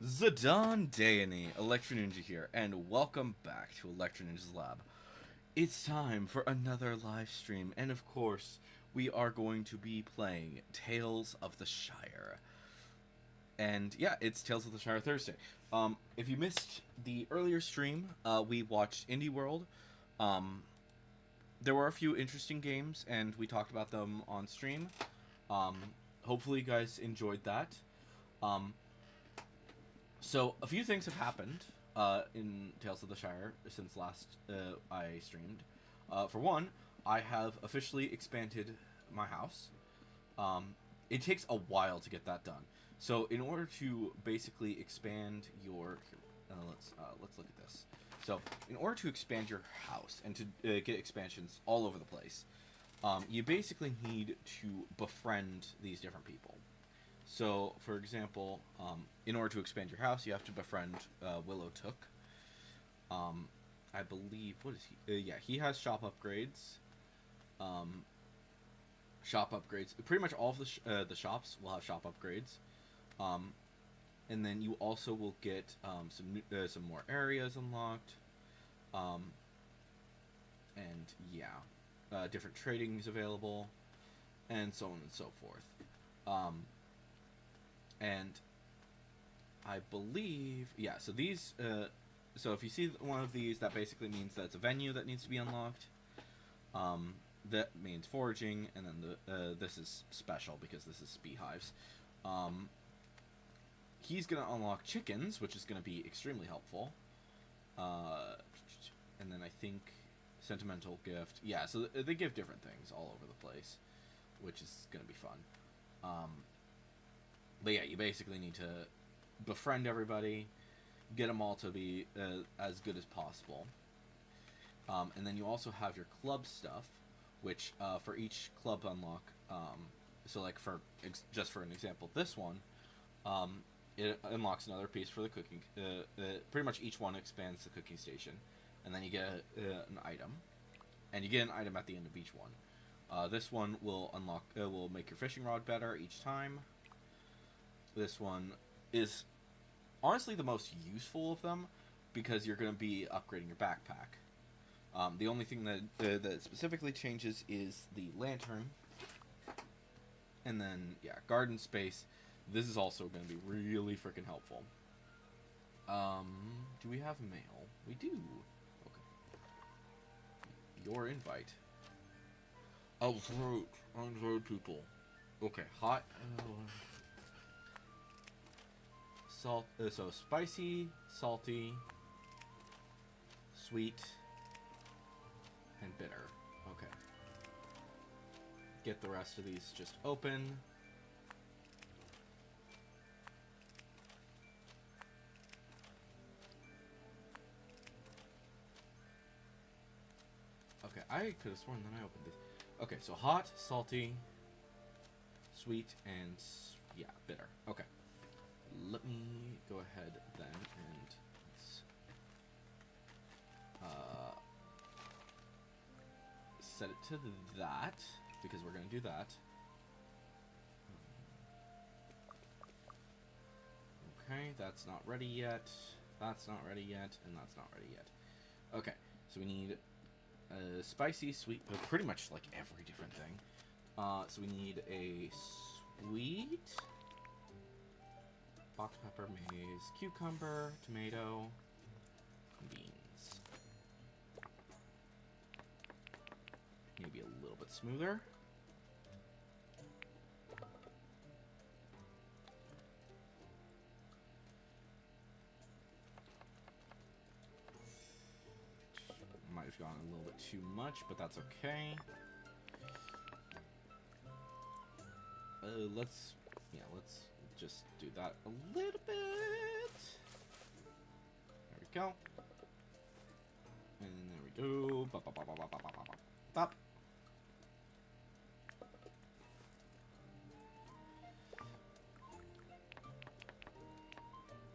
Zidane Dayani, Electro Ninja here, and welcome back to Electro Ninja's Lab. It's time for another live stream, and of course, we are going to be playing Tales of the Shire. And yeah, it's Tales of the Shire Thursday. If you missed the earlier stream, we watched Indie World. Um, there were a few interesting games, and we talked about them on stream. Um, Hopefully, you guys enjoyed that. Um, So a few things have happened in Tales of the Shire since last I streamed. For one, I have officially expanded my house. It takes a while to get that done. So in order to basically expand your, let's look at this. So in order to expand your house and to get expansions all over the place, you basically need to befriend these different people. So, for example, in order to expand your house, you have to befriend Willow Took. I believe, what is he? Yeah, he has shop upgrades. Shop upgrades. Pretty much all of the shops will have shop upgrades. And then you also will get some more areas unlocked. And yeah, different tradings available, and so on and so forth. And I believe, yeah, so these, so if you see one of these, that basically means that it's a venue that needs to be unlocked. That means foraging, and then this is special because this is beehives. He's going to unlock chickens, which is going to be extremely helpful. And then I think sentimental gift. Yeah, so they give different things all over the place, which is going to be fun. But yeah, you basically need to befriend everybody, get them all to be as good as possible. And then you also have your club stuff, which for each club unlock, so like just for an example, this one, it unlocks another piece for the cooking. Pretty much each one expands the cooking station, and then you get an item, and you get an item at the end of each one. This one will will make your fishing rod better each time. This one is honestly the most useful of them because you're going to be upgrading your backpack. The only thing that specifically changes is the lantern. And then, yeah, garden space. This is also going to be really freaking helpful. Do we have mail? We do. Okay. Your invite. Oh, fruit. Unroad people. Okay, hot. Salt, so spicy, salty, sweet, and bitter. Okay. Get the rest of these just open. Okay, I could have sworn that I opened this. Okay, so hot, salty, sweet, and yeah, bitter. Okay. Let me go ahead then and set it to that, because we're going to do that. Okay, that's not ready yet. That's not ready yet, and that's not ready yet. Okay, so we need spicy, sweet, pretty much like every different thing. So we need a sweet, box pepper, maize, cucumber, tomato, beans. Maybe a little bit smoother. Might have gone a little bit too much, but that's okay. Let's just do that a little bit. There we go. And there we go. Bop, bop, bop, bop, bop, bop, bop, bop, bop.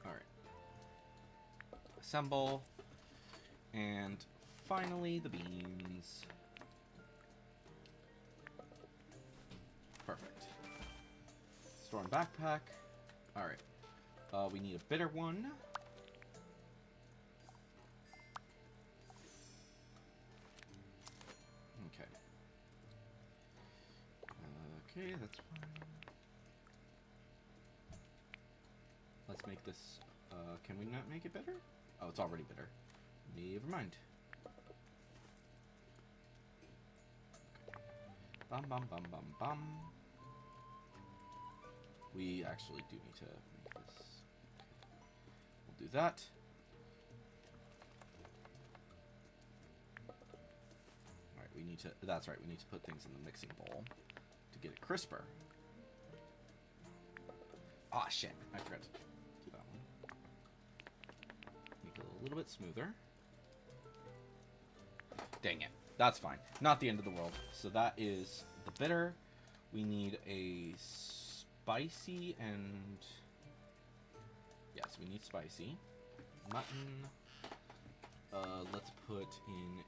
Alright. Assemble. And finally, the beans. Perfect. Store in backpack. Alright. We need a bitter one. Okay. Okay, that's fine. Let's make this... can we not make it bitter? Oh, it's already bitter. Never mind. Okay. Bum bum bum bum bum. We actually do need to make this. We'll do that. Alright, we need to... That's right, we need to put things in the mixing bowl to get it crisper. Ah, shit. I forgot to do that one. Make it a little bit smoother. Dang it. That's fine. Not the end of the world. So that is the bitter. We need a spicy and... Yes, we need spicy. Mutton. Let's put in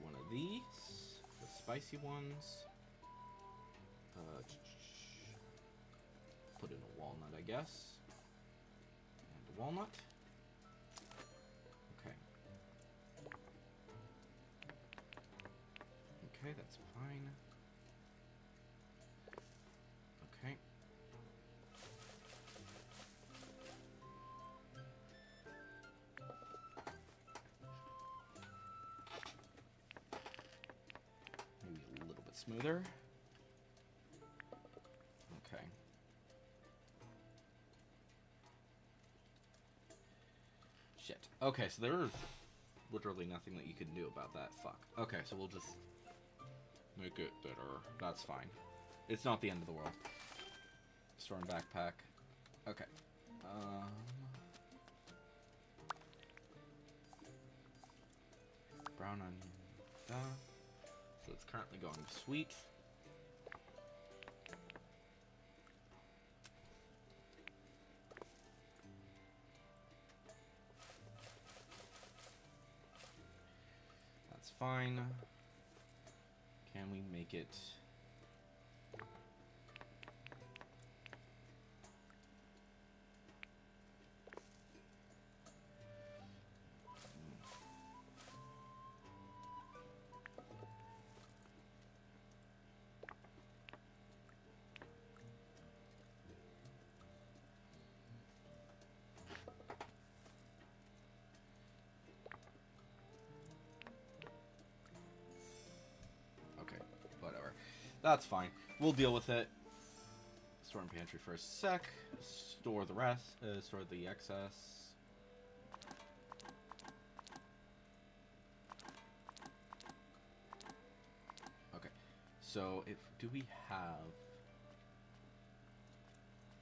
one of these. The spicy ones. Put in a walnut, I guess. And a walnut. Okay. Okay, that's fine. Okay. Maybe a little bit smoother. Okay. Shit. Okay, so there's literally nothing that you can do about that. Fuck. Okay, so we'll just make it bitter. That's fine. It's not the end of the world. Storm backpack. Okay. Brown onion. So it's currently going sweet. That's fine. Can we make it... That's fine. We'll deal with it. Store in pantry for a sec. Store the rest. Store the excess. Okay. So, do we have...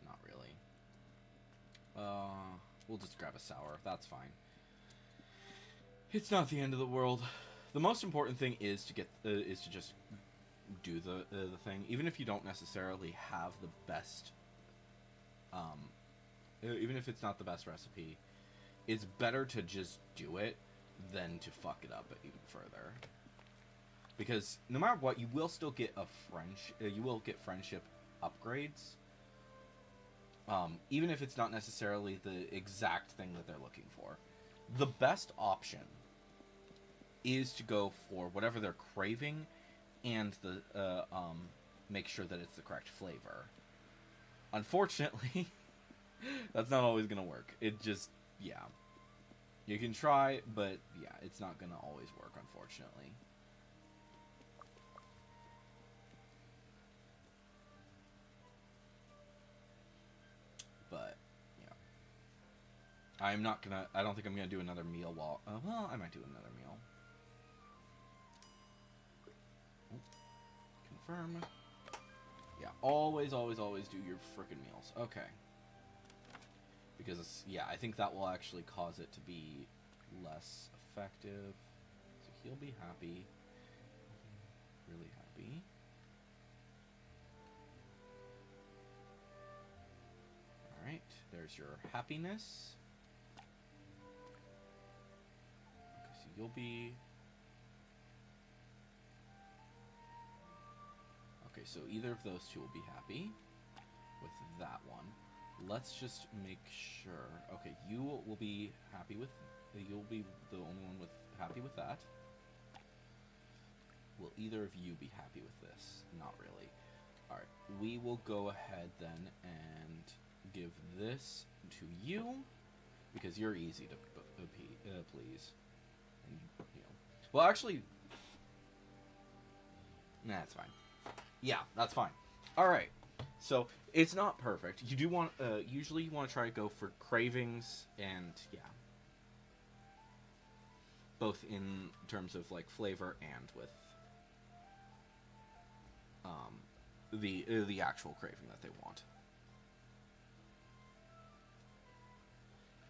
Not really. We'll just grab a sour. That's fine. It's not the end of the world. The most important thing is to get... is to just... do the thing, even if you don't necessarily have the best, even if it's not the best recipe, it's better to just do it than to fuck it up even further. Because no matter what, you will still get you will get friendship upgrades, even if it's not necessarily the exact thing that they're looking for. The best option is to go for whatever they're craving and make sure that it's the correct flavor. Unfortunately, that's not always gonna work. It just, yeah. You can try, but yeah, it's not gonna always work, unfortunately. But, yeah. I don't think I'm gonna do another meal while, well, I might do another meal. Confirm. Yeah, always do your frickin' meals. Okay. Because, yeah, I think that will actually cause it to be less effective. So he'll be happy. Really happy. Alright, there's your happiness. Okay, so you'll be... Okay, so either of those two will be happy with that one. let's just make sure. Okay, you will be happy with. You'll be the only one with happy with that. Will either of you be happy with this? Not really. All right, we will go ahead then and give this to you because you're easy to please. And, you know. Well, actually, nah, that's fine. Yeah, that's fine. All right. So it's not perfect. You do want. Usually, you want to try to go for cravings and yeah, both in terms of like flavor and with the actual craving that they want.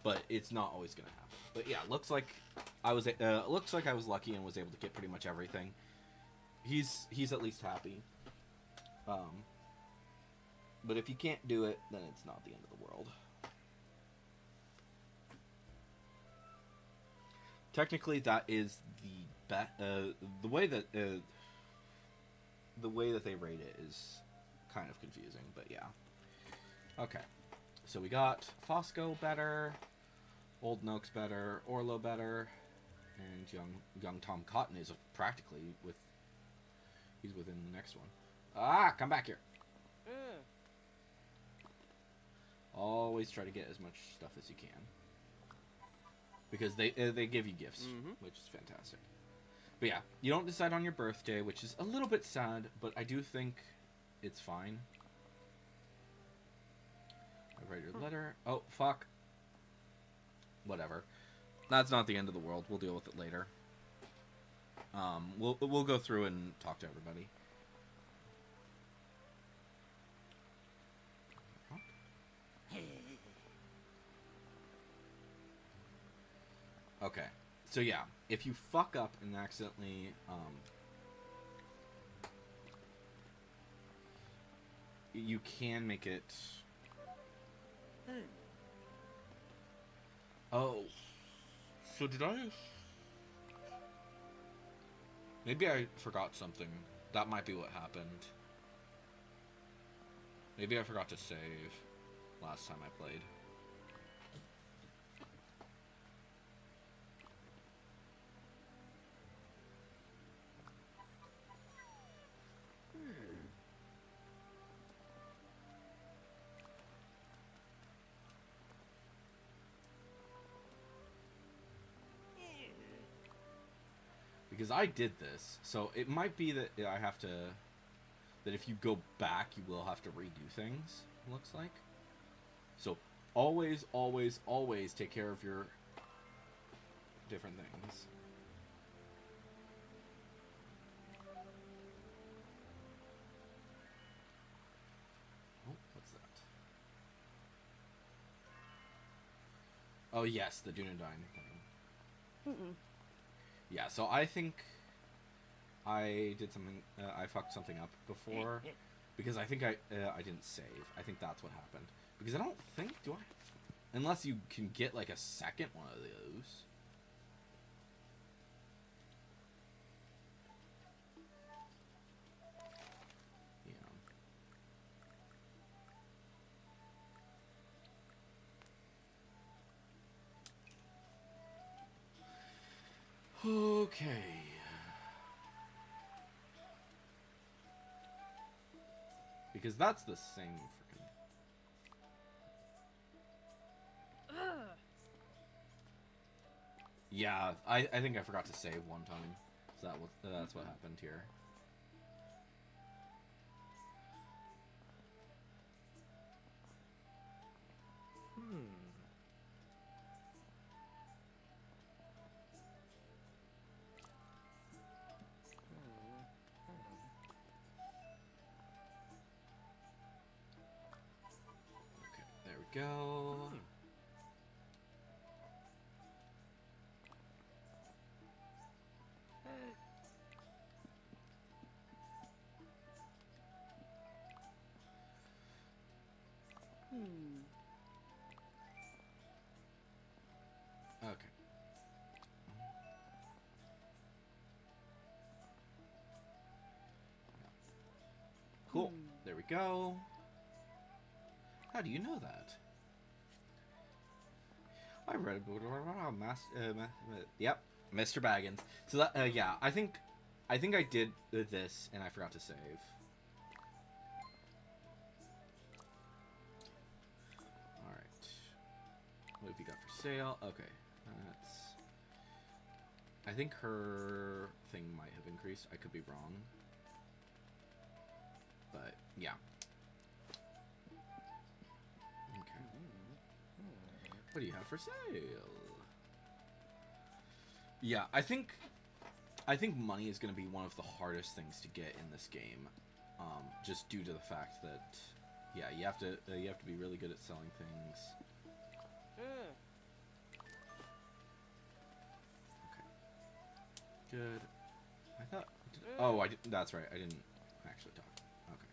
But it's not always gonna happen. But yeah, looks like I was lucky and was able to get pretty much everything. He's at least happy. But if you can't do it, then it's not the end of the world. Technically, that is the way that they rate it is kind of confusing, but yeah. Okay, so we got Fosco better, Old Noak's better, Orlo better, and young Tom Cotton is practically he's within the next one. Ah, come back here. Always try to get as much stuff as you can. Because they give you gifts, which is fantastic. But yeah, you don't decide on your birthday, which is a little bit sad, but I do think it's fine. I write your letter. Oh, fuck. Whatever. That's not the end of the world. We'll deal with it later. We'll go through and talk to everybody. Okay, so yeah, if you fuck up and accidentally, you can make it... Oh, so did I... Maybe I forgot something. That might be what happened. Maybe I forgot to save last time I played. Because I did this, so it might be that I have to... That if you go back, you will have to redo things, looks like. So, always, always, always take care of your different things. Oh, what's that? Oh, yes, the Dunedain thing. Yeah, so I think I did something. I fucked something up before because I think I didn't save. I think that's what happened. Because I don't think do I, unless you can get like a second one of those. Yeah. Okay. Because that's the same freaking... Yeah, I think I forgot to save one time. So that's what happened here. Okay, there we go. Okay. Cool. There we go. How do you know that? I read yep, Mr. Baggins. So that yeah, I think I did this and I forgot to save. All right. What have you got for sale? Okay, that's. I think her thing might have increased. I could be wrong, but yeah. What do you have for sale? Yeah, I think money is going to be one of the hardest things to get in this game, just due to the fact that, yeah, you have to be really good at selling things. Okay. Good. I thought. Oh, I did. That's right. I didn't actually talk. Okay.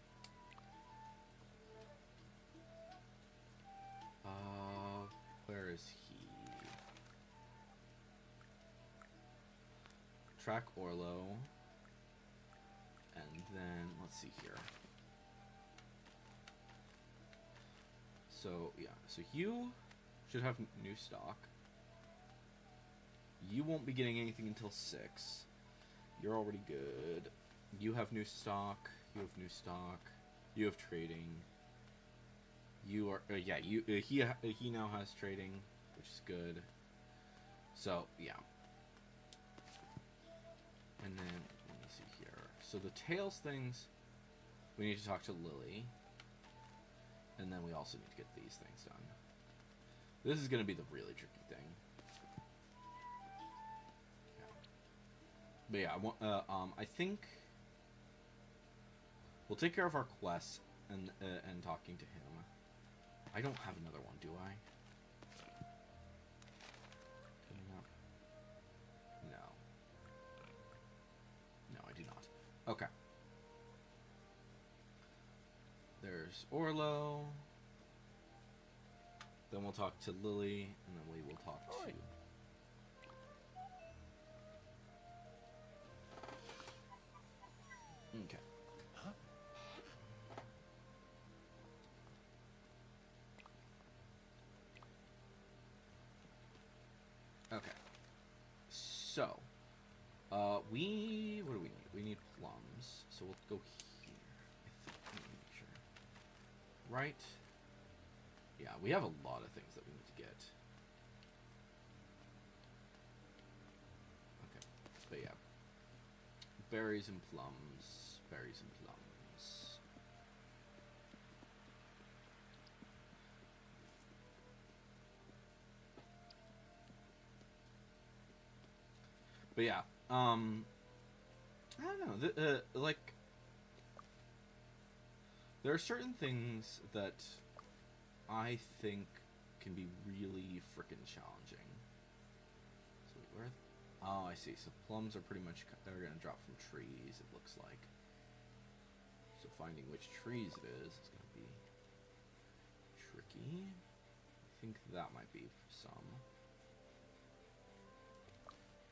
Where is he? Track Orlo. And then, let's see here. So, yeah. So you should have new stock. You won't be getting anything until 6. You're already good. You have new stock. You have new stock. You have trading. You are, yeah, he now has trading, which is good. So, yeah. And then, let me see here. So the tails things, we need to talk to Lily. And then we also need to get these things done. This is going to be the really tricky thing. Yeah. But yeah, I think we'll take care of our quests and talking to him. I don't have another one, do I? Coming up. No. No, I do not. Okay. There's Orlo. Then we'll talk to Lily, and then we will talk to... Okay. Okay. So, what do we need? We need plums. So we'll go here. I think. Let me make sure. Right? Yeah, we have a lot of things that we need to get. Okay. But yeah. Berries and plums. Berries and plums. But yeah, I don't know. Like, there are certain things that I think can be really freaking challenging. So wait, where? Oh, I see. So plums are pretty much they're gonna drop from trees. It looks like. So finding which trees it is gonna be tricky. I think that might be some.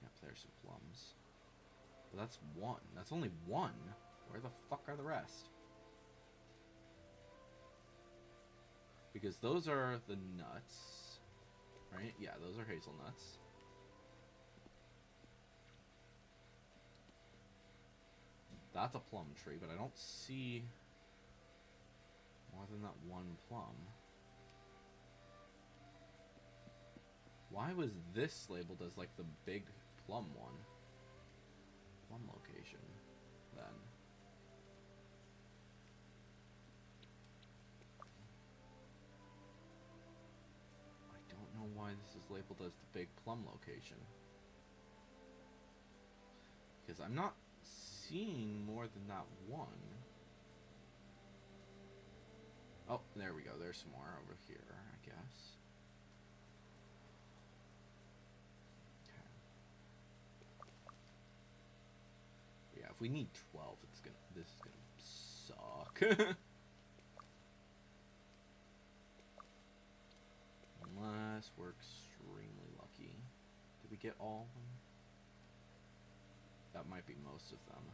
Yep, there's some plums. But that's one. That's only one. Where the fuck are the rest? Because those are the nuts. Right? Yeah, those are hazelnuts. That's a plum tree, but I don't see more than that one plum. Why was this labeled as like the big plum one? Plum location, then. I don't know why this is labeled as the big plum location. Because I'm not seeing more than that one. Oh, there we go. There's some more over here, I guess. Yeah, if we need 12, this is gonna suck. Unless we're extremely lucky. Did we get all of them? That might be most of them.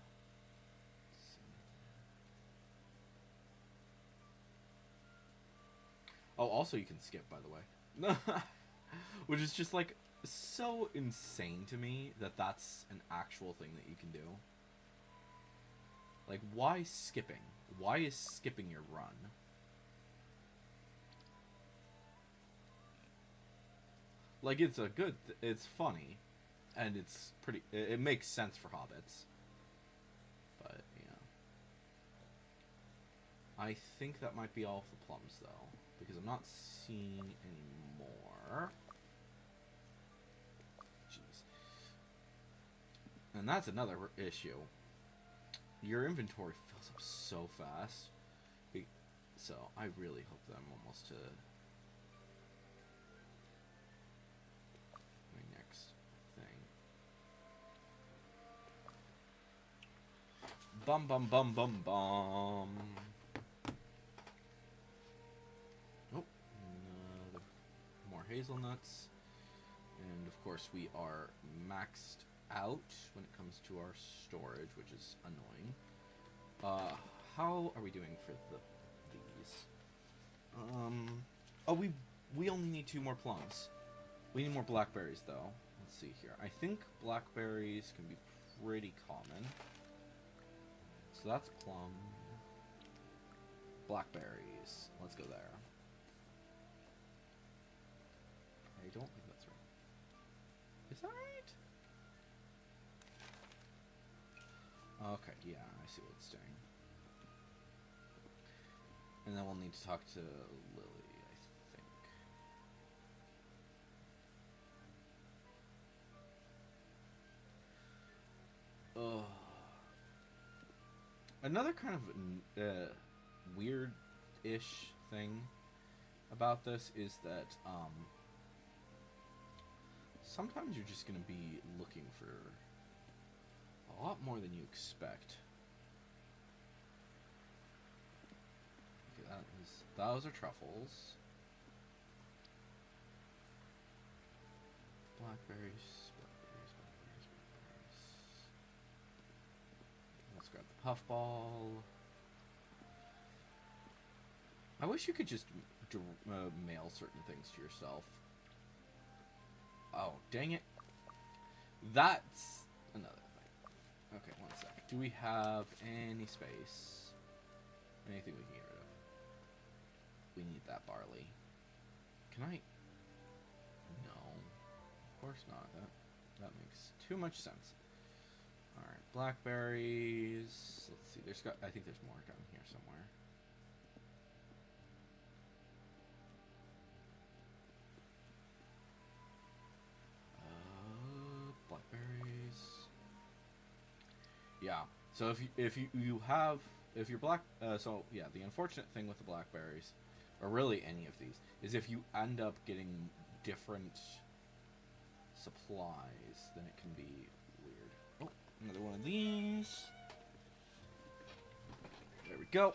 Oh, also you can skip, by the way. Which is just, like, so insane to me that that's an actual thing that you can do. Like, why skipping? Why is skipping your run? Like, it's a good... It's funny. And it's pretty... It makes sense for hobbits. But, yeah. I think that might be all of the plums, though. Because I'm not seeing any more. Jeez. And that's another issue. Your inventory fills up so fast. So, I really hope that I'm almost to... my next thing. Bum bum bum bum bum. Oh, another more hazelnuts. And of course we are maxed out when it comes to our storage, which is annoying. How are we doing for these? Oh, we only need 2 more plums. We need more blackberries, though. Let's see here. I think blackberries can be pretty common. So that's plum. Blackberries. Let's go there. I don't think that's right. Is that right? Okay, yeah, I see what it's doing. And then we'll need to talk to Lily, I think. Ugh. Another kind of weird-ish thing about this is that sometimes you're just going to be looking for a lot more than you expect. Okay, those are truffles. Blackberries. Let's grab the puffball. I wish you could just mail certain things to yourself. Oh, dang it. That's another thing. Okay, one sec. Do we have any space? Anything we can get rid of? We need that barley. Can I? No. Of course not. That makes too much sense. Alright, blackberries. Let's see. I think there's more down here somewhere. Blackberries. Yeah. So if you're black, so yeah, the unfortunate thing with the blackberries, or really any of these, is if you end up getting different supplies, then it can be weird. Oh, another one of these. There we go.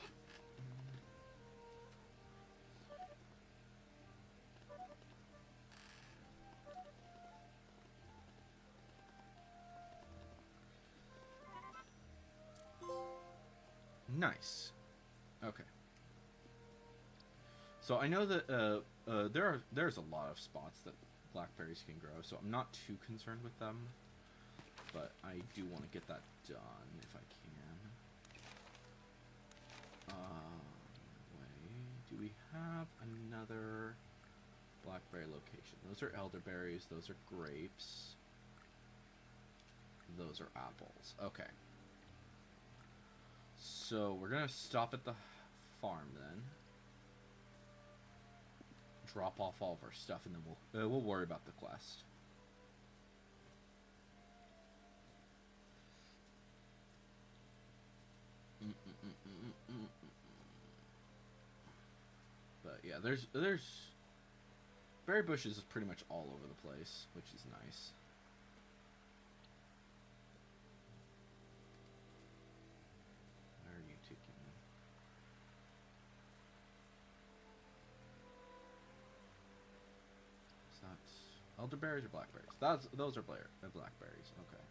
Nice. Okay. So I know that there's a lot of spots that blackberries can grow, so I'm not too concerned with them. But I do want to get that done if I can. Do we have another blackberry location? Those are elderberries. Those are grapes. Those are apples. Okay. So we're gonna stop at the farm then. Drop off all of our stuff, and then we'll worry about the quest. But yeah, there's berry bushes is pretty much all over the place, which is nice. Where are you taking me? Is that elderberries or blackberries? Those are blackberries. Okay.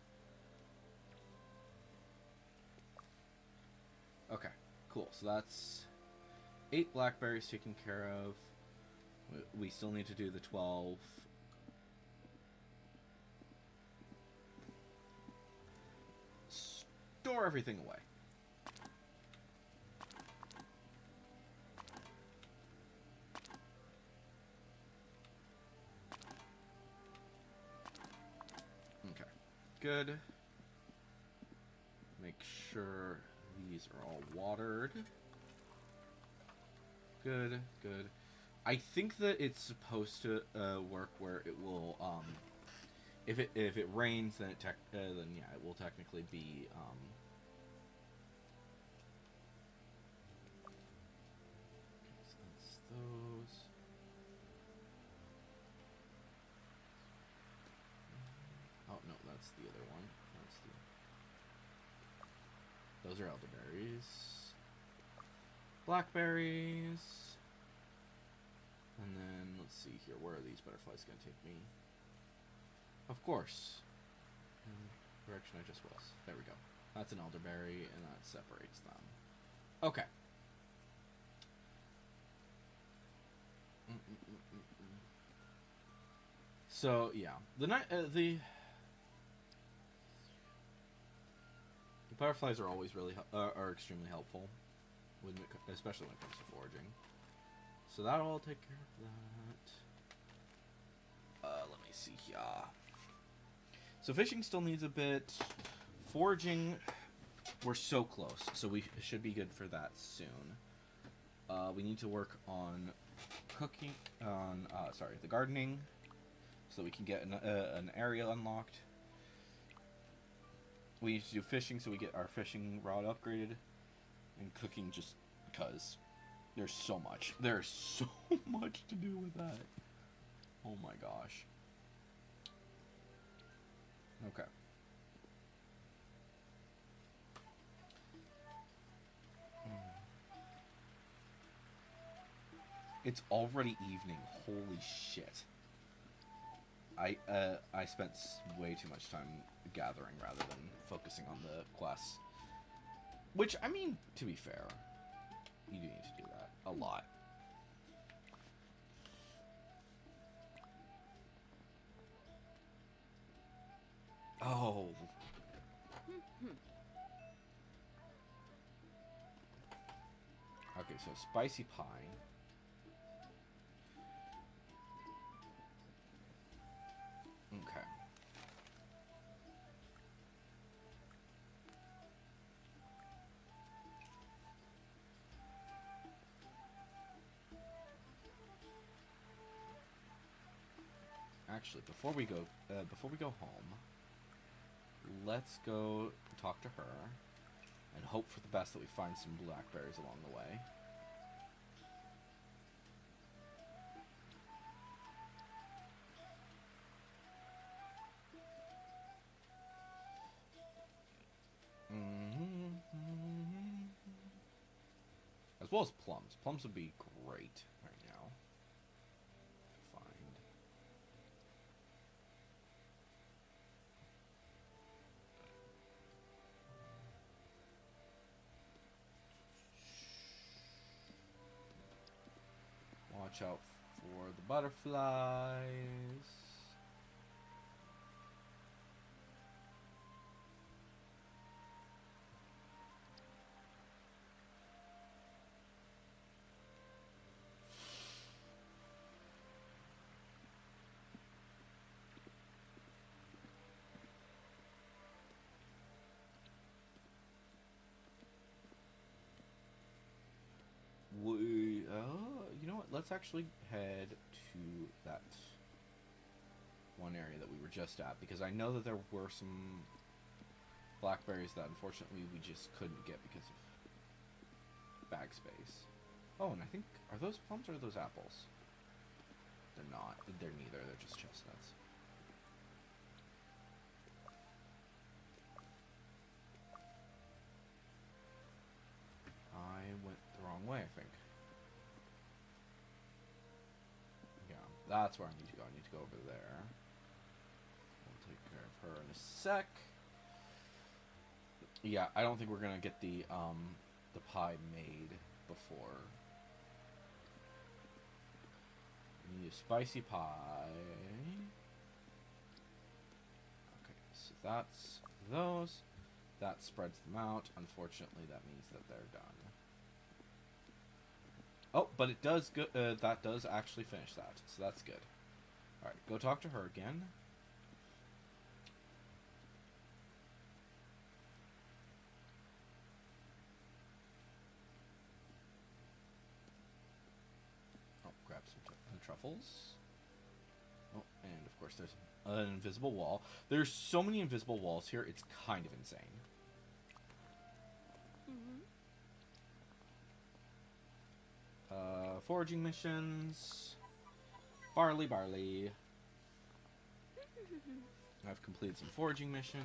Okay, cool. So that's 8 blackberries taken care of. We still need to do the 12. Store everything away. Okay. Good. Make sure these are all watered. Good, good. I think that it's supposed to work where it will, if it rains, then then yeah, it will technically be, okay, so that's those. Oh no, that's the other one. Those are elderberries. Blackberries. And then, let's see here, where are these butterflies going to take me? Of course. In the direction I just was. There we go. That's an elderberry, and that separates them. Okay. So, yeah. The butterflies are always really, are extremely helpful, especially when it comes to foraging. So that'll all take care of that. Let me see here. So fishing still needs a bit. Foraging, we're so close, so we should be good for that soon. We need to work on cooking, the gardening, so we can get an area unlocked. We need to do fishing, so we get our fishing rod upgraded, and cooking just because. There's so much. There's so much to do with that. Oh my gosh. Okay. It's already evening. Holy shit. I spent way too much time gathering rather than focusing on the quests. Which, I mean, to be fair, you do need to do that a lot. Oh. Okay, so spicy pie. Okay. Actually, before we go home, let's go talk to her and hope for the best that we find some blackberries along the way. As well as plums. Plums would be great right now. Find. Watch out for the butterflies. You know what? Let's actually head to that one area that we were just at, because I know that there were some blackberries that unfortunately we just couldn't get because of bag space. Oh, and I think, are those plums or are those apples? They're not. They're neither. They're just chestnuts. I went the wrong way, I think. Yeah, that's where I need to go. I need to go over there. We'll take care of her in a sec. Yeah, I don't think we're gonna get the pie made before Need a spicy pie. Okay, so that's those. That spreads them out. Unfortunately, that means that they're done. Oh, but it does go. That does actually finish that, so that's good. All right, go talk to her again. Oh, grab some truffles. Oh, and of course there's an invisible wall. There's so many invisible walls here, it's kind of insane. Foraging missions. Barley. I've completed some foraging missions.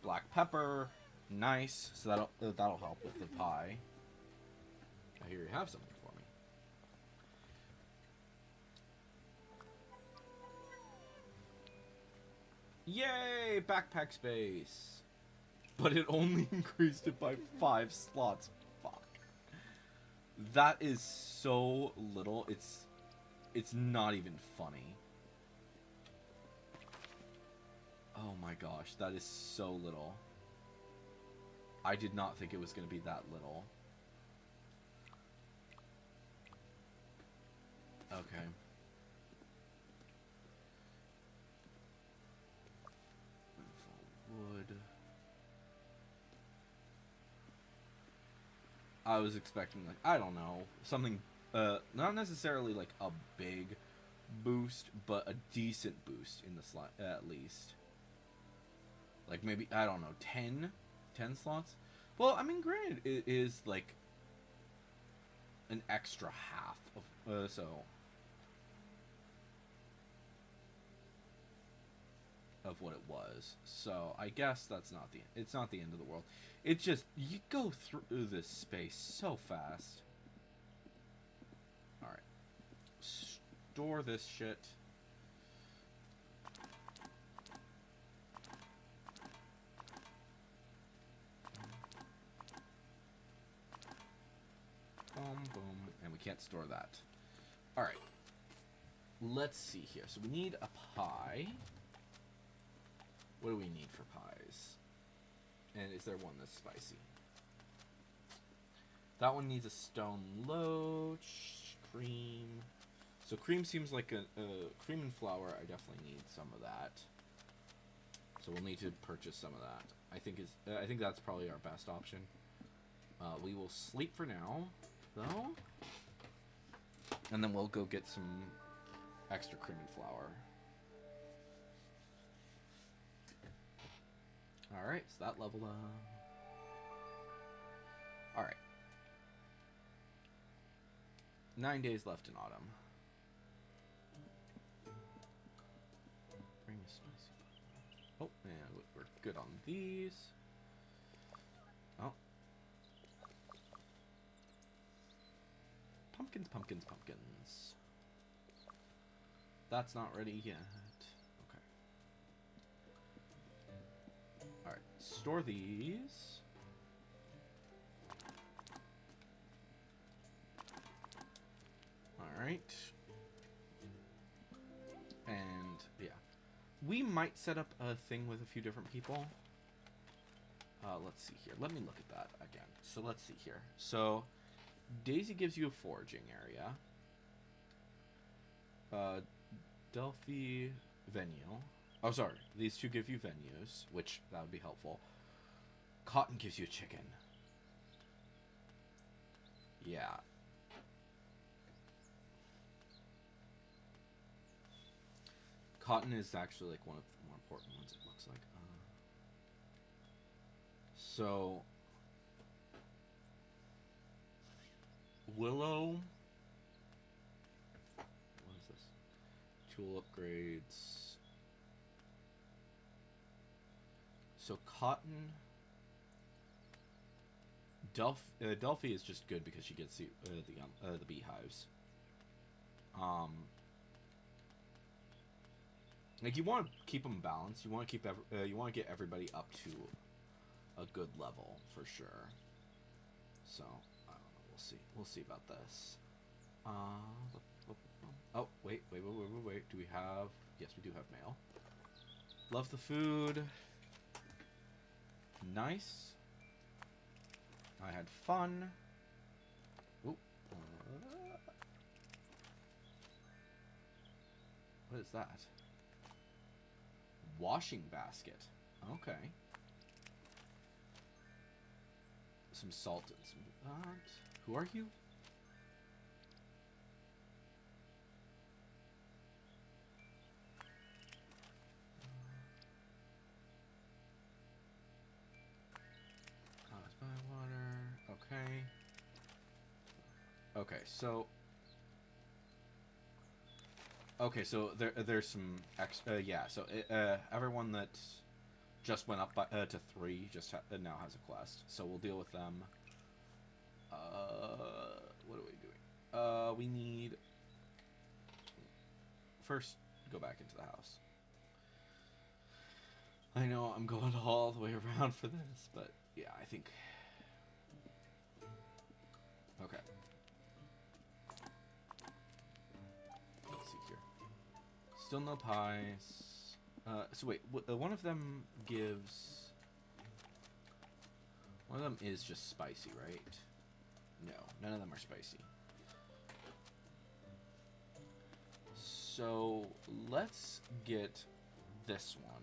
Black pepper. Nice. So that'll help with the pie. I hear you have something for me. Yay! Backpack space. But it only increased it by 5 slots. Fuck. That is so little. It's not even funny. Oh my gosh, that is so little. I did not think it was going to be that little. Okay. Wood. I was expecting, like, I don't know, something, not necessarily like a big boost, but a decent boost in the slot, at least. Like, maybe, I don't know, 10 slots? Well, I mean, granted, it is, like, an extra half of, of what it was. So, I guess that's not it's not the end of the world. It's just, you go through this space so fast. Alright. Store this shit. Boom, boom. And we can't store that. Alright. Let's see here. So we need a pie. What do we need for pies? And is there one that's spicy? That one needs a stone loach, cream. So cream seems like a cream and flour. I definitely need some of that. So we'll need to purchase some of that. I think that's probably our best option. We will sleep for now, though, and then we'll go get some extra cream and flour. Alright, so that leveled up. Alright. 9 days left in autumn. Bring a spicy. Oh, and we're good on these. Oh. Pumpkins. That's not ready yet. Alright, store these. Alright. And, yeah. We might set up a thing with a few different people. Let's see here. Let me look at that again. So, let's see here. So, Daisy gives you a foraging area. Delphi venue. Oh, sorry. These two give you venues, which that would be helpful. Cotton gives you a chicken. Yeah. Cotton is actually like one of the more important ones, it looks like. So, Willow. What is this? Tool upgrades. So Cotton, Delphi is just good because she gets the beehives. Like, you want to keep them balanced. You want to get everybody up to a good level for sure. So I don't know. We'll see. We'll see about this. Oh, wait. Do we have... Yes, we do have mail. Love the food. Nice. I had fun. Ooh. What is that? Washing basket. Okay. Some salt and some... Who are you? By water. Okay. Okay, so... Okay, so there's some yeah, so everyone that just went up by, to 3 just now has a quest. So we'll deal with them. What are we doing? We need... First, go back into the house. I know I'm going all the way around for this, but yeah, I think... Okay. Let's see here. Still no pies. So wait, one of them gives... One of them is just spicy, right? No, none of them are spicy. So, let's get this one.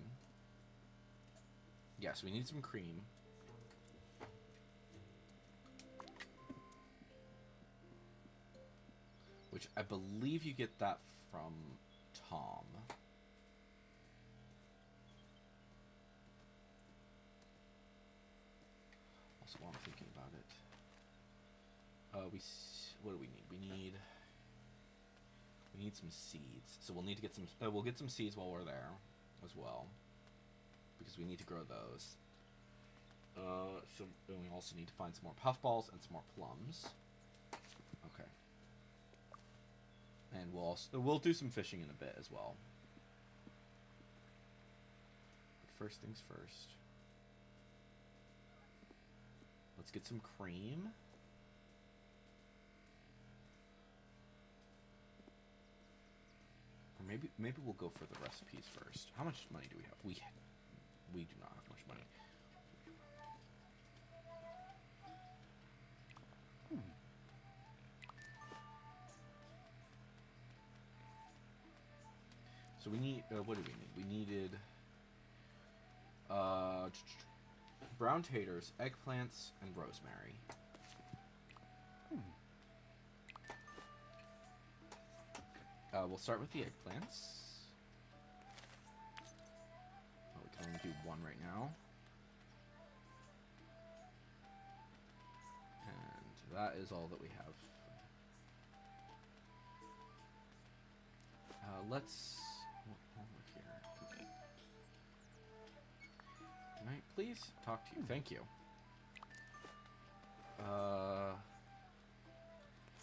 Yeah, so we need some cream. Which I believe you get that from Tom. Also, while I'm thinking about it, what do we need? We need some seeds. So we'll need to get some. We'll get some seeds while we're there, as well, because we need to grow those. So we also need to find some more puffballs and some more plums. Okay. And we'll do some fishing in a bit as well. But first things first. Let's get some cream. Or maybe we'll go for the recipes first. How much money do we have? We do not have much money. So we need, what do we need? We needed, brown taters, eggplants, and rosemary. We'll start with the eggplants. Oh, we can only do one right now. And that is all that we have. Let's... here. Can I please talk to you? Thank you.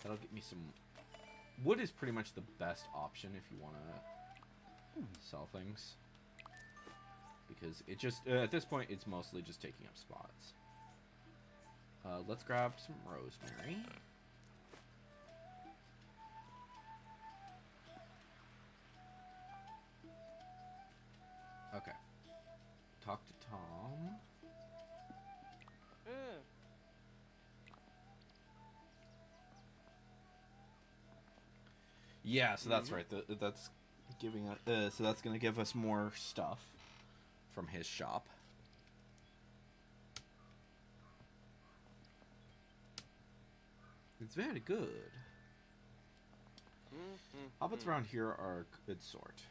That'll get me some... Wood is pretty much the best option if you want to sell things. Because it just... at this point, it's mostly just taking up spots. Let's grab some rosemary. Okay. Talk to Tom. Yeah, so that's right. That's giving us. So that's gonna give us more stuff from his shop. It's very good. Hobbits around here are a good sort.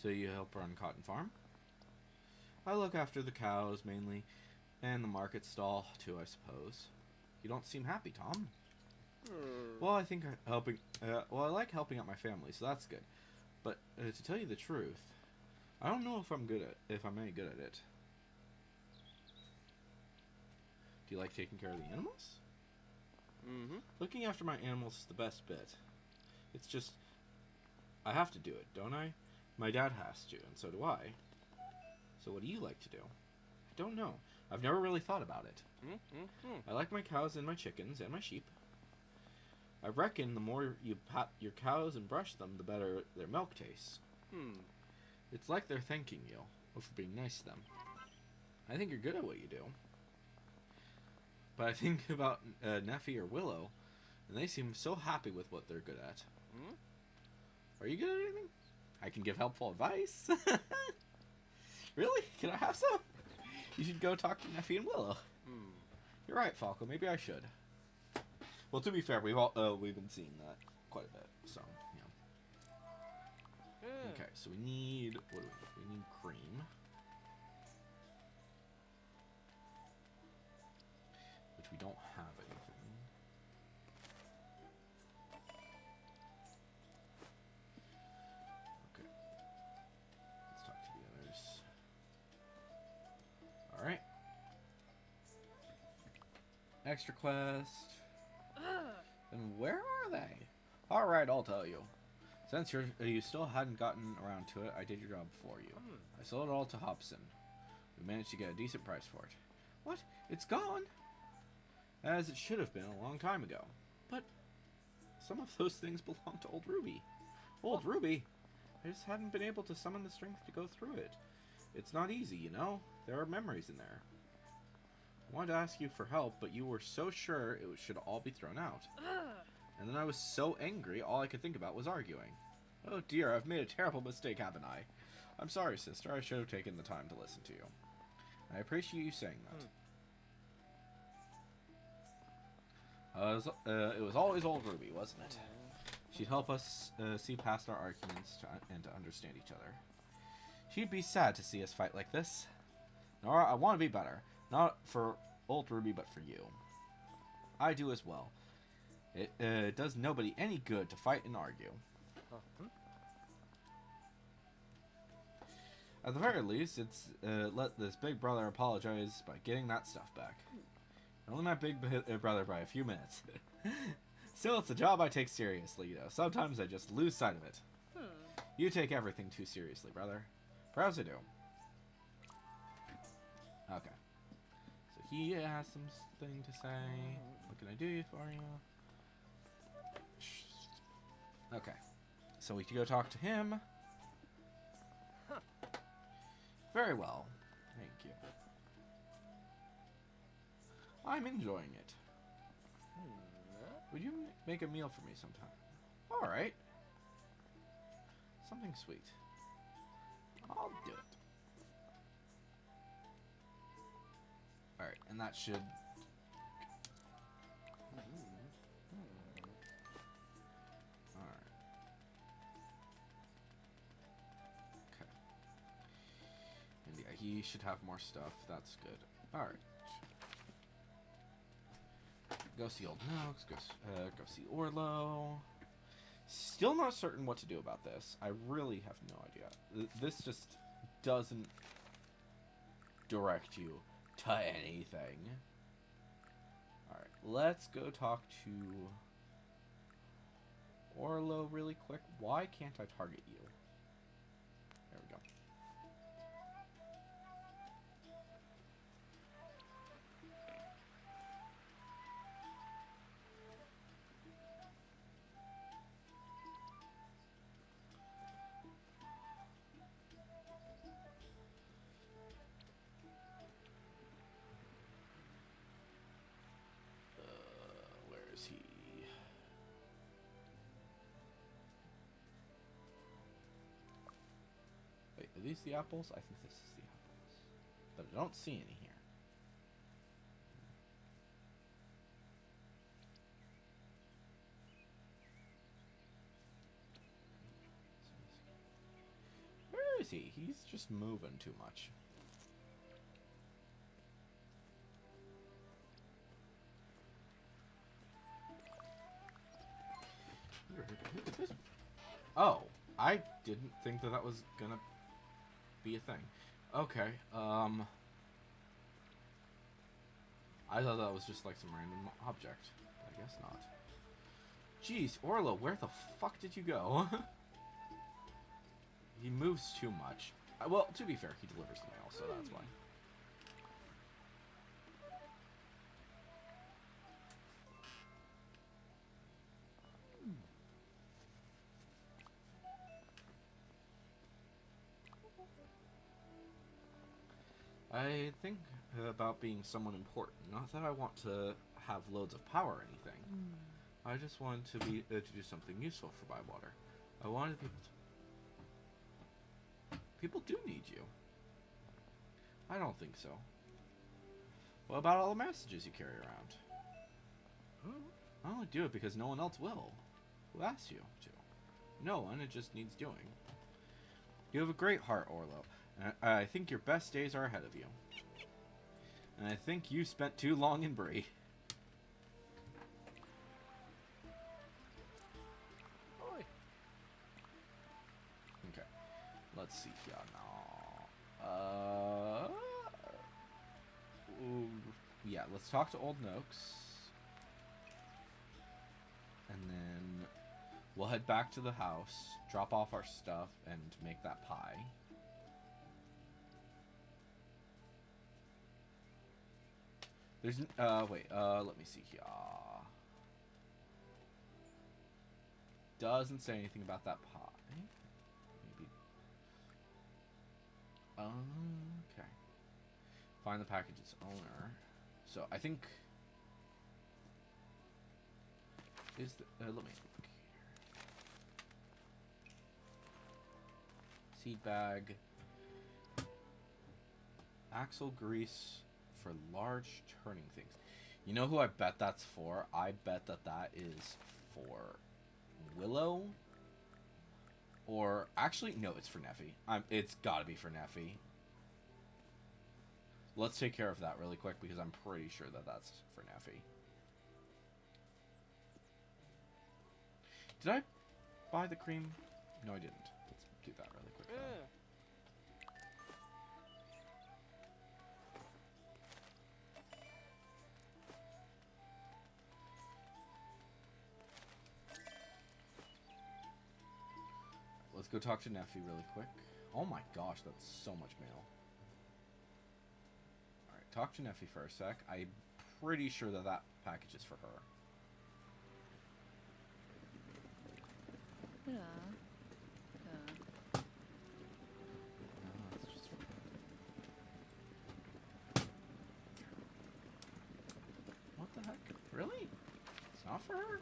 So you help run Cotton Farm? I look after the cows, mainly, and the market stall, too, I suppose. You don't seem happy, Tom. Well, I think helping... well, I like helping out my family, so that's good. But, to tell you the truth, I don't know if I'm any good at it. Do you like taking care of the animals? Looking after my animals is the best bit. It's just... I have to do it, don't I? My dad has to, and so do I. So what do you like to do? I don't know. I've never really thought about it. I like my cows and my chickens and my sheep. I reckon the more you pat your cows and brush them, the better their milk tastes. It's like they're thanking you for being nice to them. I think you're good at what you do. But I think about Neffy or Willow, and they seem so happy with what they're good at. Are you good at anything? I can give helpful advice. Really? Can I have some? You should go talk to Neffy and Willow. You're right, Falco. Maybe I should. Well, to be fair, we've been seeing that quite a bit. So, yeah. Okay, so we need what do we need? We need cream, which we don't have anything. Okay, let's talk to the others. All right. Extra quest. And where are they? Alright, I'll tell you. Since you still hadn't gotten around to it, I did your job for you. I sold it all to Hobson. We managed to get a decent price for it. What? It's gone? As it should have been a long time ago. But some of those things belong to Old Ruby. Old Ruby? I just hadn't been able to summon the strength to go through it. It's not easy, you know? There are memories in there. I wanted to ask you for help, but you were so sure it should all be thrown out. And then I was so angry, all I could think about was arguing. Oh dear, I've made a terrible mistake, haven't I? I'm sorry, sister. I should have taken the time to listen to you. I appreciate you saying that. It was always Old Ruby, wasn't it? She'd help us see past our arguments and to understand each other. She'd be sad to see us fight like this. Nora, I want to be better. Not for Old Ruby, but for you. I do as well. It does nobody any good to fight and argue. At the very least, it's let this big brother apologize by getting that stuff back. Only my big brother by a few minutes. Still, it's a job I take seriously, you know. Sometimes I just lose sight of it. You take everything too seriously, brother. Perhaps I do. Okay. So he has something to say. What can I do for you? Okay. So we can go talk to him. Very well. Thank you. I'm enjoying it. Would you make a meal for me sometime? Alright. Something sweet. I'll do it. Alright, and that should... Alright. Okay. And yeah, he should have more stuff. That's good. Alright. Go see Old Nox, go see Orlo. Still not certain what to do about this. I really have no idea. This just doesn't direct you to anything. Alright, let's go talk to Orlo really quick. Why can't I target you? There we go. Where is he? Wait, are these the apples? I think this is the apples. But I don't see any here. Where is he? He's just moving too much. Oh, I didn't think that was gonna be a thing. Okay, I thought that was just like some random object. I guess not. Jeez, Orlo, where the fuck did you go? He moves too much. Well, to be fair, he delivers the mail, so that's why. I think about being someone important. Not that I want to have loads of power or anything. I just wanted to be to do something useful for Bywater. I wanted people to... People do need you. I don't think so. What about all the messages you carry around? I only do it because no one else will. Who asks you to? No one, it just needs doing. You have a great heart, Orlo, and I think your best days are ahead of you. And I think you spent too long in Bree. Okay, let's see here now. Yeah, let's talk to Old Noakes. And then we'll head back to the house, drop off our stuff, and make that pie. There's, wait, let me see here. Doesn't say anything about that pie. Maybe. Okay. Find the package's owner. So, I think... Is the... let me look here. Seed bag. Axle grease for large turning things. You know who I bet that's for? I bet that that is for Willow. Or, actually, no, it's for Neffy. It's gotta be for Neffy. Let's take care of that really quick because I'm pretty sure that that's for Neffy. Did I buy the cream? No, I didn't. Let's do that really quick. Let's go talk to Neffy really quick. Oh my gosh, that's so much mail. Alright, talk to Neffy for a sec. I'm pretty sure that that package is for her. Yeah. What the heck? Really? It's not for her?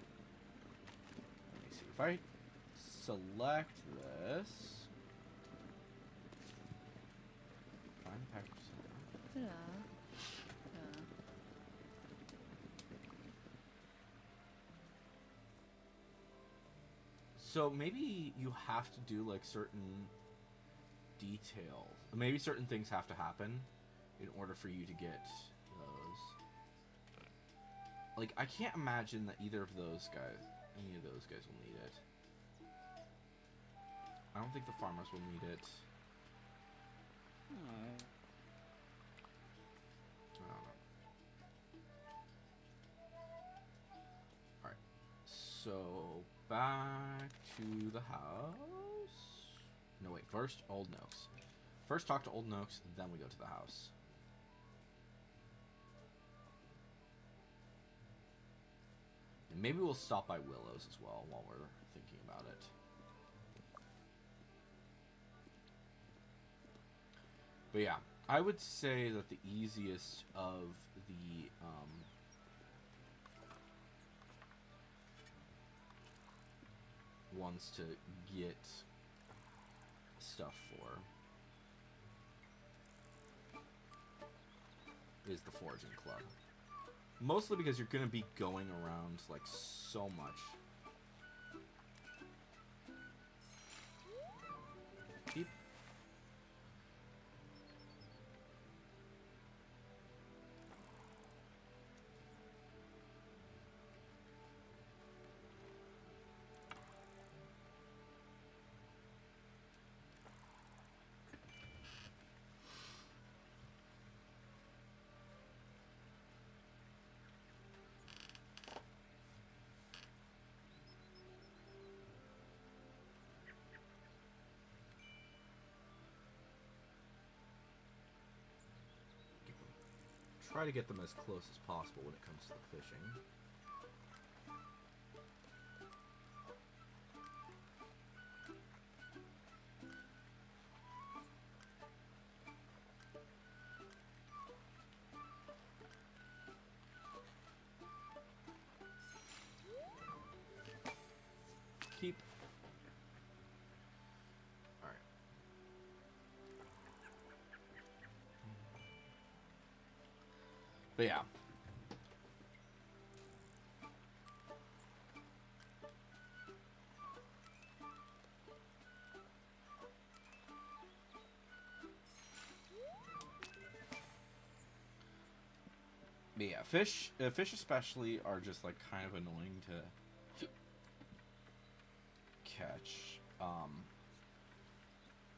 Let me see. If I select this... Find the package somewhere. Yeah. So maybe you have to do like certain details. Maybe certain things have to happen in order for you to get those. Like, I can't imagine that either of those guys, any of those guys will need it. I don't think the farmers will need it. I don't know. Alright. So, back to the house. No, wait. First, Old Noakes. First talk to Old Noakes, then we go to the house. And maybe we'll stop by Willow's as well while we're thinking about it. But yeah, I would say that the easiest of the ones to get stuff for is the Foraging Club. Mostly because you're gonna be going around like so much. Keep. Try to get them as close as possible when it comes to the fishing. But yeah. But yeah, fish especially are just like kind of annoying to catch.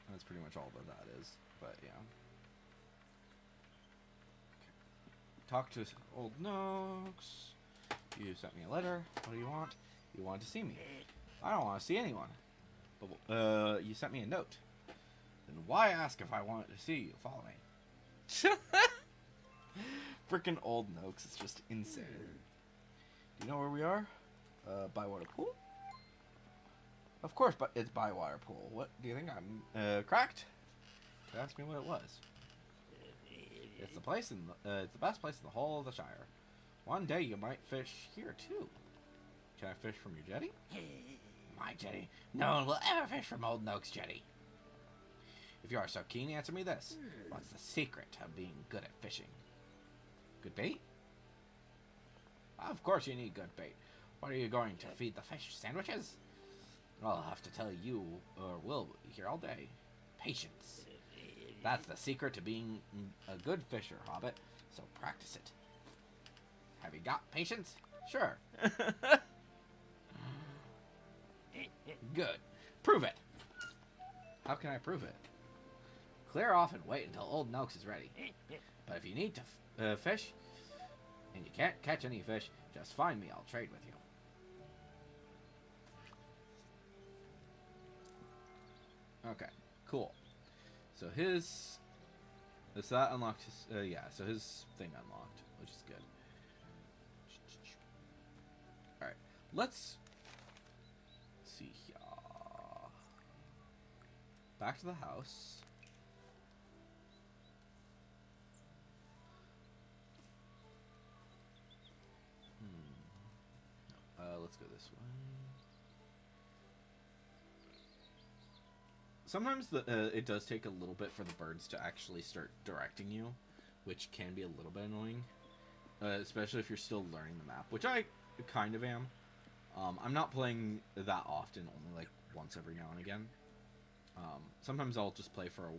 That's pretty much all that is. But yeah. Talk to old Noakes. You sent me a letter. What do you want? You wanted to see me. I don't want to see anyone. But you sent me a note. Then why ask if I wanted to see you? Follow me. Frickin' old Noakes is just insane. Do you know where we are? Bywater Pool? Of course, but it's Bywater Pool. What do you think? I'm cracked? Ask me what it was. It's the place in it's the best place in the whole of the Shire. One day you might fish here too. Can I fish from your jetty? My jetty? No one will ever fish from old Noak's jetty. If you are so keen, answer me this. What's the secret of being good at fishing? Good bait? Of course you need good bait. What are you going to feed the fish? Sandwiches? I'll have to tell you, or we'll be here all day. Patience. That's the secret to being a good fisher, Hobbit. So practice it. Have you got patience? Sure. Good. Prove it. How can I prove it? Clear off and wait until old Noakes is ready. But if you need to fish, and you can't catch any fish, just find me. I'll trade with you. Okay, cool. So that unlocked his, yeah, so his thing unlocked, which is good. Alright, let's see here. Back to the house. Let's go this way. Sometimes it does take a little bit for the birds to actually start directing you, which can be a little bit annoying, especially if you're still learning the map, which I kind of am. I'm not playing that often, only like once every now and again. Sometimes I'll just play for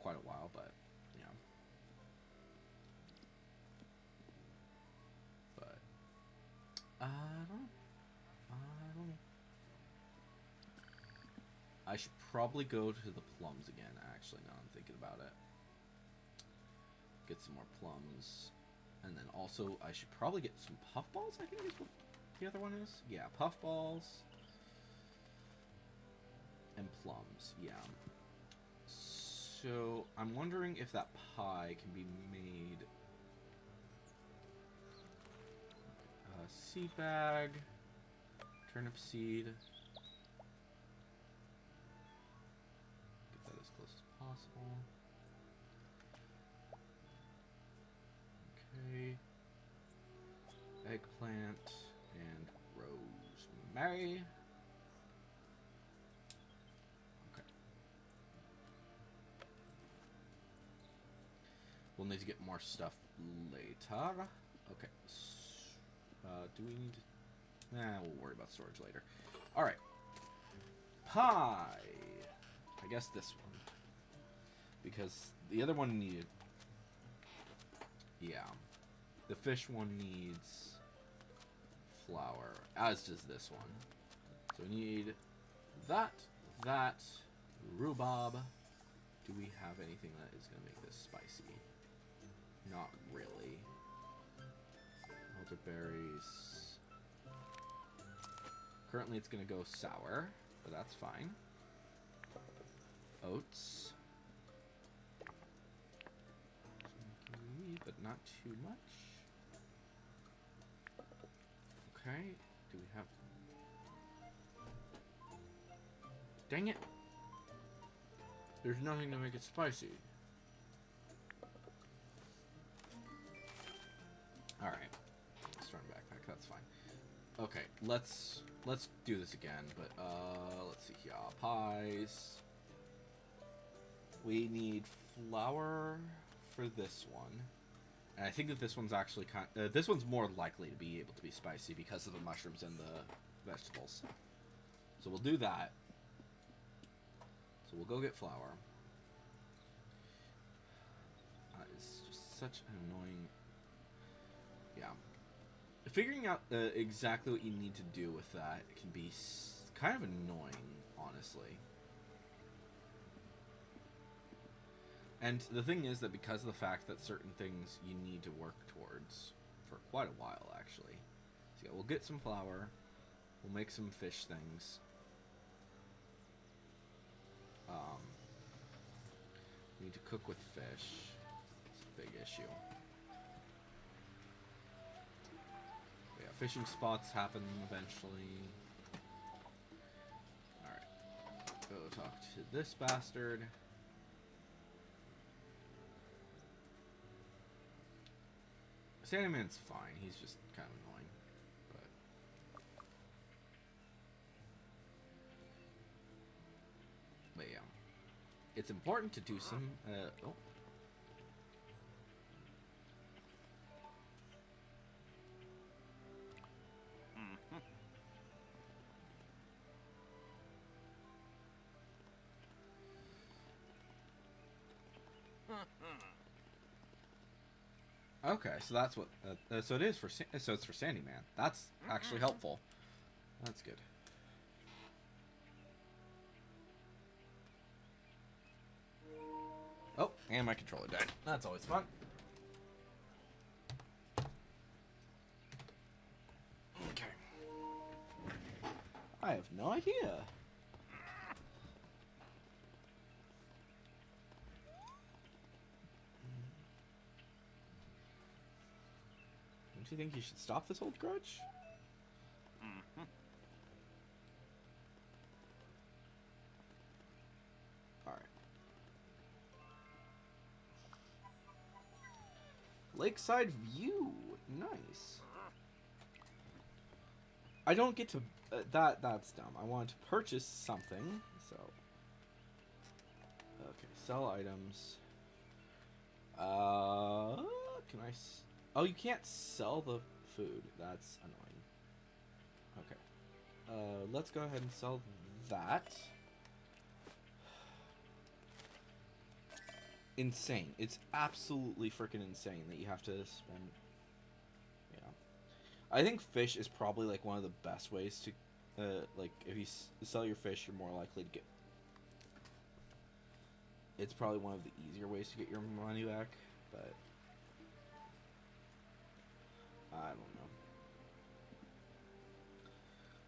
quite a while, but yeah. But I don't know. I should probably go to the plums again, actually, now I'm thinking about it. Get some more plums. And then also, I should probably get some puffballs, I think is what the other one is. Yeah, puffballs. And plums, yeah. So, I'm wondering if that pie can be made... seed bag. Turnip seed. Possible. Okay. Eggplant and rosemary. Okay. We'll need to get more stuff later. Okay. Do we need to... Nah, we'll worry about storage later. Alright. Pie. I guess this one. Because the other one needed... Yeah. The fish one needs flour, as does this one. So we need that, rhubarb. Do we have anything that is going to make this spicy? Not really. Elderberries. Currently it's going to go sour, but that's fine. Oats. But not too much. Okay, do we have... Dang it! There's nothing to make it spicy. Alright. Storm backpack, that's fine. Okay, let's do this again, but let's see here. Pies. We need flour for this one. And I think that this one's actually this one's more likely to be able to be spicy because of the mushrooms and the vegetables. So we'll do that. So we'll go get flour. It's just such an annoying... Yeah. Figuring out exactly what you need to do with that can be kind of annoying, honestly. And the thing is that because of the fact that certain things you need to work towards for quite a while, actually. So yeah, we'll get some flour. We'll make some fish things. We need to cook with fish. It's a big issue. But yeah, fishing spots happen eventually. Alright. Go talk to this bastard. Sandyman's fine. He's just kind of annoying. But yeah. It's important to do some... oh. Okay, so that's what. So it is for. So it's for Sandyman. That's actually helpful. That's good. Oh, and my controller died. That's always fun. Okay. I have no idea. Don't you think you should stop this old grudge? Alright. Lakeside view. Nice. I don't get to... that's dumb. I want to purchase something, so... Okay, sell items. Can I... Oh, you can't sell the food. That's annoying. Okay. Let's go ahead and sell that. Insane. It's absolutely freaking insane that you have to spend... Yeah. I think fish is probably, like, one of the best ways to... like, if you sell your fish, you're more likely to get... It's probably one of the easier ways to get your money back, but... I don't know.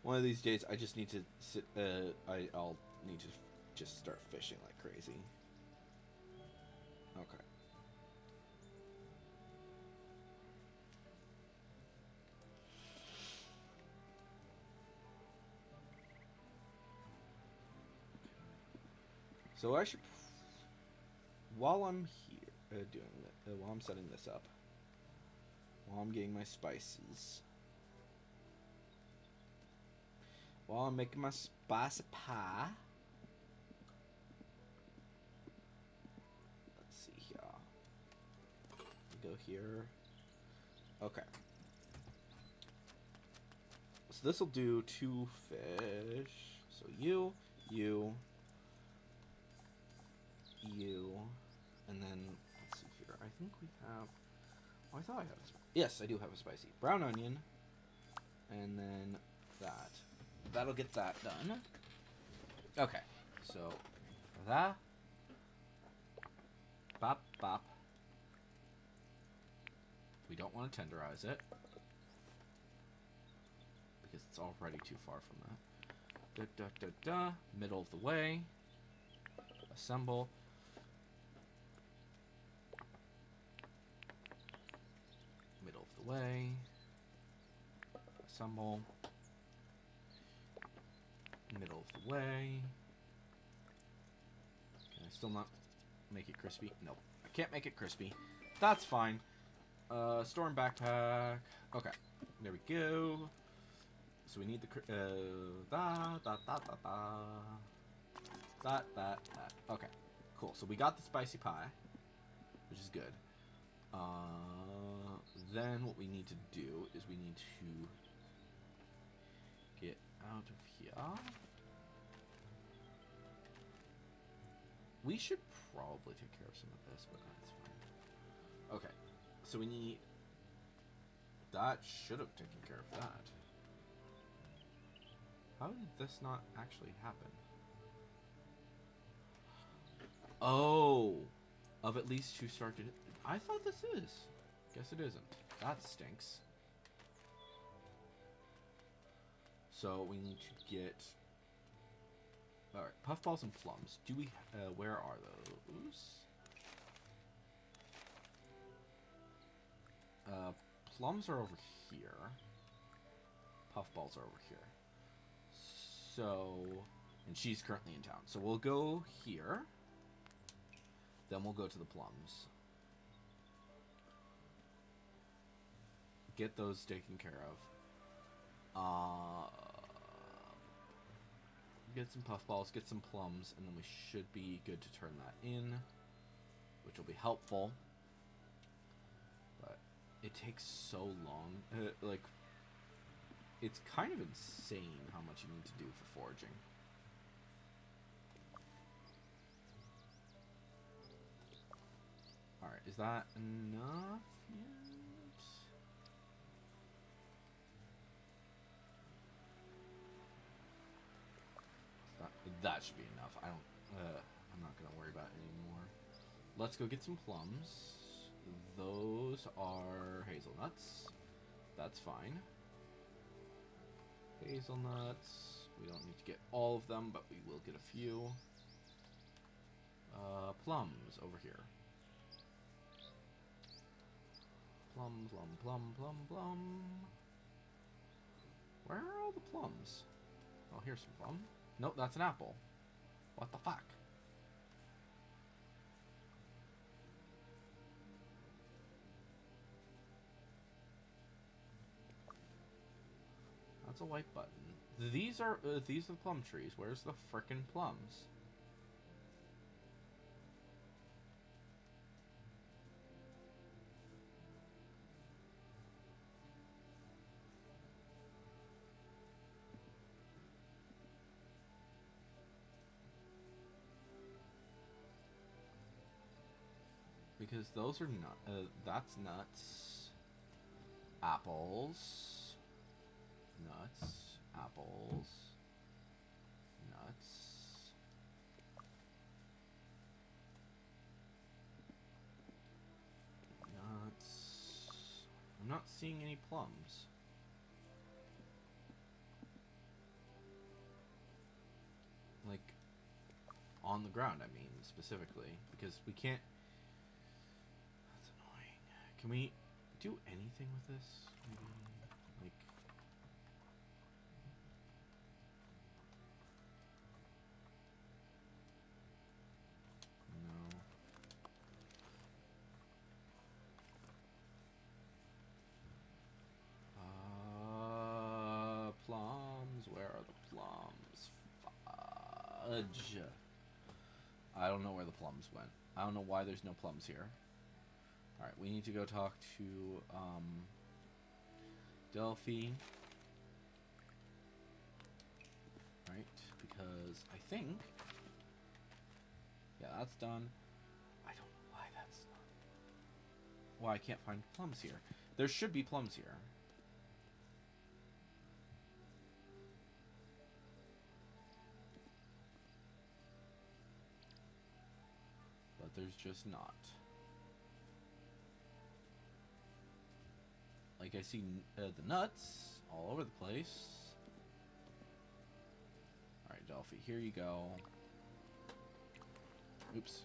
One of these days, I just need to sit... I'll need to just start fishing like crazy. Okay. So I should... While I'm here, doing that, while I'm setting this up, while I'm getting my spices, while I'm making my spicy pie, let's see here. Go here. Okay. So this will do 2 fish. So you, and then let's see here. I think we have. Oh, I thought I had a... Yes, I do have a spicy brown onion, and then that. That'll get that done. Okay, so that. Bop bop. We don't want to tenderize it because it's already too far from that. Da da da da. Middle of the way. Assemble. Middle of the way. Assemble. Middle of the way. Can I still not make it crispy? Nope. I can't make it crispy. That's fine. Storm backpack. Okay. There we go. So we need the... That. Okay. Cool. So we got the spicy pie, which is good. then what we need to do is we need to get out of here. We should probably take care of some of this, but that's fine. Okay, so we need... That should have taken care of that. How did this not actually happen? Oh! Of at least 2 started... I thought this is. Guess it isn't. That stinks. So we need to get... Alright, puffballs and plums. Do we... where are those? Plums are over here. Puffballs are over here. So... And she's currently in town. So we'll go here. Then we'll go to the plums. Get those taken care of. Get some puffballs, get some plums, and then we should be good to turn that in, which will be helpful. But it takes so long. Like, it's kind of insane how much you need to do for foraging. Alright, is that enough yet? That should be enough. I'm not gonna worry about it anymore. Let's go get some plums. Those are hazelnuts. That's fine. Hazelnuts. We don't need to get all of them, but we will get a few. Plums over here. Plum, plum, plum, plum, plum. Where are all the plums? Oh, here's some plum. Nope, that's an apple. What the fuck? That's a white button. These are the plum trees. Where's the frickin' plums? Because those are not, that's nuts. Apples. Nuts. Apples. Nuts. Nuts. I'm not seeing any plums. Like, on the ground, I mean, specifically. Because we can't... Can we do anything with this? Maybe, like... No. Plums. Where are the plums? Fudge. I don't know where the plums went. I don't know why there's no plums here. Alright, we need to go talk to, Delphi. Right, because I think... Yeah, that's done. I don't know why that's done. Why I can't find plums here. There should be plums here. But there's just not. Like, I see the nuts all over the place. Alright, Delphi, here you go. Oops.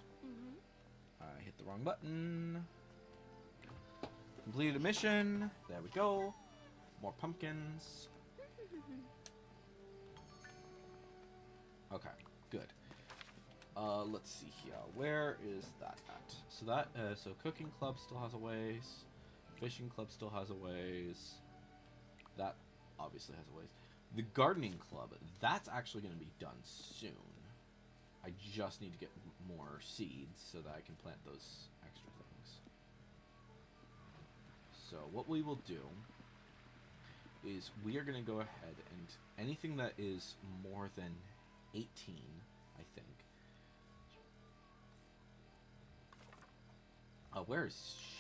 I hit the wrong button. Completed a mission. There we go. More pumpkins. Okay, good. Let's see here. Where is that at? So that, so cooking club still has a ways. Fishing club still has a ways. That obviously has a ways. The gardening club, that's actually going to be done soon. I just need to get more seeds so that I can plant those extra things. So what we will do is we are going to go ahead and anything that is more than 18, I think. Where is she?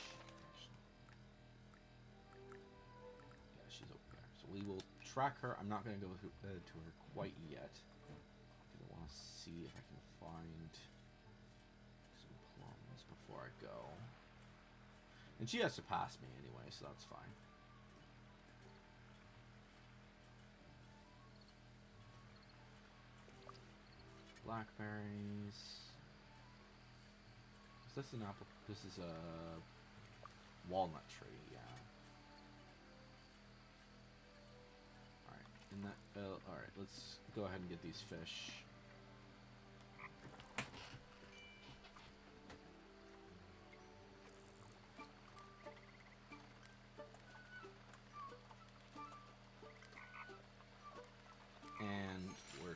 Yeah, she's over there. So we will track her. I'm not going to go to her quite yet. I want to see if I can find some plums before I go. And she has to pass me anyway, so that's fine. Blackberries. Is this an apple? This is a walnut tree, yeah. Alright, and that, alright, let's go ahead and get these fish. And we're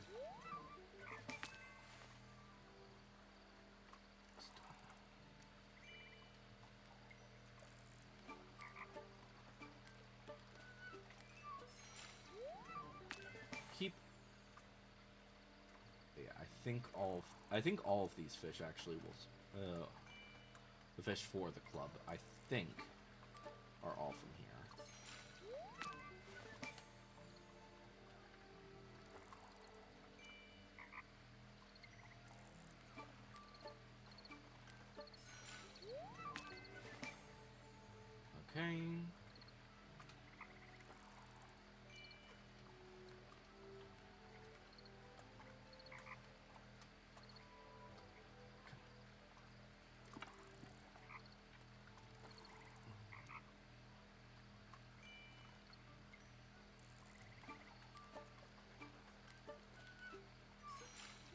keep. Yeah, I think all of these fish actually will. The fish for the club, I think, are all from here. Okay.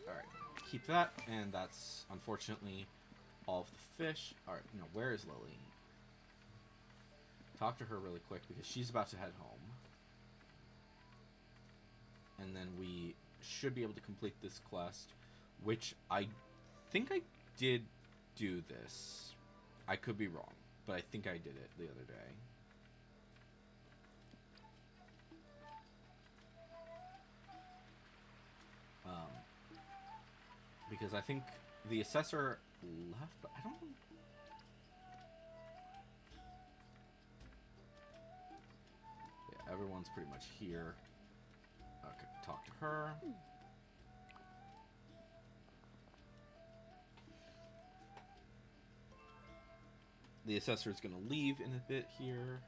Alright, keep that, and that's unfortunately all of the fish. Alright, no, where is Lily? Talk to her really quick because she's about to head home. And then we should be able to complete this quest, which I think I did do this. I could be wrong, but I think I did it the other day. Because I think the assessor left, but I don't know. Yeah, everyone's pretty much here. Okay, talk to her. The assessor is going to leave in a bit here.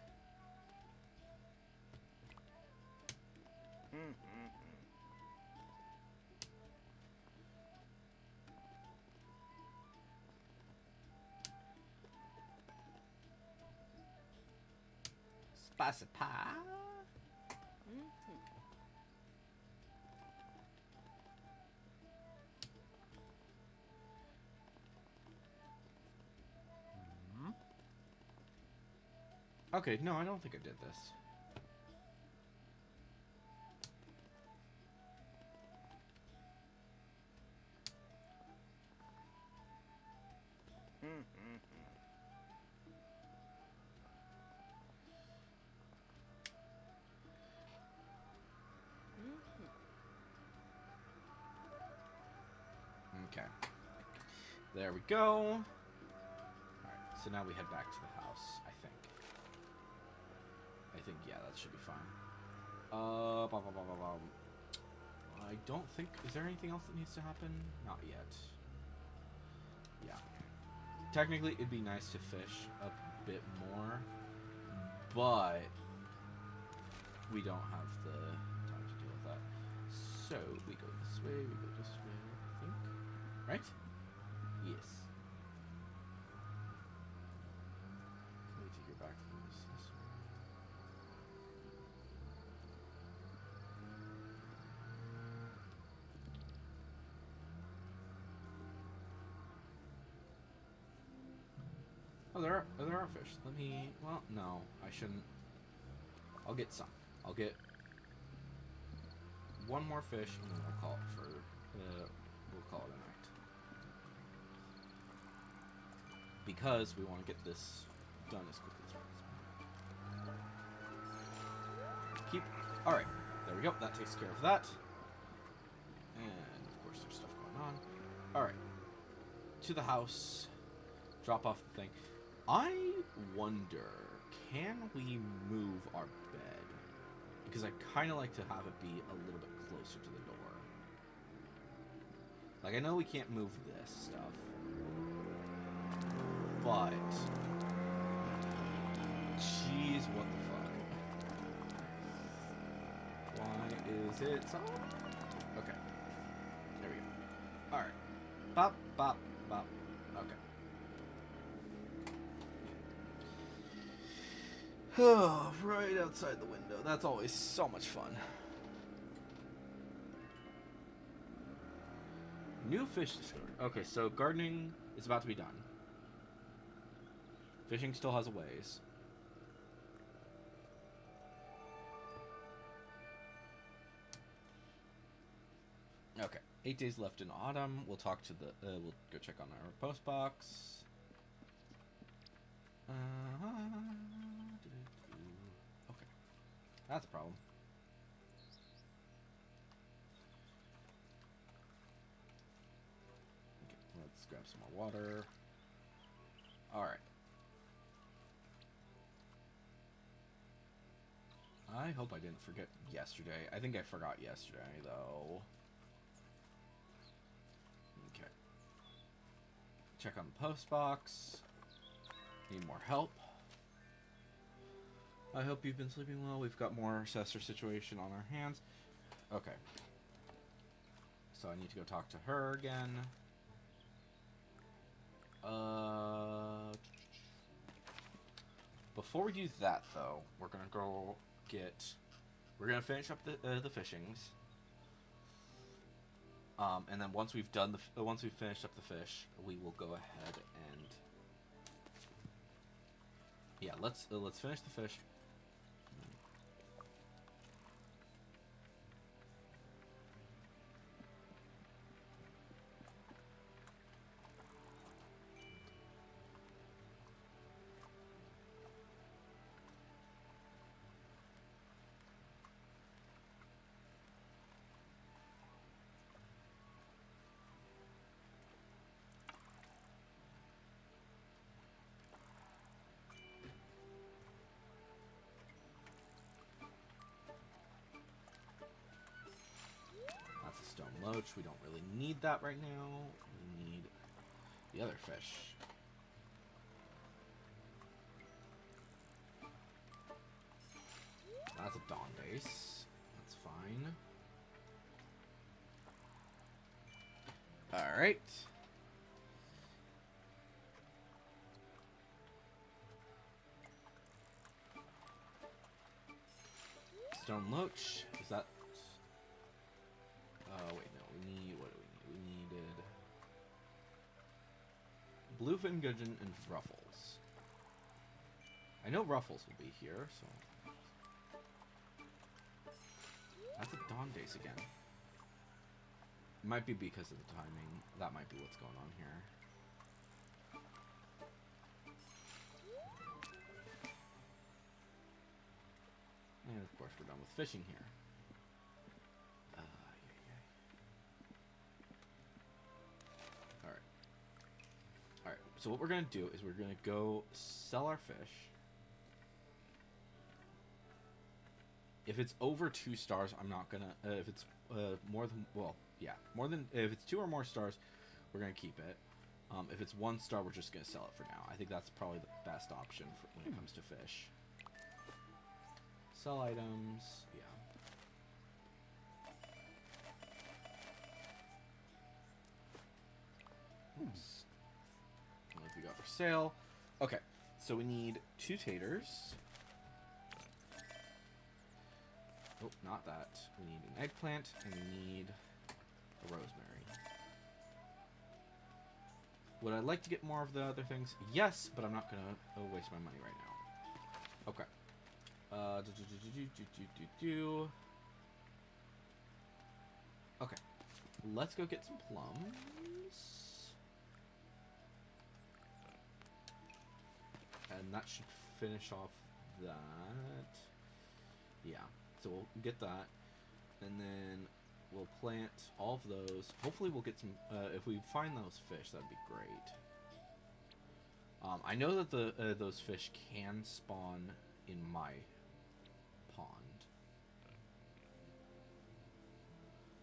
Spicy pie. Okay, no, I don't think I did this. Okay. There we go. Alright, so now we head back to the house, I think. Yeah, that should be fine. I don't think... Is there anything else that needs to happen? Not yet. Yeah. Technically, it'd be nice to fish a bit more, but we don't have the time to deal with that. So, we go this way, we go this way, I think. Right? Yes. Let me take her back from this way. Oh, there are fish. Let me... Well, no, I shouldn't. I'll get some. I'll get one more fish, and then we'll call it for... we'll call it a night. Because we want to get this done as quickly as possible. Alright, there we go. That takes care of that. And, of course, there's stuff going on. Alright. To the house. Drop off the thing. I wonder, can we move our bed? Because I kind of like to have it be a little bit closer to the door. Like, I know we can't move this stuff. But... jeez, what the fuck? Why is it so... okay. There we go. Alright. Bop, bop, bop. Okay. Oh, right outside the window. That's always so much fun. New fish discovered. Okay, so gardening is about to be done. Fishing still has a ways. Okay, 8 days left in autumn. We'll talk to the. We'll go check on our post box. Okay, that's a problem. Okay, let's grab some more water. All right. I hope I didn't forget yesterday. I think I forgot yesterday, though. Okay. Check on the post box. Need more help. I hope you've been sleeping well. We've got more assessor situation on our hands. Okay. So I need to go talk to her again. Before we do that, though, we're gonna go get... we're gonna finish up the fishings. And then once we've done the... once we've finished up the fish, we will go ahead and... yeah, let's finish the fish. That's a stone loach. We don't really need that right now. We need the other fish. That's a Dondace. That's fine. Alright. Stone loach. Is that... oh, wait, no. We need... what do we need? We needed... bluefin gudgeon and ruffles. I know ruffles will be here, so... that's a Dondace again. It might be because of the timing. That might be what's going on here. And of course we're done with fishing here. Alright. Alright, so what we're going to do is we're going to go sell our fish. If it's over 2 stars, I'm not gonna... if it's more than... well, yeah. More than... if it's 2 or more stars, we're gonna keep it. If it's 1 star, we're just gonna sell it for now. I think that's probably the best option for when it comes to fish. Sell items... yeah. Oops. What we got for sale? Okay, so we need 2 taters. Oh, not that. We need an eggplant, and we need a rosemary. Would I like to get more of the other things? Yes, but I'm not going to waste my money right now. Okay. Okay. Let's go get some plums. And that should finish off that. Yeah. So we'll get that, and then we'll plant all of those. Hopefully we'll get some, if we find those fish, that'd be great. I know that those fish can spawn in my pond.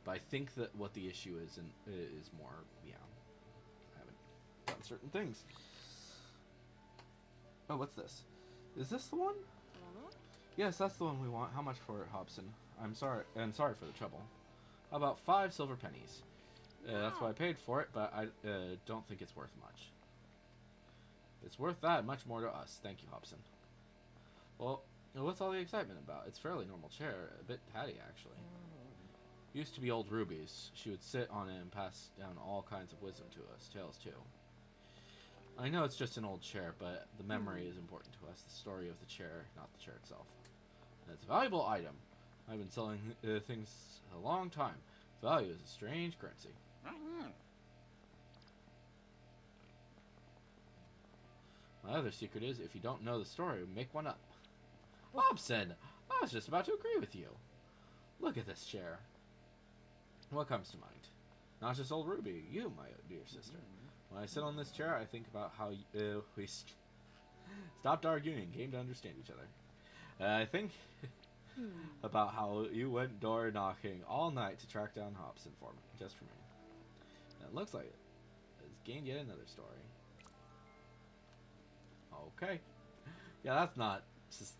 But I think that what the issue is more, yeah, I haven't done certain things. Oh, what's this? Is this the one? Yes, that's the one we want. How much for it, Hobson? I'm sorry for the trouble. How about 5 silver pennies? That's what I paid for it, but I don't think it's worth much. It's worth that much more to us. Thank you, Hobson. Well, what's all the excitement about? It's a fairly normal chair, a bit tatty, actually. Used to be old Ruby's. She would sit on it and pass down all kinds of wisdom to us, tales too. I know it's just an old chair, but the memory is important to us. The story of the chair, not the chair itself. And it's a valuable item. I've been selling things a long time. Value is a strange currency. My other secret is, if you don't know the story, make one up. Hobson! I was just about to agree with you. Look at this chair. What comes to mind? Not just old Ruby, you, my dear sister. When I sit on this chair, I think about how we stopped arguing and came to understand each other. I think about how you went door knocking all night to track down Hobson for me, just for me. And it looks like it's gained yet another story. Okay. Yeah, that's not...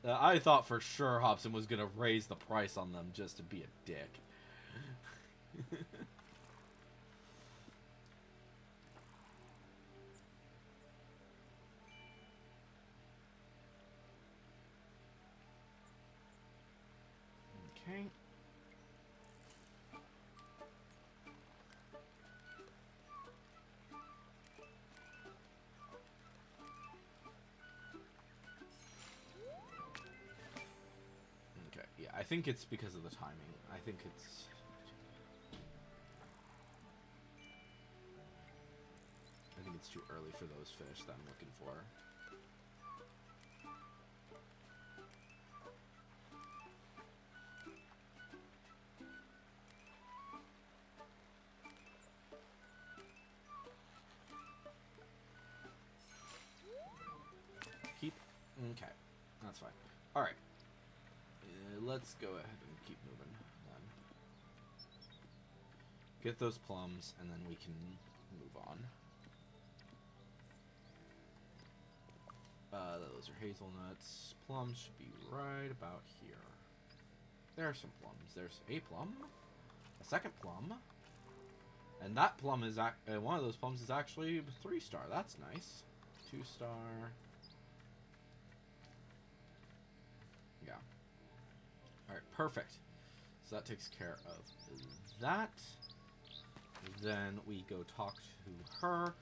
I thought for sure Hobson was going to raise the price on them just to be a dick. Okay. Okay, yeah, I think it's because of the timing. I think it's too early for those fish that I'm looking for. Okay, that's fine. Alright. Let's go ahead and keep moving then. Get those plums, and then we can move on. Those are hazelnuts. Plums should be right about here. There are some plums. There's a plum. A second plum. And that plum is... one of those plums is actually 3-star. That's nice. 2-star... Yeah. Alright, perfect. So that takes care of that. Then we go talk to her.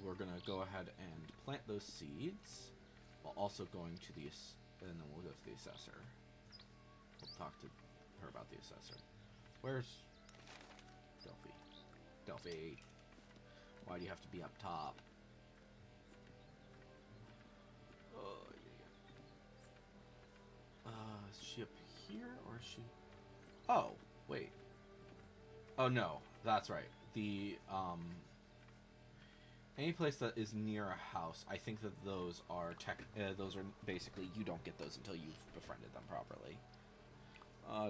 We're going to go ahead and plant those seeds. While also going to the... And then we'll go to the assessor. We'll talk to her about the assessor. Where's... Delphi? Delphi. Why do you have to be up top? Is she up here, or is she... Oh, wait. Oh, no. That's right. The, any place that is near a house, I think that those are those are basically, you don't get those until you've befriended them properly.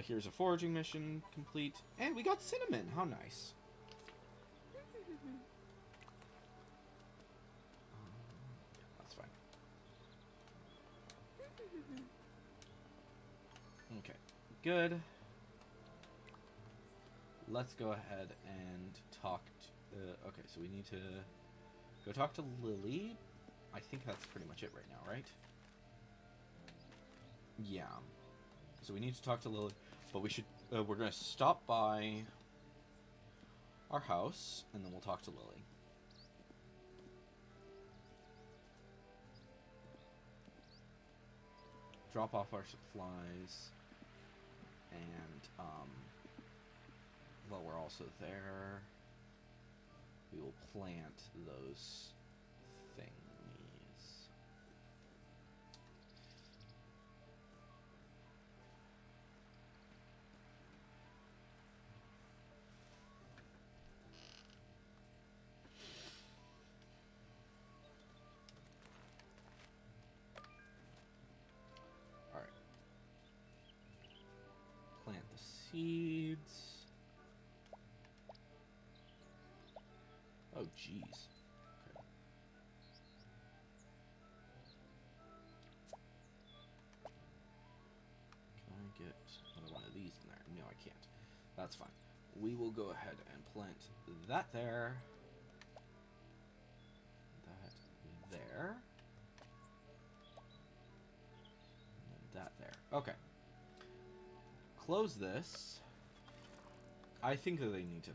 Here's a foraging mission complete. And we got cinnamon. How nice. That's fine. Okay, good. Let's go ahead and talk to... okay, so we need to go talk to Lily. I think that's pretty much it right now, right? Yeah. So we need to talk to Lily, but we should... we're going to stop by our house, and then we'll talk to Lily. Drop off our supplies, and, while we're also there, we will plant those thingies. seeds. Oh, jeez. Okay. Can I get another one of these in there? No, I can't. That's fine. We will go ahead and plant that there. That there. And that there. Okay. Close this. I think that they need to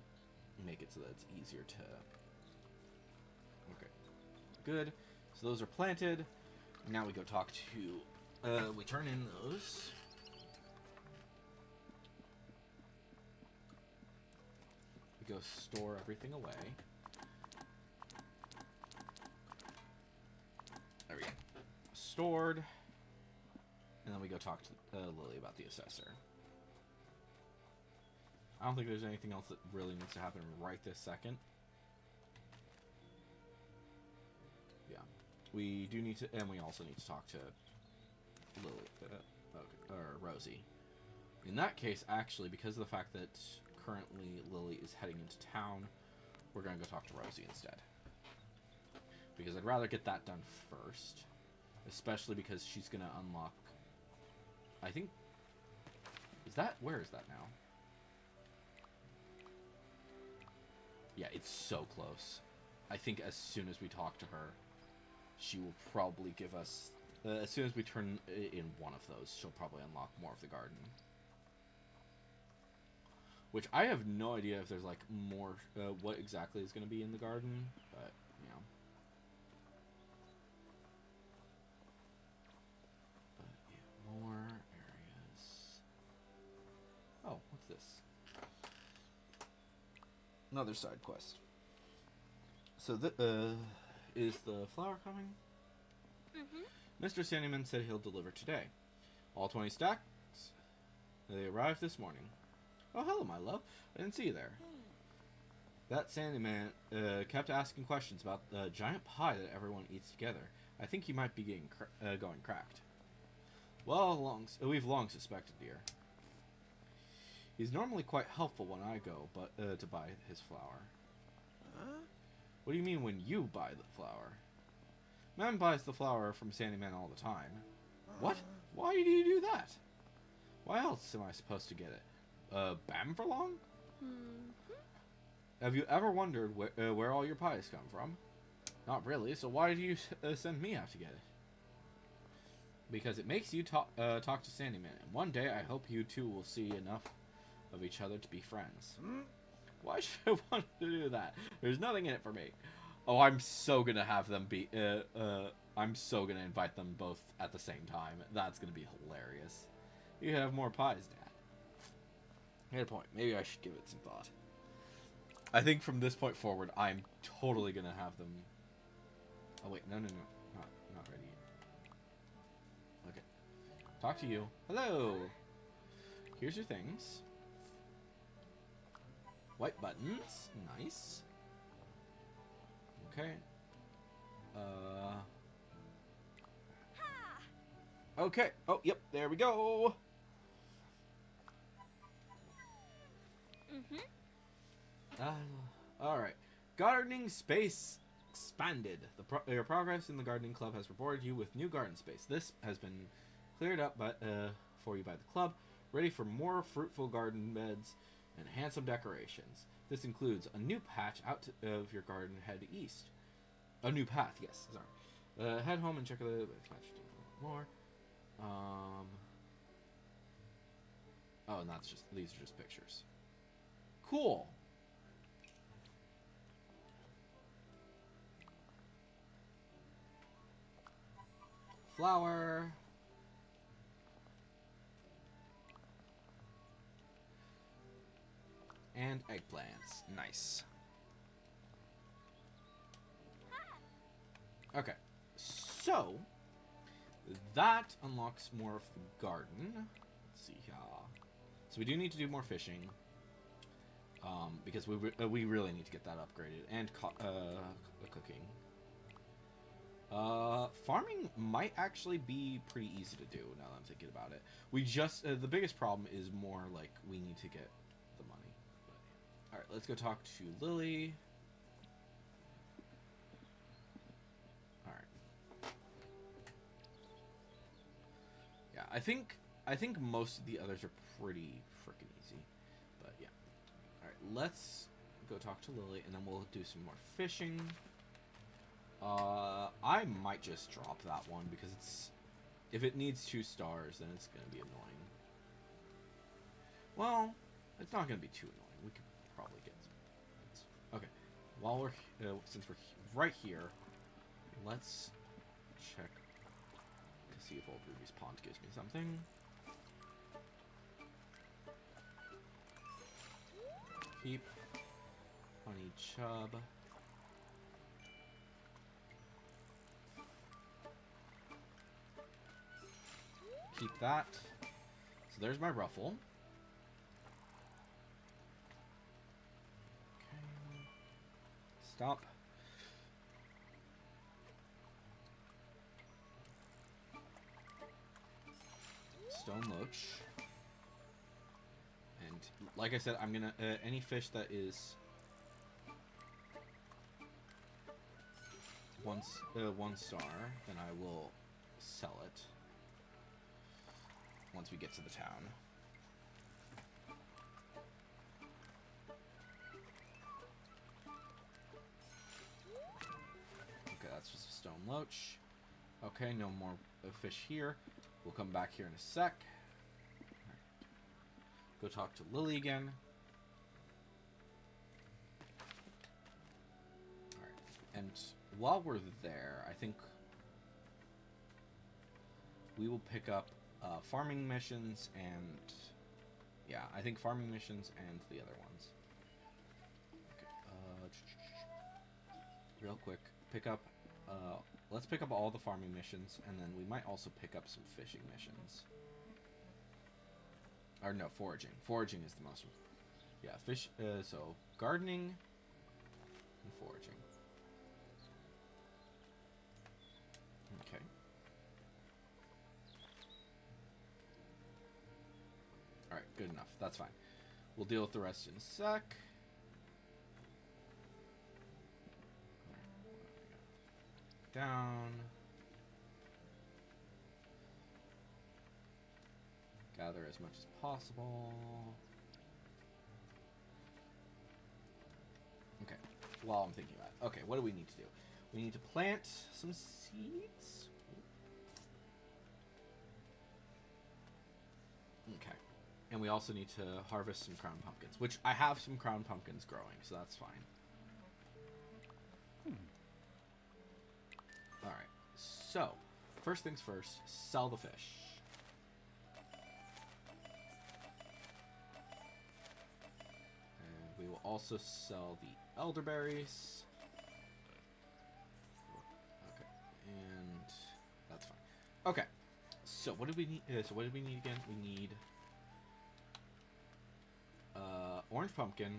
make it so that it's easier to... Okay. Good. So those are planted. Now we go talk to... we turn in those. We go store everything away. There we go. Stored. And then we go talk to Lily about the assessor. I don't think there's anything else that really needs to happen right this second. Yeah. We do need to... And we also need to talk to Lily. Or Rosie. In that case, actually, because of the fact that currently Lily is heading into town, we're going to go talk to Rosie instead. Because I'd rather get that done first. Especially because she's going to unlock... I think... Is that... Where is that now? Yeah, it's so close. I think as soon as we talk to her, she will probably give us... as soon as we turn in one of those, she'll probably unlock more of the garden. Which I have no idea if there's, like, more... what exactly is going to be in the garden, but, you know. But, yeah, more areas. Oh, what's this? Another side quest. So, is the flower coming? Mm-hmm. Mr. Sandyman said he'll deliver today. All 20 stacks? They arrived this morning. Oh, hello, my love. I didn't see you there. That Sandyman kept asking questions about the giant pie that everyone eats together. I think he might be getting going cracked. Well, we've long suspected, dear. He's normally quite helpful when I go, but to buy his flour. Huh? What do you mean when you buy the flour? Man buys the flour from Sandyman all the time. What? Why do you do that? Why else am I supposed to get it? Bam for long? Mm-hmm. Have you ever wondered where all your pies come from? Not really, so why do you send me out to get it? Because it makes you talk to Sandyman, and one day I hope you two will see enough of each other to be friends. Why should I want to do that? There's nothing in it for me. Oh, I'm so gonna have them be... I'm so gonna invite them both at the same time. That's gonna be hilarious. You have more pies, Dad. Good point. Maybe I should give it some thought. I think from this point forward, I'm totally gonna have them... Oh, wait. No. Not ready yet. Okay. Talk to you. Hello! Here's your things. White buttons. Nice. Okay. Okay. Oh, yep. There we go. Alright. Gardening space expanded. Your progress in the gardening club has rewarded you with new garden space. This has been cleared up for you by the club, ready for more fruitful garden beds and handsome decorations. This includes a new patch out of your garden, head east. A new path, yes, sorry. Head home and check the patch more. Oh, and that's just, these are just pictures. Cool. Flower. And eggplants. Nice. Okay. So, that unlocks more of the garden. Let's see here. So we do need to do more fishing. Because we really need to get that upgraded. And cooking. Farming might actually be pretty easy to do now that I'm thinking about it. We just, the biggest problem is more like we need to get the money. But, alright, let's go talk to Lily. Alright. Yeah, I think most of the others are pretty freaking easy. But yeah. Alright, let's go talk to Lily and then we'll do some more fishing. I might just drop that one because it's... If it needs 2 stars, then it's going to be annoying. Well, it's not going to be too annoying. We could probably get some. Okay, while we're... since we're right here, let's check to see if Old Ruby's Pond gives me something. Keep Honey Chub. Keep that. So there's my ruffle. Okay. Stop. Stone loach. And like I said, I'm gonna any fish that is one star, then I will sell it. Once we get to the town. Okay, that's just a stone loach. Okay, no more fish here. We'll come back here in a sec. Right. Go talk to Lily again. Alright, and while we're there, I think we will pick up farming missions and... Yeah, I think farming missions and the other ones. Okay, real quick, pick up... let's pick up all the farming missions, and then we might also pick up some fishing missions. Or no, foraging. Foraging is the most... Yeah, fish... so, gardening and foraging. Okay. Alright, good enough. That's fine. We'll deal with the rest in a sec. Down. Gather as much as possible. Okay, while I'm thinking about it. Okay, what do we need to do? We need to plant some seeds. Okay. And we also need to harvest some crown pumpkins, which I have some crown pumpkins growing, so that's fine. Alright, so, first things first, sell the fish. And we will also sell the elderberries. Okay, and that's fine. Okay, so what do we need? What did we need again? We need orange pumpkin,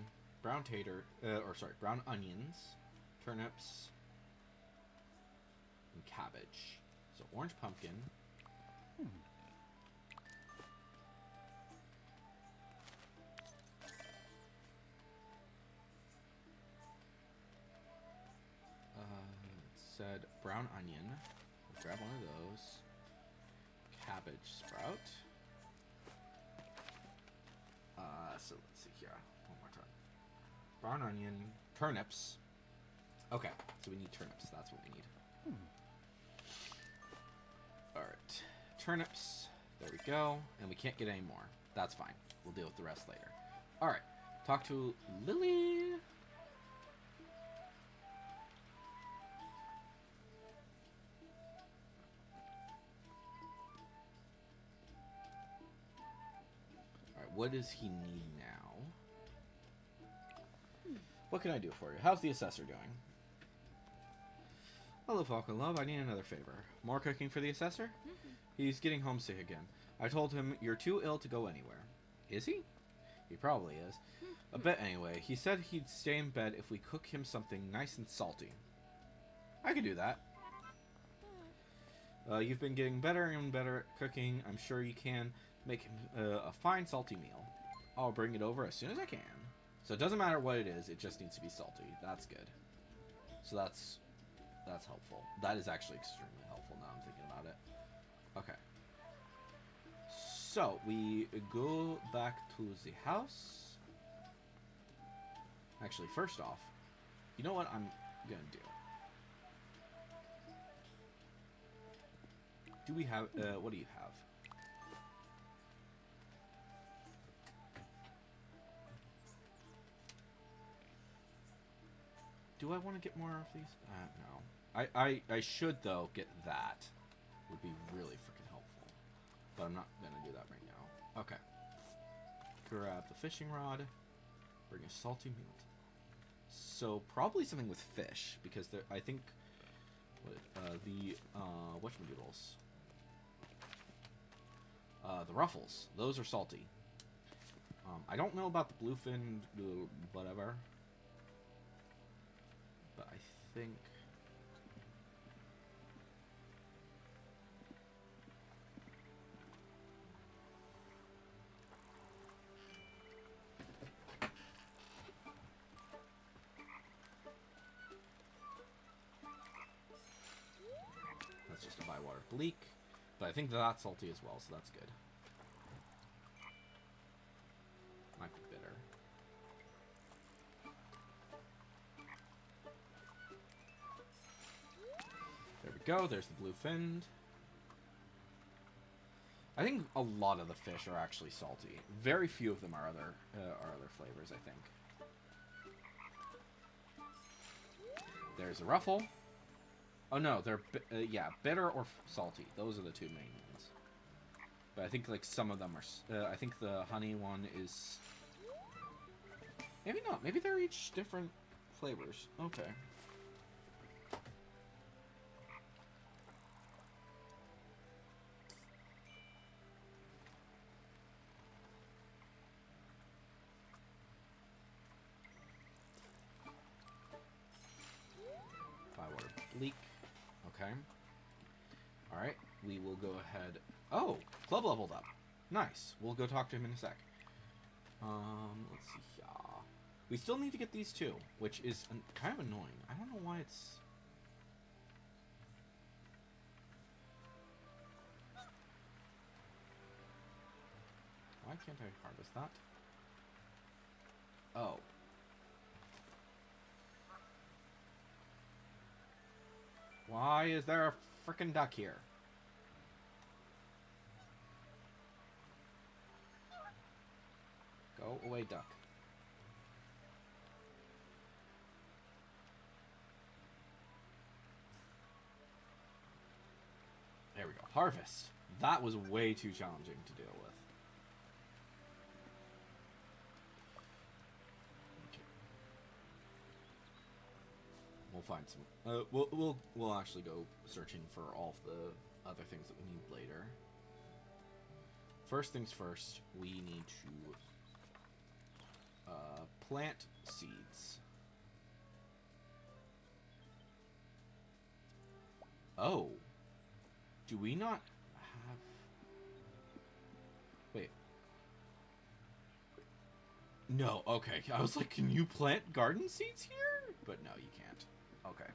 brown tater, brown onions, turnips, and cabbage. So orange pumpkin. It said brown onion. We'll grab one of those. Cabbage sprout. So let's see here. One more time. Brown onion, turnips. Okay, so we need turnips. That's what we need. Alright. Turnips. There we go. And we can't get any more. That's fine. We'll deal with the rest later. Alright. Talk to Lily. Alright, what does he need now? What can I do for you? How's the assessor doing? Hello, Falcon Love. I need another favor. More cooking for the assessor? He's getting homesick again. I told him you're too ill to go anywhere. Is he? He probably is. A bit anyway. He said he'd stay in bed if we cook him something nice and salty. I could do that. You've been getting better and better at cooking. I'm sure you can make a fine salty meal. I'll bring it over as soon as I can. So it doesn't matter what it is, it just needs to be salty. That's good. So that's helpful. That is actually extremely helpful now I'm thinking about it. Okay. So we go back to the house. Actually, first off, you know what I'm gonna do? Do we have, what do you have? Do I want to get more of these? No. I should, though, get that. Would be really freaking helpful. But I'm not going to do that right now. Okay. Grab the fishing rod. Bring a salty meal. So, probably something with fish. Because there, I think... whatchamadoodles. The ruffles. Those are salty. I don't know about the bluefin, whatever. But I think... That's just a bywater bleak. But I think that's salty as well, so that's good. Might be bitter. There we go, there's the blue finned. I think a lot of the fish are actually salty. Very few of them are other flavors, I think. There's a ruffle. Oh no, they're, yeah, bitter or salty. Those are the two main ones. But I think, like, some of them are, I think the honey one is... Maybe not. Maybe they're each different flavors. Okay. Bywater bleak. Okay. Alright, we will go ahead... Oh! Club leveled up. Nice. We'll go talk to him in a sec. Let's see here. We still need to get these two, which is kind of annoying. I don't know why it's... Why can't I harvest that? Oh. Why is there a frickin' duck here? Go away, duck. There we go. Harvest. That was way too challenging to deal with. Okay. We'll find some. We'll actually go searching for all of the other things that we need later. First things first, we need to plant seeds. Oh. Do we not have... Wait. No, okay. I was like, can you plant garden seeds here? But no, you can't. Okay.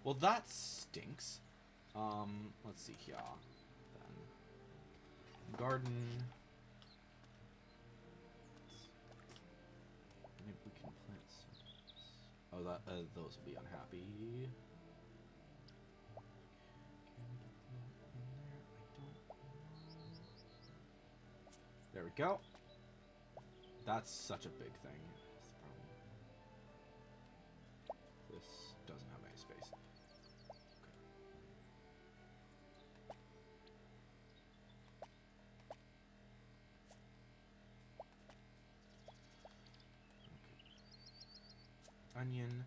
Well, that stinks. Let's see here. Then. Garden... Maybe we can plant some... Oh, that, those will be unhappy. There we go. That's such a big thing. This doesn't have any space. Okay. Onion.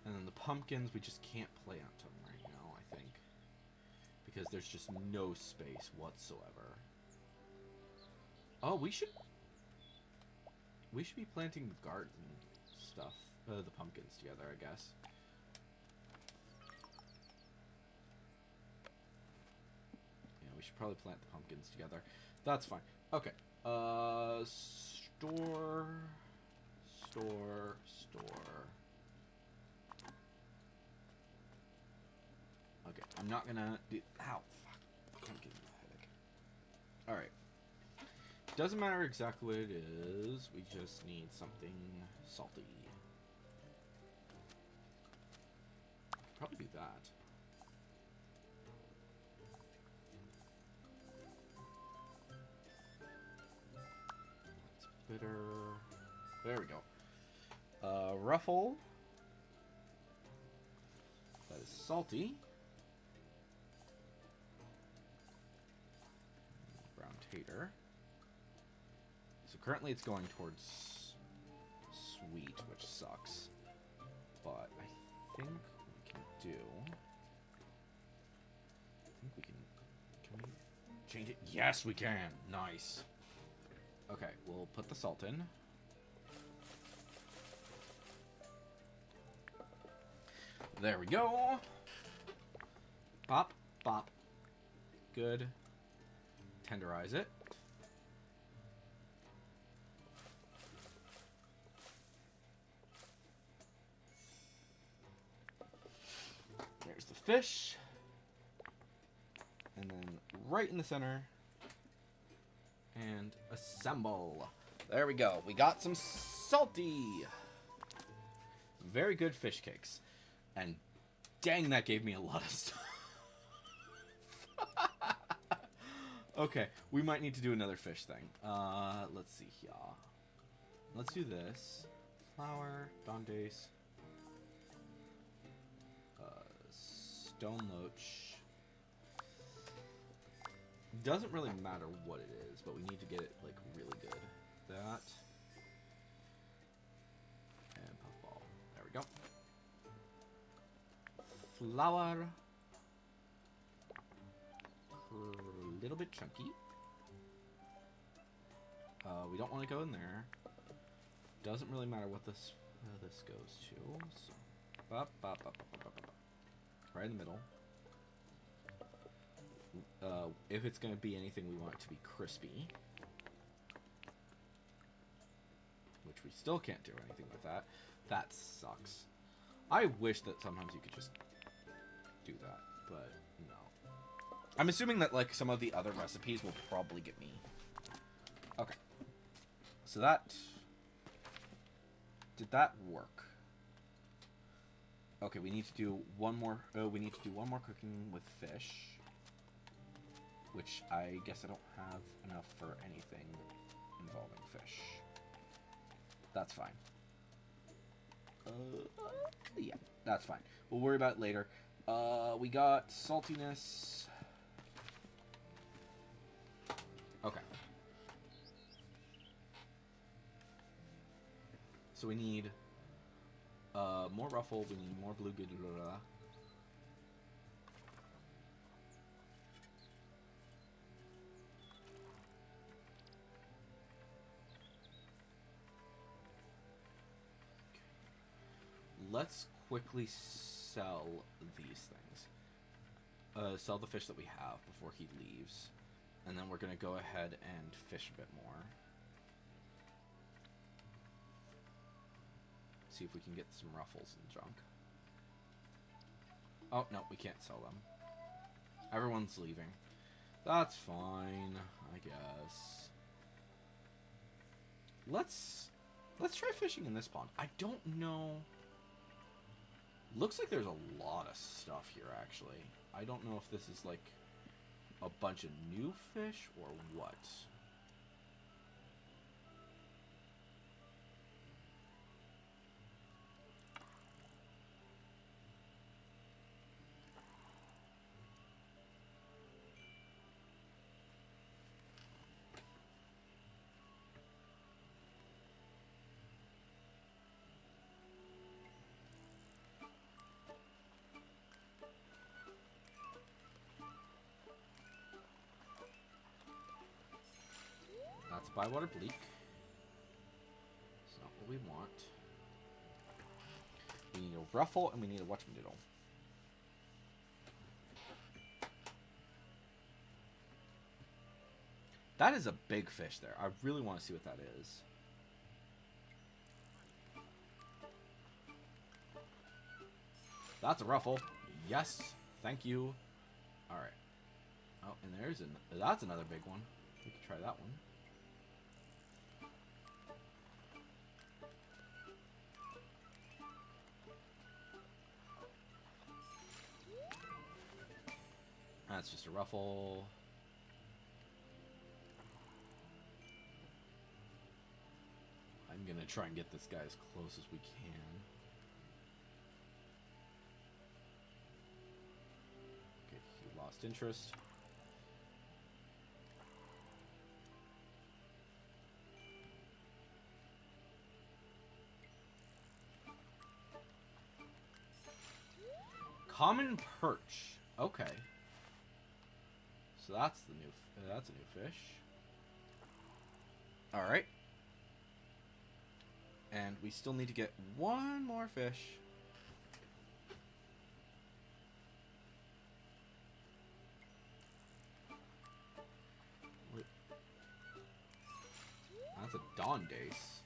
And then the pumpkins, we just can't plant them right now, I think. Because there's just no space whatsoever. Oh, we should be planting the garden stuff, the pumpkins together, I guess. should probably plant the pumpkins together. That's fine. Okay. Store. Okay, I'm not gonna do... Ow, fuck. I'm getting a headache. Alright. Doesn't matter exactly what it is. We just need something salty. Probably do that. That's bitter. There we go. Ruffle. That is salty. Brown tater. So currently it's going towards sweet, which sucks. But I think we can do... I think we can... Can we change it? Yes, we can! Nice. Okay, we'll put the salt in. There we go. Pop, pop. Good. Tenderize it. There's the fish. And then right in the center. And assemble. There we go. We got some salty. Very good fish cakes. And dang, that gave me a lot of stuff. Okay, we might need to do another fish thing. Let's see here. Let's do this. Flour, Dondace, stone loach. Doesn't really matter what it is, but we need to get it like really good. That and puffball. There we go. Flour. A little bit chunky. We don't want to go in there. Doesn't really matter what this goes to. So, right in the middle. If it's going to be anything, we want it to be crispy. Which we still can't do anything with that. That sucks. I wish that sometimes you could just do that, but no. I'm assuming that, like, some of the other recipes will probably get me. Okay. So that... Did that work? Okay, we need to do one more... we need to do one more cooking with fish. Which I guess I don't have enough for anything involving fish. That's fine. Yeah, that's fine. We'll worry about it later. We got saltiness. Okay. So we need more ruffle, we need more blue gudura. Let's quickly sell these things. Sell the fish that we have before he leaves. And then we're going to go ahead and fish a bit more. See if we can get some ruffles and junk. Oh, no, we can't sell them. Everyone's leaving. That's fine, I guess. Let's try fishing in this pond. I don't know... Looks like there's a lot of stuff here, actually. I don't know if this is, like, a bunch of new fish or what. That's bywater bleak. It's not what we want. We need a ruffle and we need a whatchamadoodle. That is a big fish there. I really want to see what that is. That's a ruffle. Yes. Thank you. Alright. Oh, and that's another big one. We could try that one. That's just a ruffle. I'm gonna try and get this guy as close as we can. Okay, he lost interest. Common perch. Okay. So that's the that's a new fish. All right. And we still need to get one more fish. Wait. That's a dawn dace.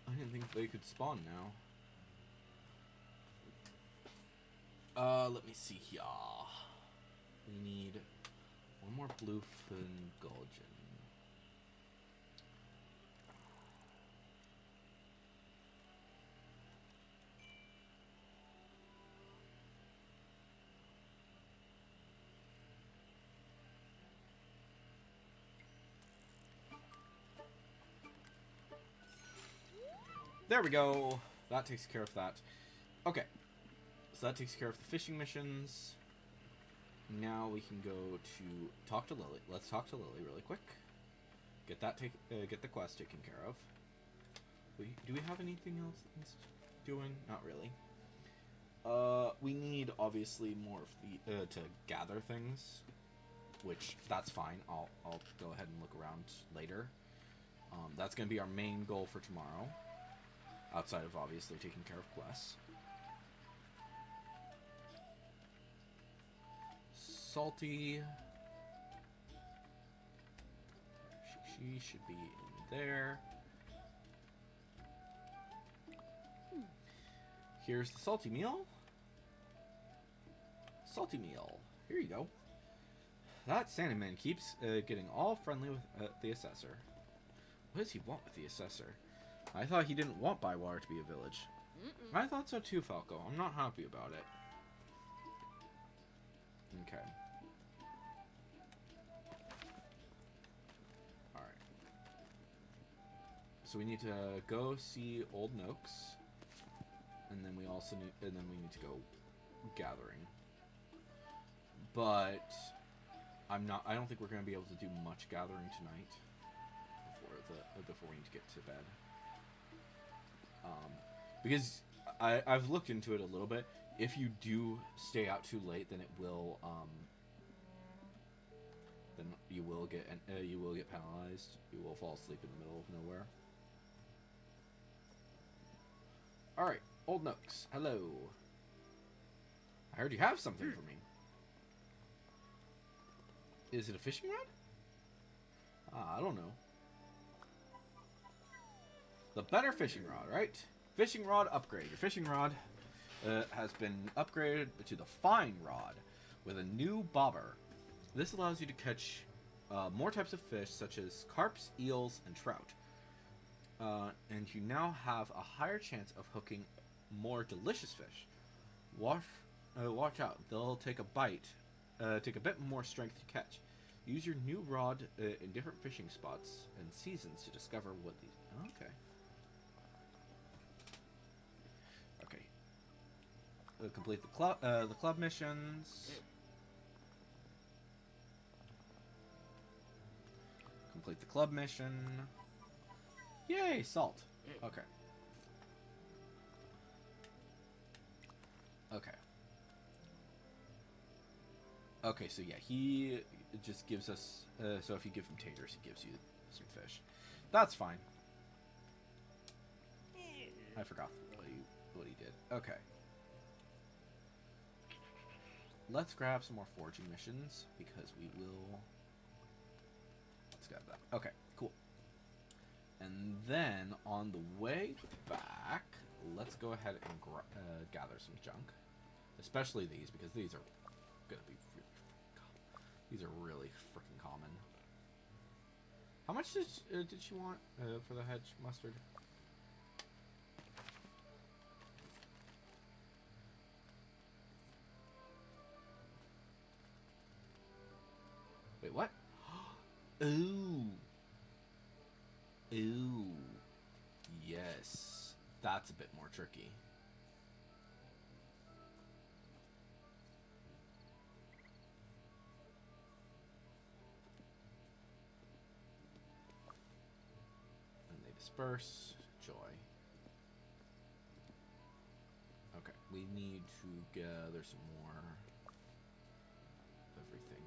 I didn't think they could spawn now. Let me see here. We need one more bluefin gullion. There we go. That takes care of that. Okay. So that takes care of the fishing missions. Now we can go to talk to Lily. Let's talk to Lily really quick. Get that get the quest taken care of. Do we have anything else that's doing? Not really. We need obviously more of the to gather things, which that's fine. I'll go ahead and look around later. That's gonna be our main goal for tomorrow. Outside of obviously taking care of quests. Salty. She should be in there. Here's the salty meal. Salty meal. Here you go. That Sandman keeps getting all friendly with the assessor. What does he want with the assessor? I thought he didn't want Bywater to be a village. I thought so too, Falco. I'm not happy about it. Okay. Alright. So we need to go see Old Noakes. And then we also need to go gathering. But I don't think we're gonna be able to do much gathering tonight. Before we need to get to bed. Because I've looked into it a little bit. If you do stay out too late, then it will then you will get penalized. You will fall asleep in the middle of nowhere. All right, Old Noakes, hello. I heard you have something for me. Is it a fishing rod? I don't know. The better fishing rod, right? Fishing rod upgrade. Your fishing rod has been upgraded to the fine rod with a new bobber. This allows you to catch more types of fish such as carps, eels, and trout. And you now have a higher chance of hooking more delicious fish. Watch out. They'll take a bit more strength to catch. Use your new rod in different fishing spots and seasons to discover what these... Okay. Complete the club missions. Complete the club mission. Yay, salt. Okay. Okay. Okay, so yeah, he just gives us... so if you give him taters, he gives you some fish. That's fine. I forgot what he did. Okay. Let's grab some more foraging missions, because we will let's get that. Okay, cool. And then on the way back, let's go ahead and gather some junk, especially these because these are gonna be these are really freaking common. How much did she want for the hedge mustard? Wait, what? Ooh. Ooh. Yes. That's a bit more tricky. And they disperse. Joy. Okay, we need to gather some more of everything.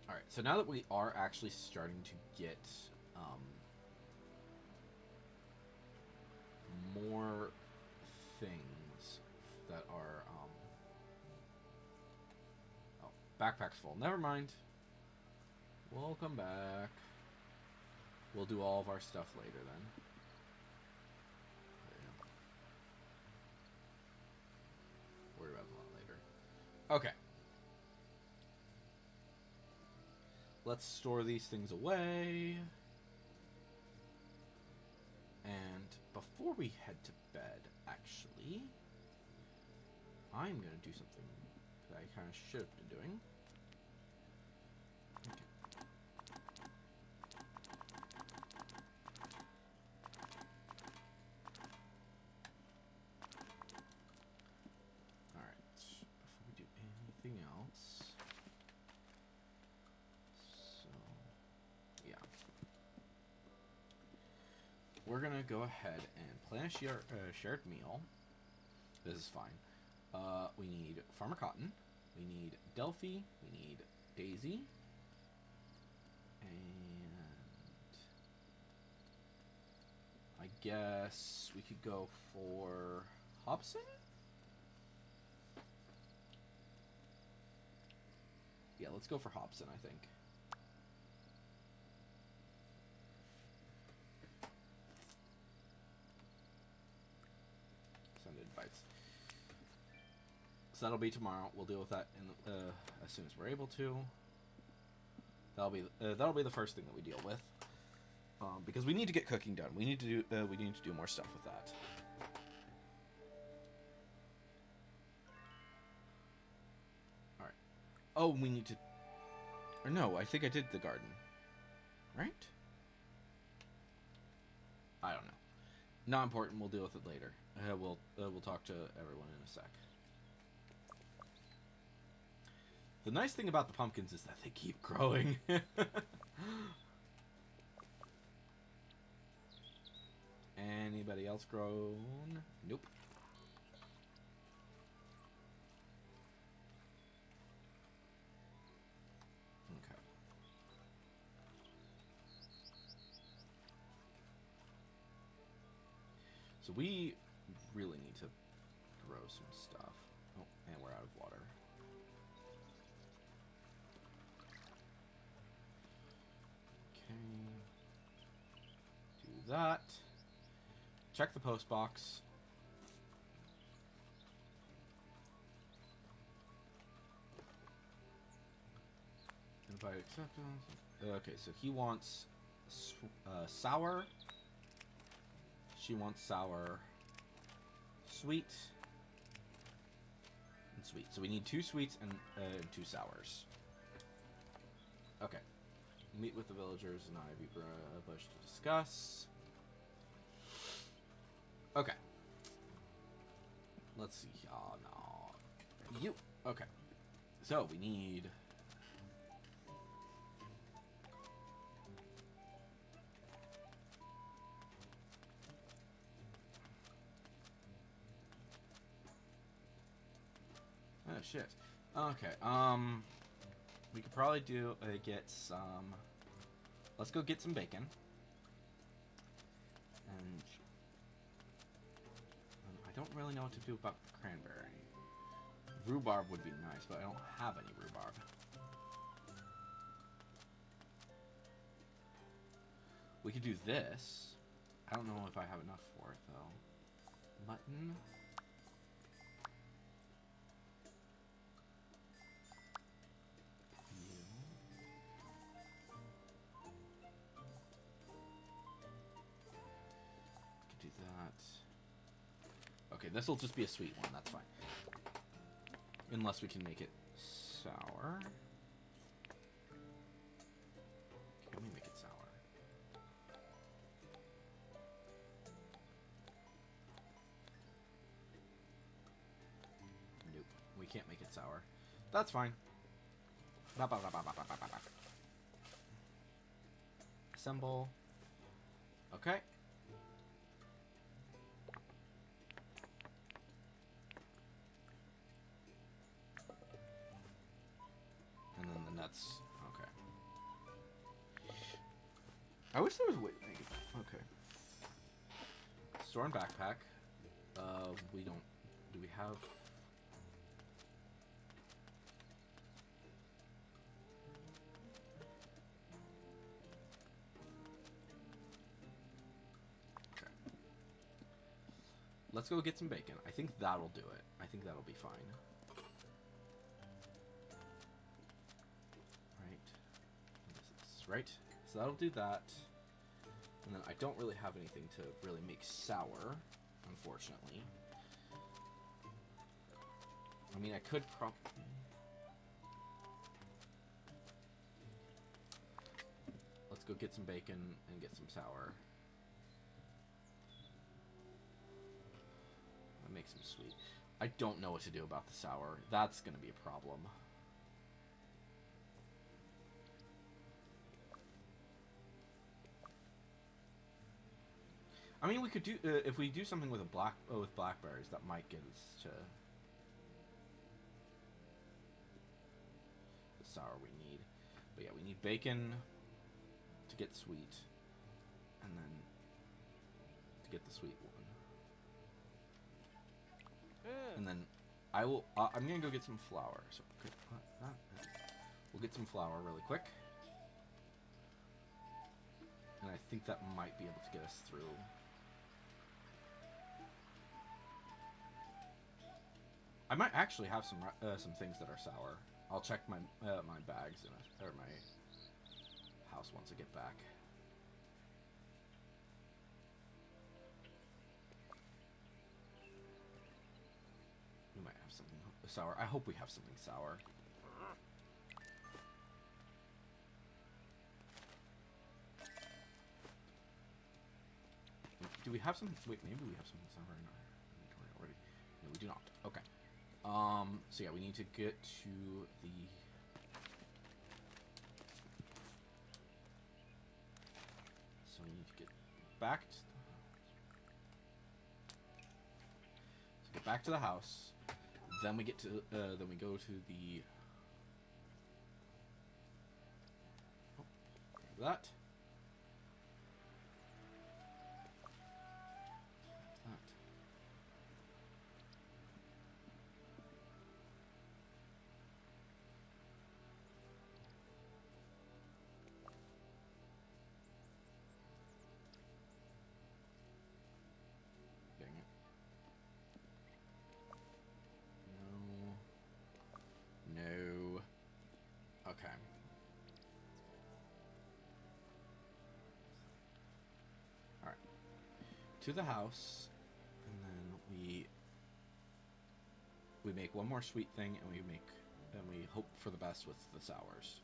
Alright, so now that we are actually starting to get more things that are oh, backpack's full. Never mind. We'll come back. We'll do all of our stuff later then. Worry about that later. Okay. Let's store these things away. And before we head to bed, actually, I'm going to do something that I kind of should have been doing. Okay. Alright, before we do anything else, so, yeah. We're going to go ahead and plan a shared meal. This is fine. We need Farmer Cotton. We need Delphi. We need Daisy. And I guess we could go for Hobson? Yeah, let's go for Hobson, I think. Send invites. So that'll be tomorrow. We'll deal with that in as soon as we're able to. That'll be the first thing that we deal with, because we need to get cooking done. We need to do more stuff with that. All right. Oh, we need to. Or no, I think I did the garden. Right? I don't know. Not important. We'll deal with it later. We'll talk to everyone in a sec. The nice thing about the pumpkins is that they keep growing. Anybody else grown? Nope. Okay. So we really need to grow some stuff. Oh, and we're out of water. Do that. Check the post box. Invite acceptance. Okay, so he wants sour. She wants sour, sweet, and sweet. So we need 2 sweets and 2 sours. Okay. Meet with the villagers and Ivy Bush to discuss. Okay. Let's see. Oh, no. You. Okay. So, we need... Oh, shit. Okay, we could probably do, get some... Let's go get some bacon. And I don't really know what to do about cranberry. Rhubarb would be nice, but I don't have any rhubarb. We could do this. I don't know if I have enough for it, though. Mutton. Could do that. Okay, this will just be a sweet one. That's fine. Unless we can make it sour. Can we make it sour? Nope. We can't make it sour. That's fine. Assemble. Okay. And then the nuts. Okay. I wish there was a way to make it. Okay. Store and backpack. We don't. Do we have? Okay. Let's go get some bacon. I think that'll do it. I think that'll be fine. Right? So that'll do that. And then I don't really have anything to really make sour, unfortunately. I mean, I could probably... Let's go get some bacon and get some sour. I'll make some sweet. I don't know what to do about the sour. That's going to be a problem. I mean, we could do if we do something with with blackberries, that might get us to the sour we need. But yeah, we need bacon to get sweet, and then to get the sweet one, and then I will. I'm gonna go get some flour. So we'll get some flour really quick, and I think that might be able to get us through. I might actually have some things that are sour. I'll check my my bags or my house once I get back. We might have something sour. I hope we have something sour. Do we have some? Wait, maybe we have something sour in our inventory already. No, we do not. Okay. So yeah, we need to get to the... So we need to get back to the house. Then we get to, then we go to the... Oh, that. To the house, and then we make one more sweet thing, and we hope for the best with the sours.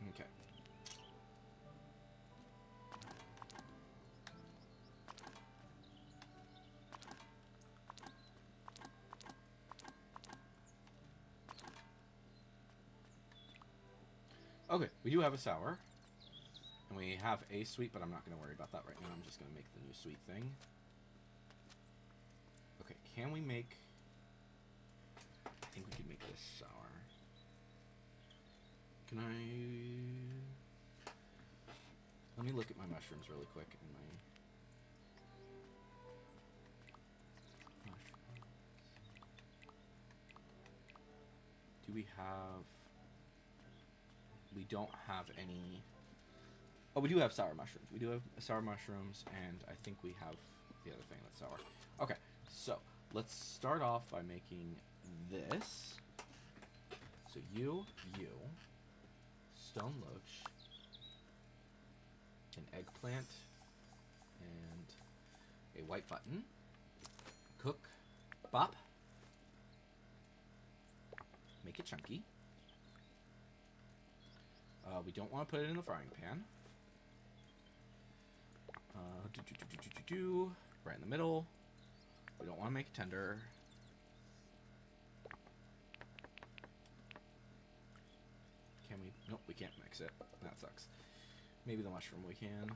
Okay. Okay, we do have a sour, and we have a sweet, but I'm not going to worry about that right now. I'm just going to make the new sweet thing. Okay, can we make... I think we could make this sour. Can I... Let me look at my mushrooms really quick. And my... we have... We don't have any... Oh, we do have sour mushrooms. We do have sour mushrooms, and I think we have the other thing that's sour. Okay, so let's start off by making this. So you, stone loach, an eggplant, and a white button. Cook, bop. Make it chunky. We don't want to put it in the frying pan. Right in the middle. We don't want to make it tender. Can we? Nope, we can't mix it. That sucks. Maybe the mushroom we can.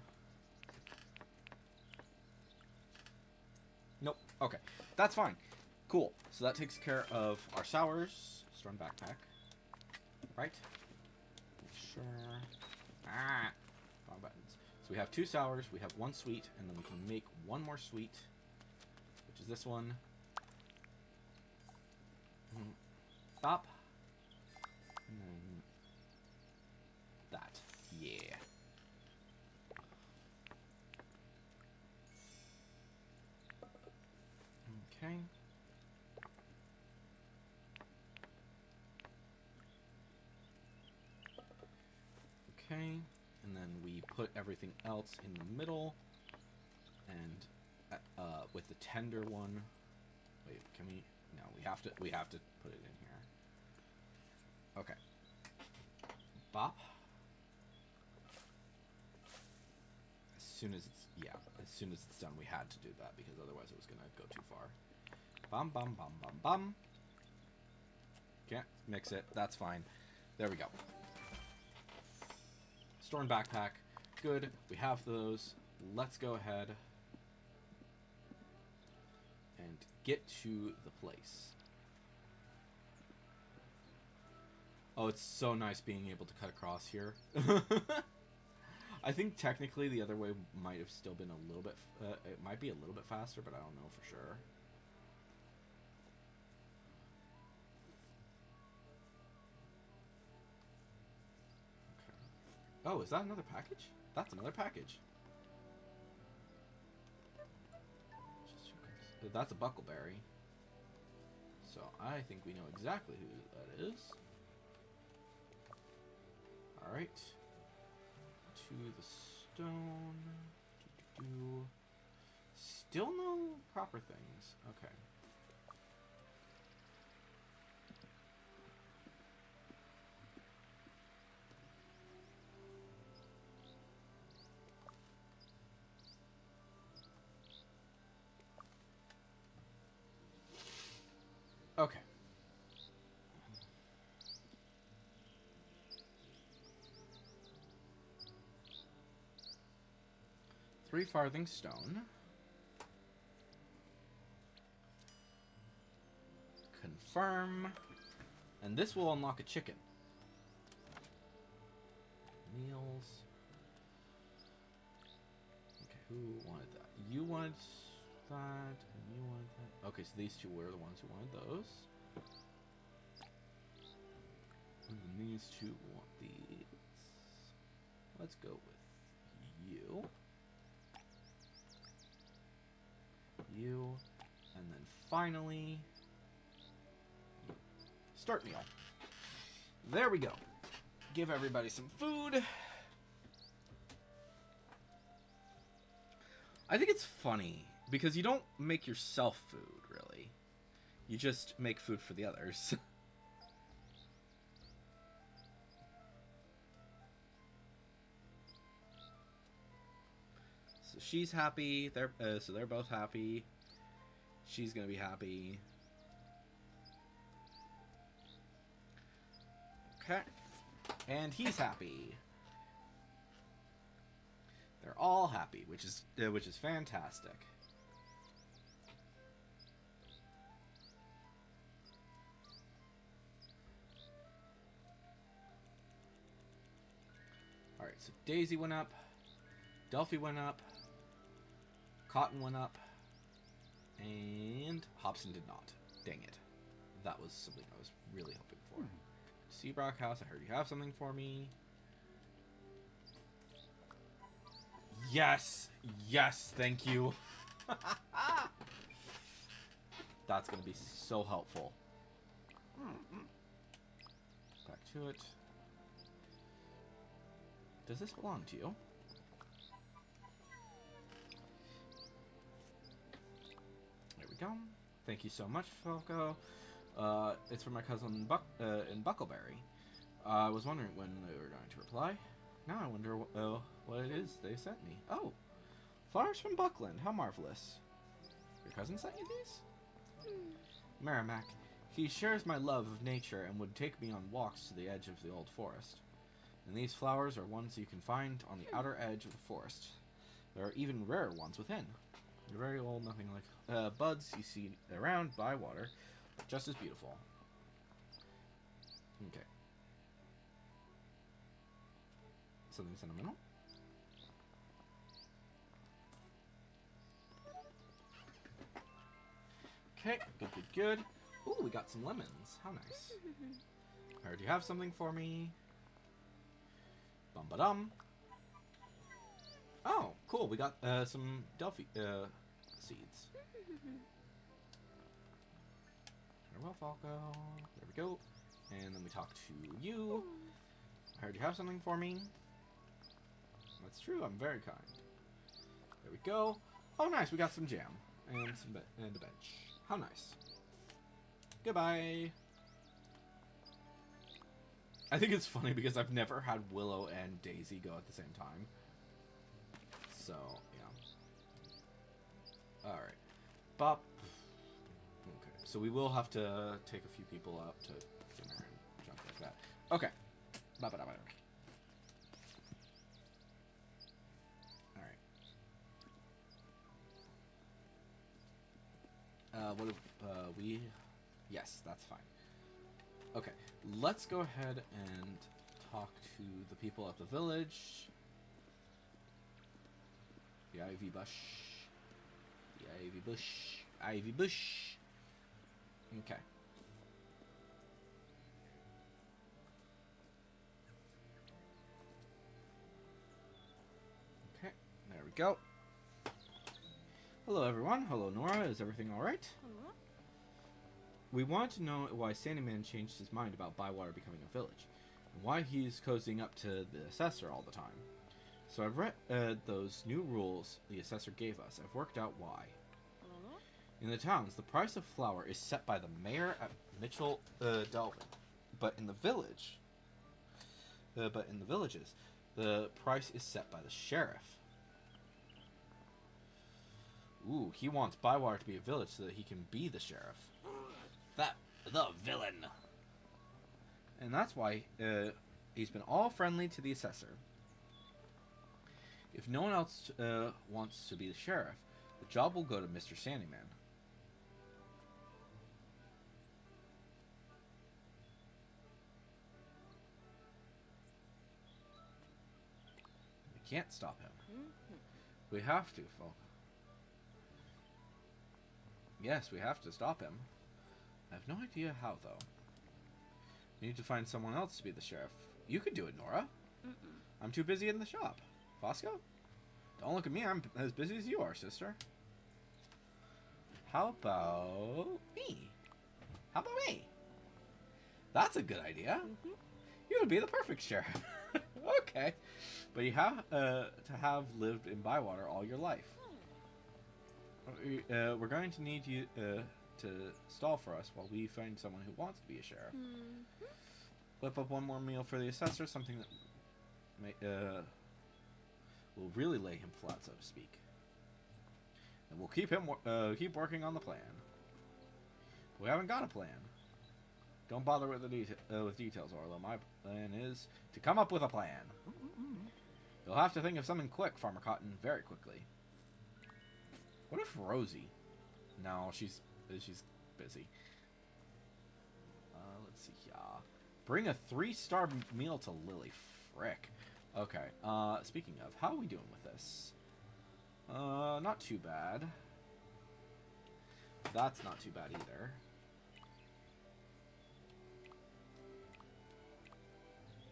Nope. Okay. That's fine. Cool. So that takes care of our sours. Storm backpack. Right? Sure. Ah! Wrong buttons. So we have 2 sours, we have 1 sweet, and then we can make 1 more sweet, which is this one. Bop. And then that. Yeah. Okay. Okay. And then we put everything else in the middle, and with the tender one. Wait, can we? No, we have to put it in here. Okay. Bop. As soon as it's done, we had to do that because otherwise it was gonna go too far. Bum bum bum bum bum. Can't mix it. That's fine. There we go. Storm backpack. Good. We have those. Let's go ahead and get to the place. Oh, it's so nice being able to cut across here. I think technically the other way might have still been a little bit... it might be a little bit faster, but I don't know for sure. Oh, is that another package? That's another package. That's a buckleberry. So I think we know exactly who that is. Alright. To the stone. Still no proper things. Okay. Okay. Three farthing stone. Confirm. And this will unlock a chicken. Meals. Okay, who wanted that? You wanted that, and you wanted that. Okay, so these two were the ones who wanted those. And then these two want these. Let's go with you. You. And then finally, you. Start meal. There we go. Give everybody some food. I think it's funny because you don't make yourself food, really. You just make food for the others. So she's happy. So they're both happy. She's gonna be happy. Okay. And he's happy. They're all happy, which is fantastic. All right, so Daisy went up, Delphi went up, Cotton went up, and Hobson did not. Dang it. That was something I was really hoping for. Seabrock House, I heard you have something for me. Yes! Yes, thank you. That's gonna be so helpful. Back to it. Does this belong to you? There we go. Thank you so much, Falco. It's from my cousin in Buckleberry. I was wondering when they were going to reply. Now I wonder what it is they sent me. Oh, flowers from Buckland. How marvelous. Your cousin sent you these? Merrimack. He shares my love of nature and would take me on walks to the edge of the old forest. And these flowers are ones you can find on the outer edge of the forest. There are even rarer ones within. They're very old, nothing like buds you see around by water, just as beautiful. Okay. Something sentimental. Okay, good, good, good. Ooh, we got some lemons. How nice. I heard you have something for me. Bum-ba-dum. Oh, cool. We got some Delphi seeds. Farewell, Falco. There we go. And then we talk to you. I heard you have something for me. That's true. I'm very kind. There we go. Oh, nice. We got some jam and and a bench. How nice. Goodbye. I think it's funny because I've never had Willow and Daisy go at the same time. So, yeah. Alright. Bop. Okay. So we will have to take a few people up to dinner and junk like that. Okay. Bop-a-da-ba-da. Alright. We... Yes, that's fine. Okay, let's go ahead and talk to the people at the village. The ivy bush. The ivy bush. Ivy bush. Okay. Okay, there we go. Hello everyone. Hello Nora. Is everything alright? Hello? We want to know why Sandyman changed his mind about Bywater becoming a village, and why he's cozying up to the assessor all the time. So I've read those new rules the assessor gave us. I've worked out why. Hello? In the towns, the price of flour is set by the mayor at Mitchell Delvin, but in the villages, the price is set by the sheriff. Ooh, he wants Bywater to be a village so that he can be the sheriff. The villain. And that's why he's been all friendly to the assessor. If no one else wants to be the sheriff, the job will go to Mr. Sandyman. We can't stop him. We have to, folks. Yes, we have to stop him. I have no idea how, though. We need to find someone else to be the sheriff. You could do it, Nora. I'm too busy in the shop. Fosco? Don't look at me. I'm as busy as you are, sister. How about me? How about me? That's a good idea. You would be the perfect sheriff. Okay. But you have to have lived in Bywater all your life. We're going to need you to stall for us while we find someone who wants to be a sheriff. Whip up one more meal for the assessor, something that will really lay him flat, so to speak. And we'll keep working on the plan. We haven't got a plan. Don't bother with the details, Orlo. My plan is to come up with a plan. You'll have to think of something quick, Farmer Cotton, very quickly. What if Rosie? No, she's busy. Let's see here. Bring a 3-star meal to Lily. Frick. Okay. Speaking of, how are we doing with this? Not too bad. That's not too bad either.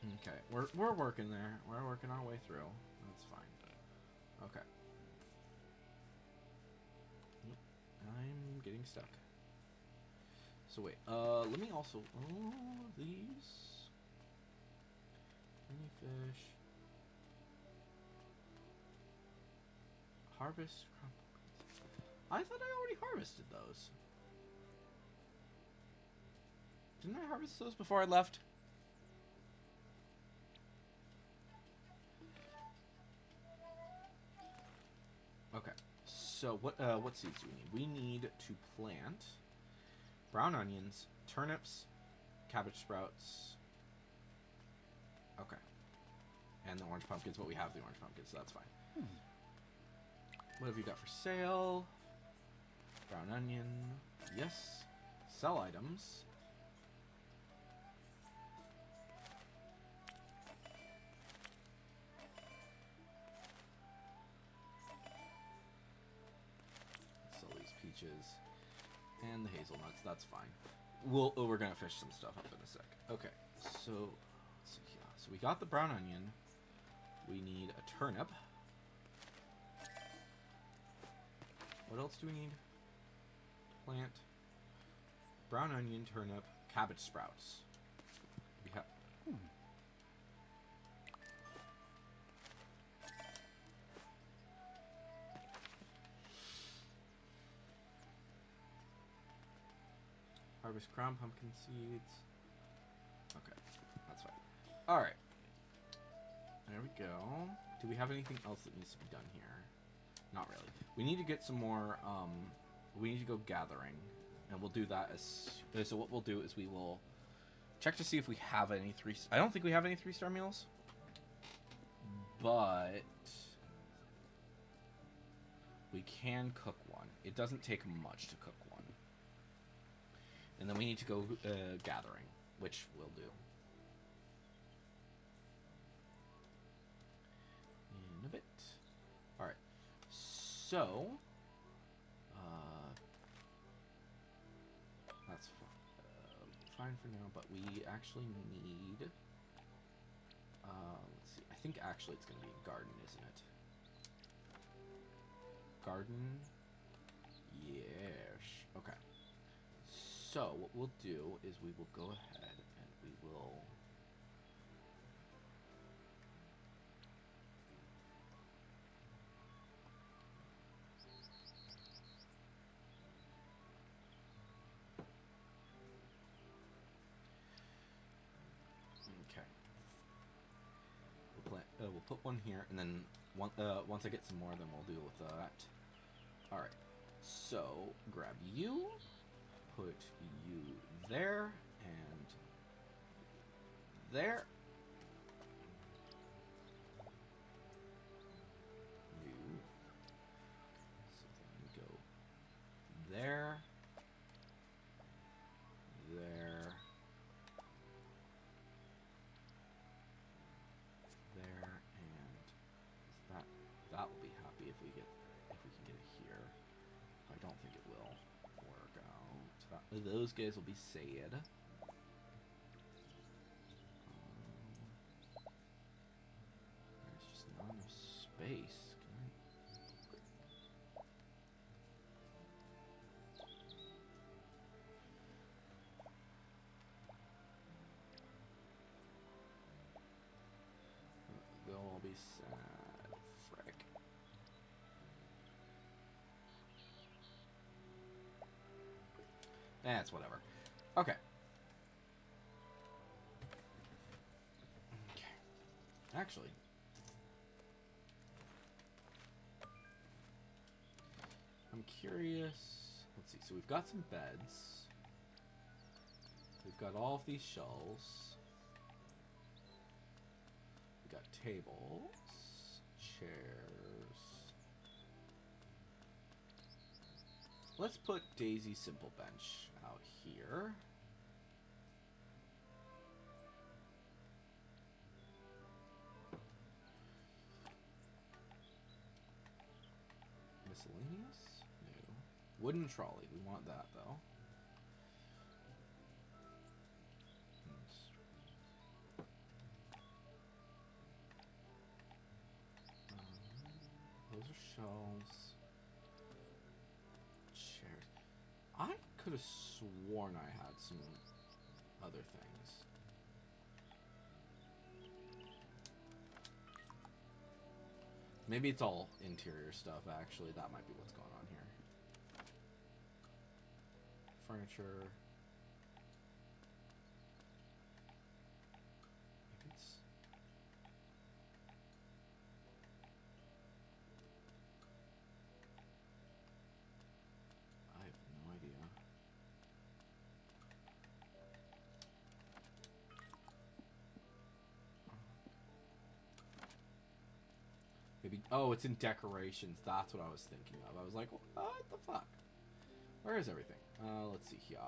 Okay, we're working there. We're working our way through. That's fine. Okay. Yep. I'm getting stuck. So wait, let me also... Oh, these... Mini fish... Harvest... I thought I already harvested those. Didn't I harvest those before I left? Okay, so what seeds do we need? We need to plant brown onions, turnips, cabbage sprouts. Okay, and the orange pumpkins, but we have the orange pumpkins, so that's fine. What have you got for sale? Brown onion, yes. Sell items. Peaches and the hazelnuts. That's fine. We're gonna fish some stuff up in a sec. Okay, so let's see here. So we got the brown onion. We need a turnip. What else do we need? Plant brown onion, turnip, cabbage sprouts. We have. Harvest crown pumpkin seeds. Okay, that's fine. Alright. There we go. Do we have anything else that needs to be done here? Not really. We need to get some more, we need to go gathering. And we'll do that as... So what we'll do is we will check to see if we have any I don't think we have any 3-star meals. But... we can cook one. It doesn't take much to cook one. And then we need to go gathering, which we'll do. In a bit. Alright. So, that's fine for now, but we actually need, let's see, I think actually it's going to be a garden, isn't it? Garden? Yes. Okay. So, what we'll do is we will go ahead and we will... Okay. We'll put one here, and then once I get some more, then we'll deal with that. Alright. So, grab you. Put you there and there. You. So then we go there, there, there, and that will be happy if we can get it here. I don't think it will work out. Those guys will be sad. There's just not enough space. They'll all be sad. Frick. That's whatever. Okay. Okay. Actually. I'm curious. Let's see. So we've got some beds. We've got all of these shelves. We've got tables. Chairs. Let's put Daisy Simple Bench out here. Miscellaneous? No. Wooden trolley. We want that, though. shelves. Chairs. I could have sworn I had some other things. Maybe it's all interior stuff, actually. That might be what's going on here. Furniture. Maybe it's... I have no idea. Maybe, oh, it's in decorations. That's what I was thinking of. I was like, what the fuck? Where is everything? Let's see here.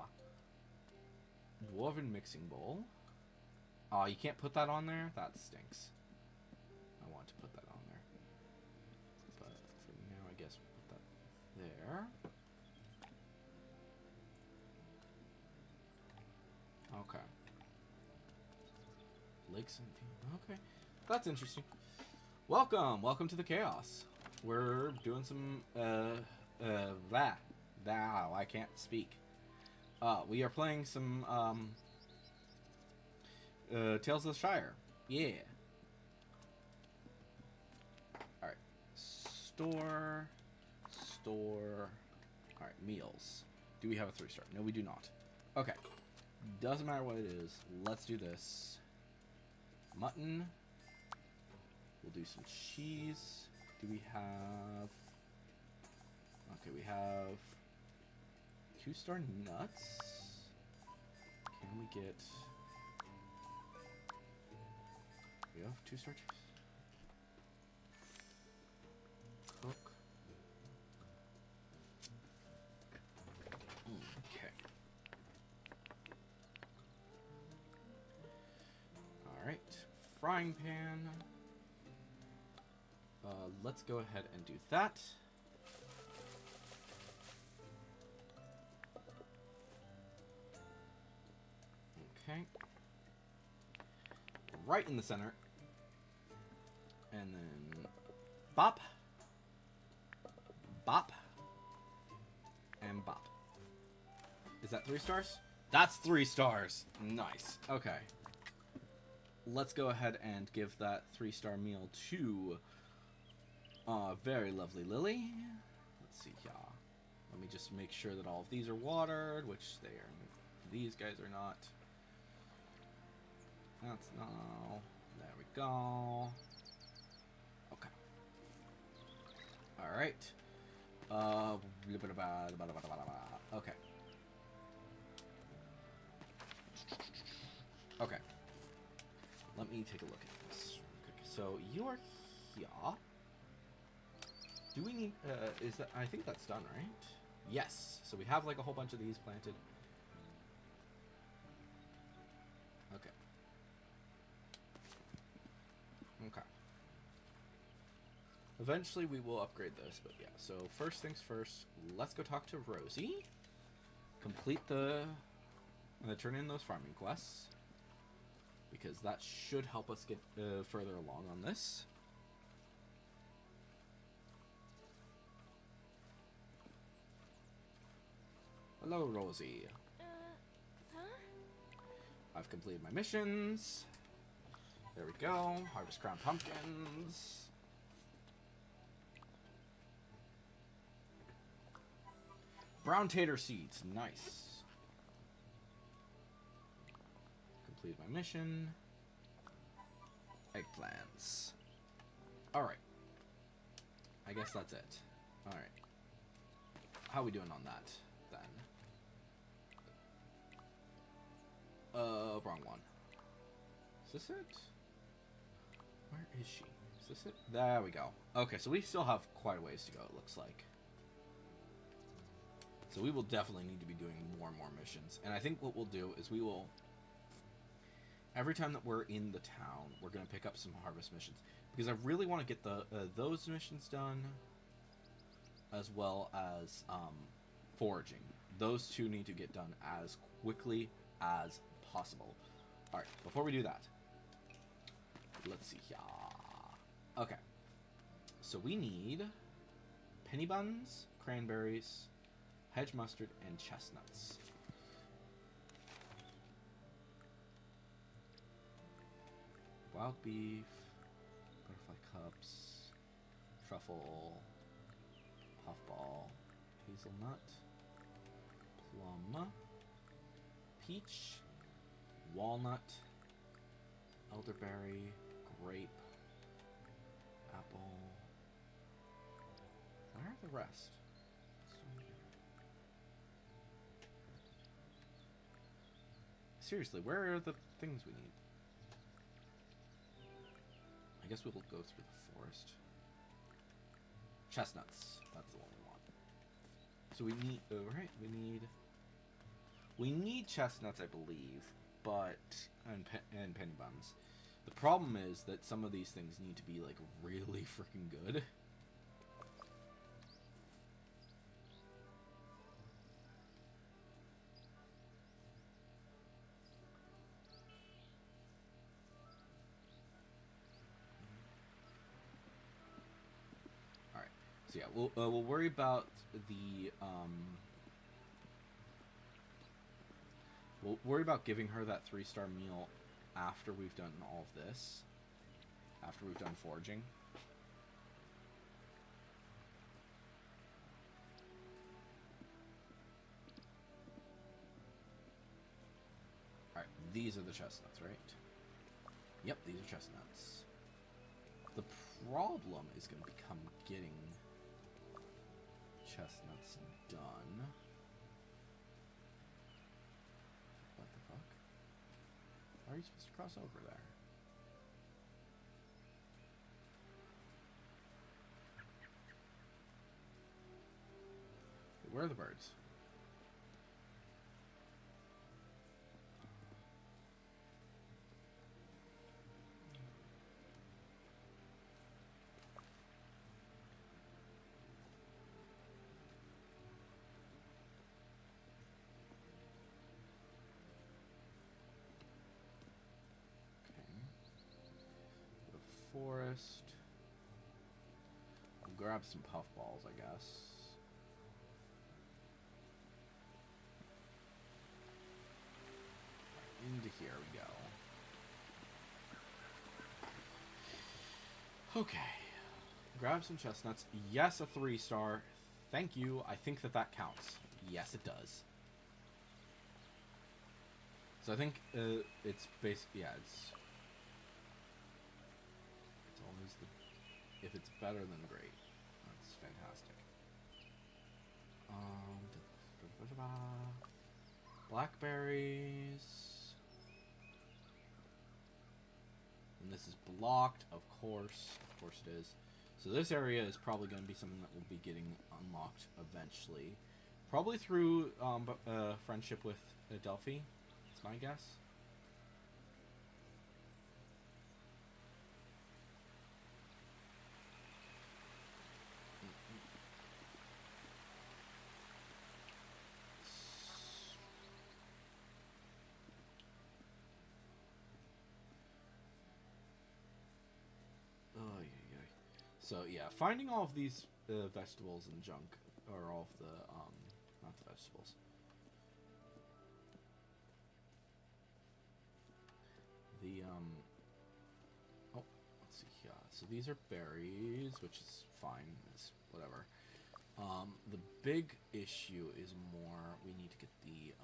Dwarven mixing bowl. Oh, you can't put that on there? That stinks. I want to put that on there. But for now, I guess we'll put that there. Okay. Lakes and... Okay. That's interesting. Welcome to the chaos. We're doing some, Wow, I can't speak. We are playing some, Tales of the Shire. Yeah. Alright. Store. Alright, meals. Do we have a 3-star? No, we do not. Okay. Doesn't matter what it is. Let's do this. Mutton. We'll do some cheese. Do we have... Okay, we have 2-star nuts. Can we get... We have 2-star cheese. Cook. Okay. Alright. Frying pan. Let's go ahead and do that. Okay. Right in the center. And then bop. Bop. And bop. Is that 3 stars? That's 3 stars. Nice. Okay. Let's go ahead and give that 3-star meal to very lovely Lily. Let's see here. Let me just make sure that all of these are watered, which they are. These guys are not. That's no. There we go. Okay. All right. Okay. Okay. Let me take a look at this real quick. So you are here. Do we need, is that, I think that's done, right? Yes. So we have like a whole bunch of these planted. Okay. Okay. Eventually we will upgrade this, but yeah. So first things first, let's go talk to Rosie. Complete turn in those farming quests. Because that should help us get further along on this. Hello, Rosie. Huh? I've completed my missions. There we go. Harvest crown pumpkins. Brown tater seeds. Nice. Complete my mission. Eggplants. Alright. I guess that's it. Alright. How are we doing on that, then? Wrong one. Is this it? Where is she? Is this it? There we go. Okay, so we still have quite a ways to go, it looks like. So we will definitely need to be doing more and more missions. And I think what we'll do is we will... Every time that we're in the town, we're going to pick up some harvest missions. Because I really want to get the those missions done, as well as foraging. Those two need to get done as quickly as possible. Alright, before we do that, let's see here. Okay. So we need penny buns, cranberries, hedge mustard, and chestnuts. Wild beef, butterfly cups, truffle, puffball, hazelnut, plum, peach, walnut, elderberry, grape, apple. Where are the rest? Seriously, where are the things we need? I guess we'll go through the forest. Chestnuts. That's the one we want. So we need... Oh, right. We need chestnuts, I believe. But... And penny buns. The problem is that some of these things need to be, like, really freaking good. So yeah, we'll worry about the we'll worry about giving her that 3-star meal after we've done all of this. After we've done foraging. Alright, these are the chestnuts, right? Yep, these are chestnuts. The problem is going to become getting chestnuts done. What the fuck? How are you supposed to cross over there? Wait, where are the birds? Forest. I'll grab some puffballs, I guess. Into here we go. Okay. Grab some chestnuts. Yes, a 3-star. Thank you. I think that counts. Yes, it does. So I think it's basically, yeah, it's always the, if it's better than great. That's fantastic. Blackberries. And this is blocked, of course it is. So this area is probably going to be something that will be getting unlocked eventually. Probably through friendship with Delphi, that's my guess. So yeah, finding all of these vegetables and junk, or all of the, not the vegetables. The, oh, let's see here. So these are berries, which is fine, it's whatever. The big issue is more, we need to get the,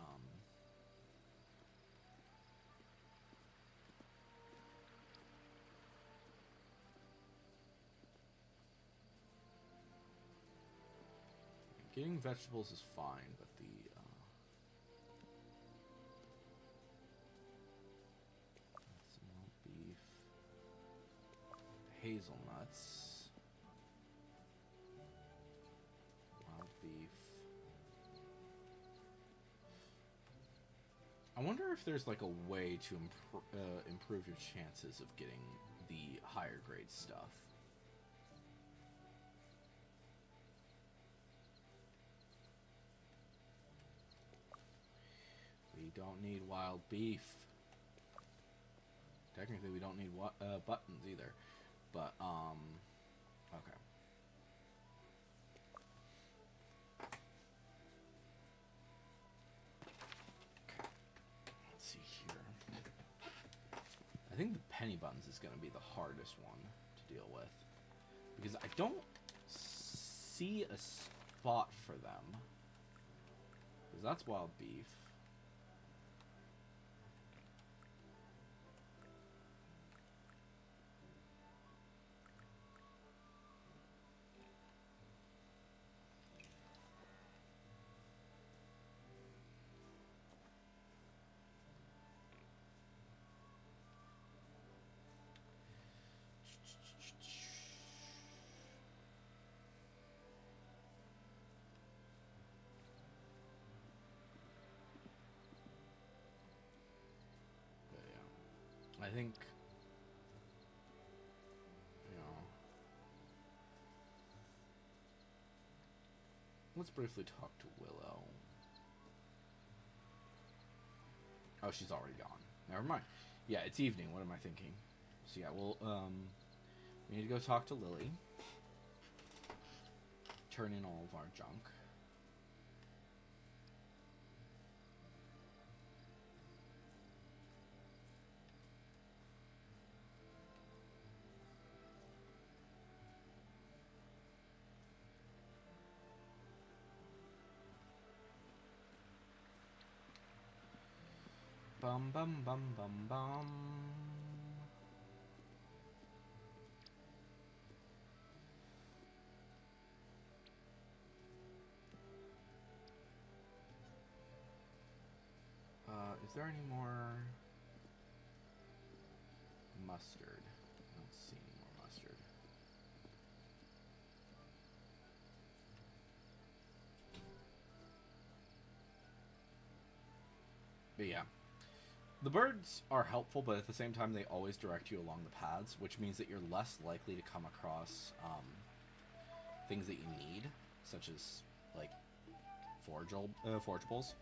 getting vegetables is fine, but the, small beef, hazelnuts, wild beef. I wonder if there's like a way to improve your chances of getting the higher grade stuff. We don't need wild beef. Technically, we don't need buttons either. But, okay. think the penny buns is going to be the hardest one to deal with. Because I don't see a spot for them. Because that's wild beef. I think, you know, let's briefly talk to Willow. Oh, she's already gone. Never mind. Yeah, it's evening. What am I thinking? So yeah, we need to go talk to Lily. Turn in all of our junk. Bum bum bum bum bum. Is there any more mustard? I don't see any more mustard. But yeah. The birds are helpful, but at the same time, they always direct you along the paths, which means that you're less likely to come across things that you need, such as, like, forageables.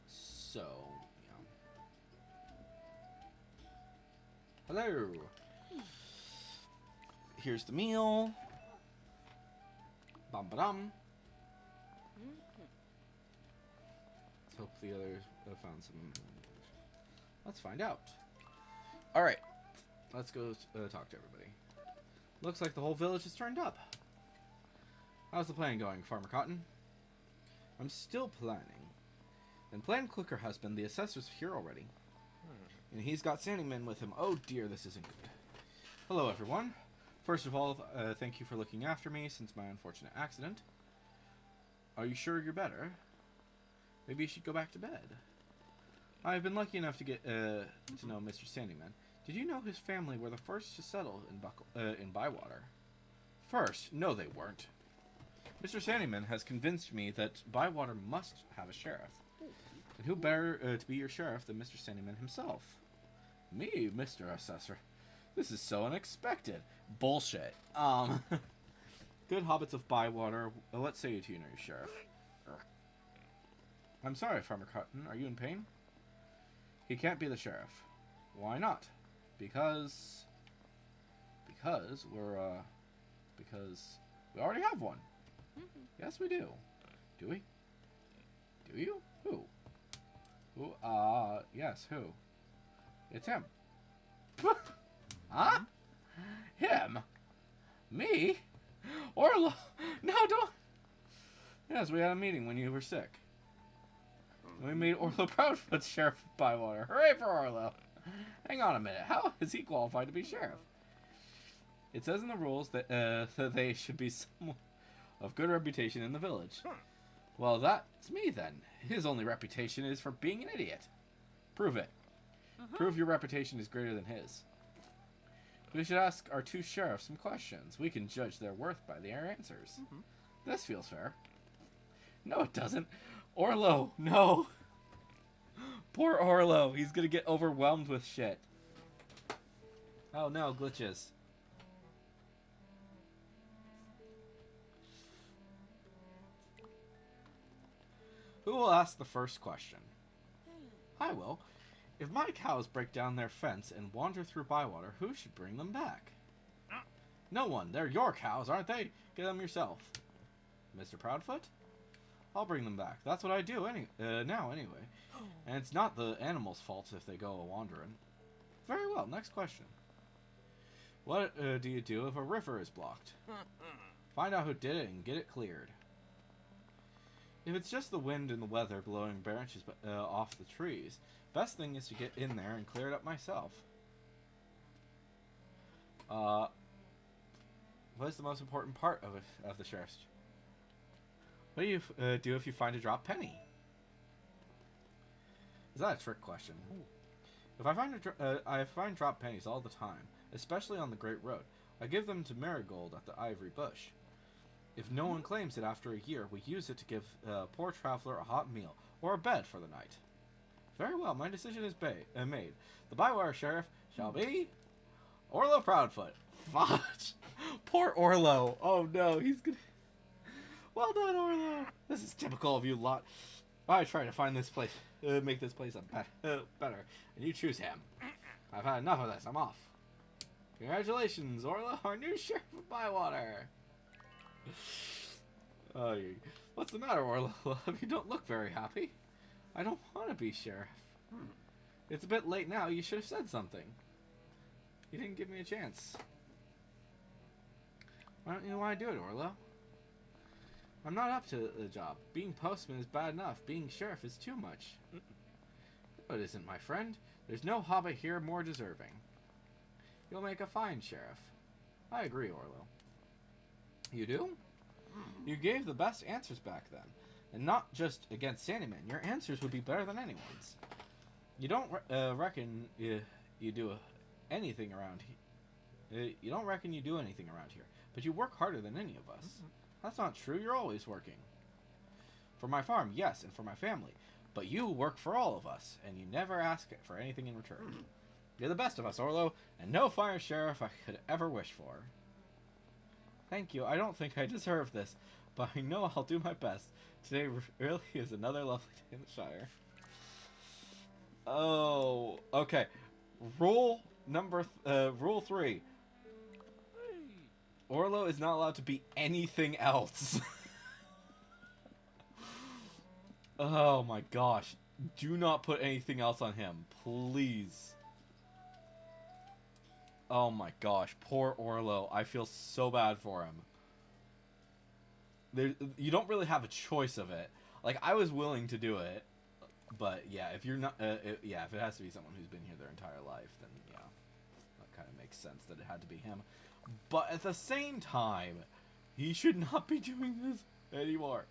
So, yeah. Hello! Here's the meal. Bum-ba-dum. Let's hope the others have found some... Let's find out. Alright. Let's go talk to everybody. Looks like the whole village has turned up. How's the plan going, Farmer Cotton? I'm still planning. Then Plan Clicker Husband, the assessor's here already. And he's got Sandyman with him. Oh dear, this isn't good. Hello, everyone. First of all, thank you for looking after me since my unfortunate accident. Are you sure you're better? Maybe you should go back to bed. I've been lucky enough to get to know Mr. Sandyman. Did you know his family were the first to settle in Bywater? First? No, they weren't. Mr. Sandyman has convinced me that Bywater must have a sheriff. And who better to be your sheriff than Mr. Sandyman himself? Me, Mr. Assessor. This is so unexpected. Bullshit. Good hobbits of Bywater, what say you to your new sheriff? I'm sorry, Farmer Cotton. Are you in pain? He can't be the sheriff. Why not? Because we already have one. Yes, we do. Do we? Do you? Who? Who? Yes, who? It's him. Huh? Him? Me? Orlo? No, don't. Yes, we had a meeting when you were sick. We made Orlo Proudfoot Sheriff of Bywater. Hooray for Orlo! Hang on a minute. How is he qualified to be sheriff? It says in the rules that that they should be someone of good reputation in the village. Well, that's me then. His only reputation is for being an idiot. Prove it. Prove your reputation is greater than his. We should ask our two sheriffs some questions. We can judge their worth by their answers. This feels fair. No, it doesn't. Orlo, no. Poor Orlo. He's gonna get overwhelmed with shit. Oh no, glitches. Who will ask the first question? I will. If my cows break down their fence and wander through Bywater, who should bring them back? No one. They're your cows, aren't they? Get them yourself. Mr. Proudfoot? I'll bring them back. That's what I do now anyway. And it's not the animals' fault if they go a-wandering. Very well, next question. What do you do if a river is blocked? Find out who did it and get it cleared. If it's just the wind and the weather blowing branches off the trees, best thing is to get in there and clear it up myself. What is the most important part of the sheriff's? What do you do if you find a dropped penny? Is that a trick question? If I find I find dropped pennies all the time, especially on the Great Road. I give them to Marigold at the Ivory Bush. If no one claims it after a year, we use it to give a poor traveler a hot meal or a bed for the night. Very well, my decision is made. The Bywire Sheriff shall be Orlo Proudfoot. Fudge! Poor Orlo. Oh no, he's gonna... Well done, Orlo. This is typical of you lot. I try to find this place, make this place better, and you choose him. I've had enough of this. I'm off. Congratulations, Orlo, our new Sheriff of Bywater. Oh, what's the matter, Orlo? You don't look very happy. I don't want to be Sheriff. It's a bit late now. You should have said something. You didn't give me a chance. Why don't you want to do it, Orlo? I'm not up to the job. Being postman is bad enough. Being sheriff is too much. No, it isn't, my friend. There's no hobbit here more deserving. You'll make a fine sheriff. I agree, Orlo. You do? You gave the best answers back then. And not just against Sandyman. Your answers would be better than anyone's. You don't reckon you do anything around here. You don't reckon you do anything around here. But you work harder than any of us. That's not true. You're always working. For my farm, yes, and for my family. But you work for all of us, and you never ask for anything in return. You're the best of us, Orlo, and no fire sheriff I could ever wish for. Thank you. I don't think I deserve this, but I know I'll do my best. Today really is another lovely day in the Shire. Oh, okay. Rule 3. Orlo is not allowed to be anything else. Oh my gosh. Do not put anything else on him, please. Oh my gosh, poor Orlo. I feel so bad for him. You don't really have a choice of it. Like, I was willing to do it, but yeah, if you're not, if it has to be someone who's been here their entire life, then yeah, that kind of makes sense that it had to be him. But at the same time, he should not be doing this anymore.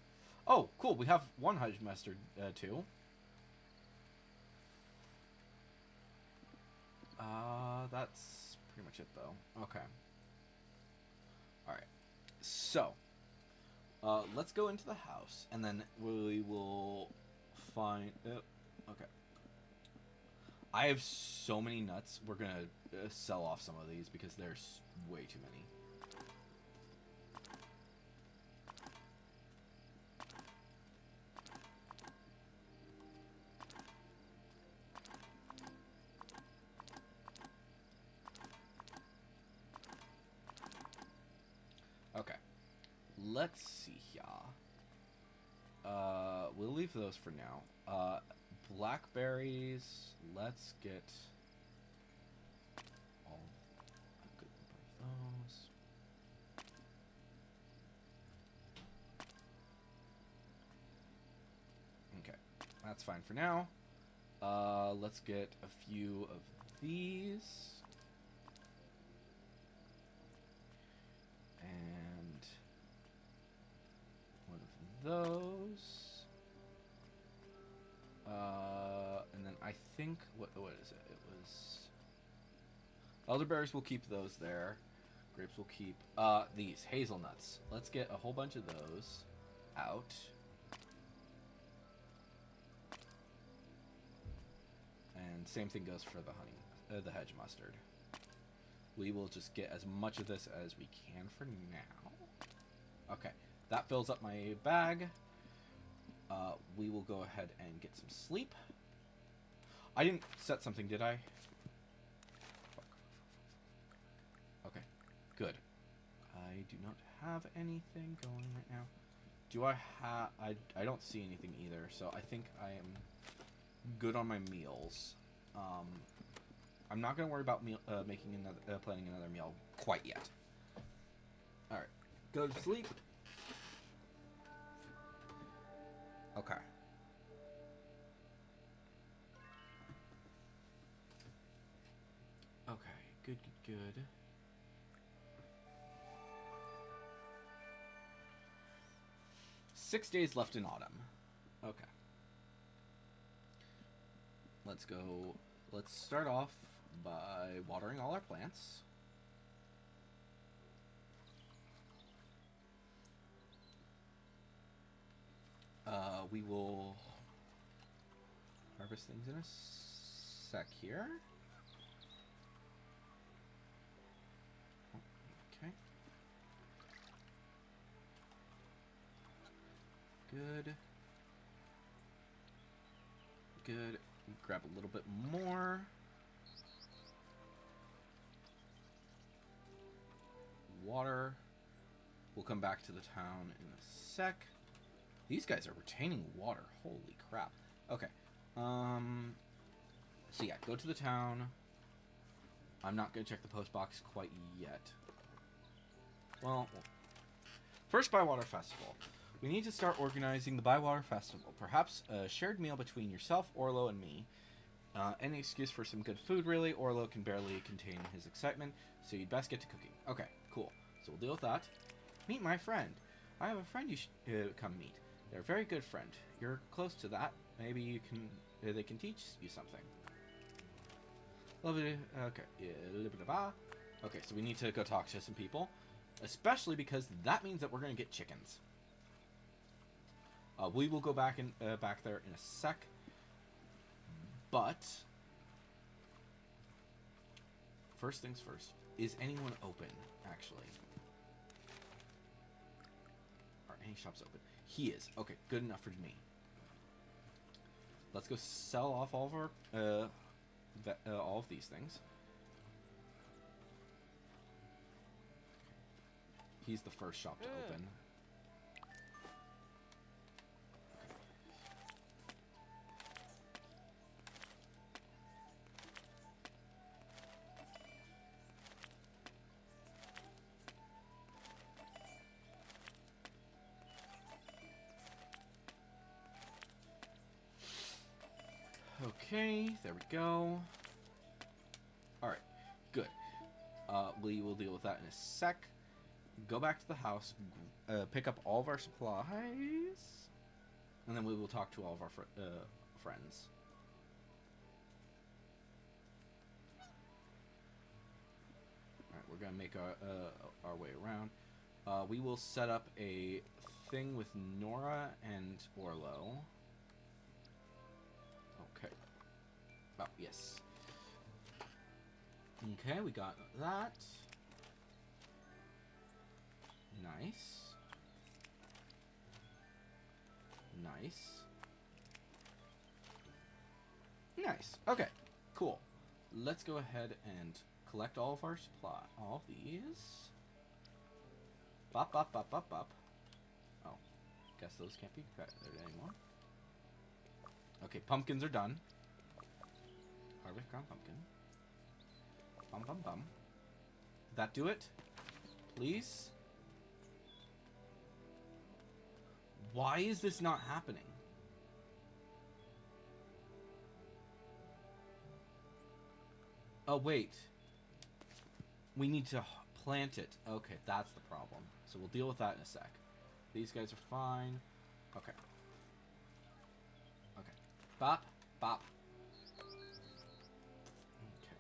Oh, cool. We have one Hedgemaster, too. That's pretty much it, though. Okay. Alright. So, let's go into the house, and then we will find... okay. I have so many nuts. We're gonna sell off some of these because there's way too many. Okay. Let's see here. We'll leave those for now. Blackberries. Let's get all a good number of those. Okay, that's fine for now. Let's get a few of these. And one of those. And then I think, what is it? It was... Elderberries, we'll keep those there. Grapes will keep... these, hazelnuts. Let's get a whole bunch of those out. And same thing goes for the honey, the hedge mustard. We will just get as much of this as we can for now. Okay, that fills up my bag. We will go ahead and get some sleep. I didn't set something, did I? Okay, good. I do not have anything going right now. Do I have... I don't see anything either, so I think I am good on my meals. I'm not going to worry about making another, planning another meal quite yet. All right, go to sleep. Okay. Okay, good, good, good. Six days left in autumn. Okay. Let's go. Let's start off by watering all our plants. We will harvest things in a sec here. Okay. Good. Good. Grab a little bit more. Water. We'll come back to the town in a sec. These guys are retaining water. Holy crap. Okay. So yeah, go to the town. I'm not going to check the post box quite yet. Well, first Bywater Festival. We need to start organizing the Bywater Festival. Perhaps a shared meal between yourself, Orlo, and me. Any excuse for some good food, really. Orlo can barely contain his excitement, so you'd best get to cooking. Okay, cool. So we'll deal with that. Meet my friend. I have a friend you should come meet. They're a very good friend. You're close to that. Maybe you can. They can teach you something. Lovely. Okay. Okay, so we need to go talk to some people, especially because that means that we're gonna get chickens. We will go back back there in a sec. But first things first. Is anyone open? Actually, are any shops open? He is. Okay, good enough for me. Let's go sell off all of our all of these things. He's the first shop to open. Okay, there we go. Alright, good. We will deal with that in a sec. Go back to the house, pick up all of our supplies, and then we will talk to all of our friends. Alright, we're gonna make our way around. We will set up a thing with Nora and Orlo. Okay. Oh, yes. Okay, we got that. Nice. Nice. Nice. Okay, cool. Let's go ahead and collect all of our supply. All of these. Bop, bop, bop, bop, bop. Oh, guess those can't be gathered anymore. Okay, pumpkins are done. Harvest ground pumpkin. Bum, bum, bum. Did that do it? Please? Why is this not happening? Oh, wait. We need to plant it. Okay, that's the problem. So we'll deal with that in a sec. These guys are fine. Okay. Okay. Bop, bop. Okay.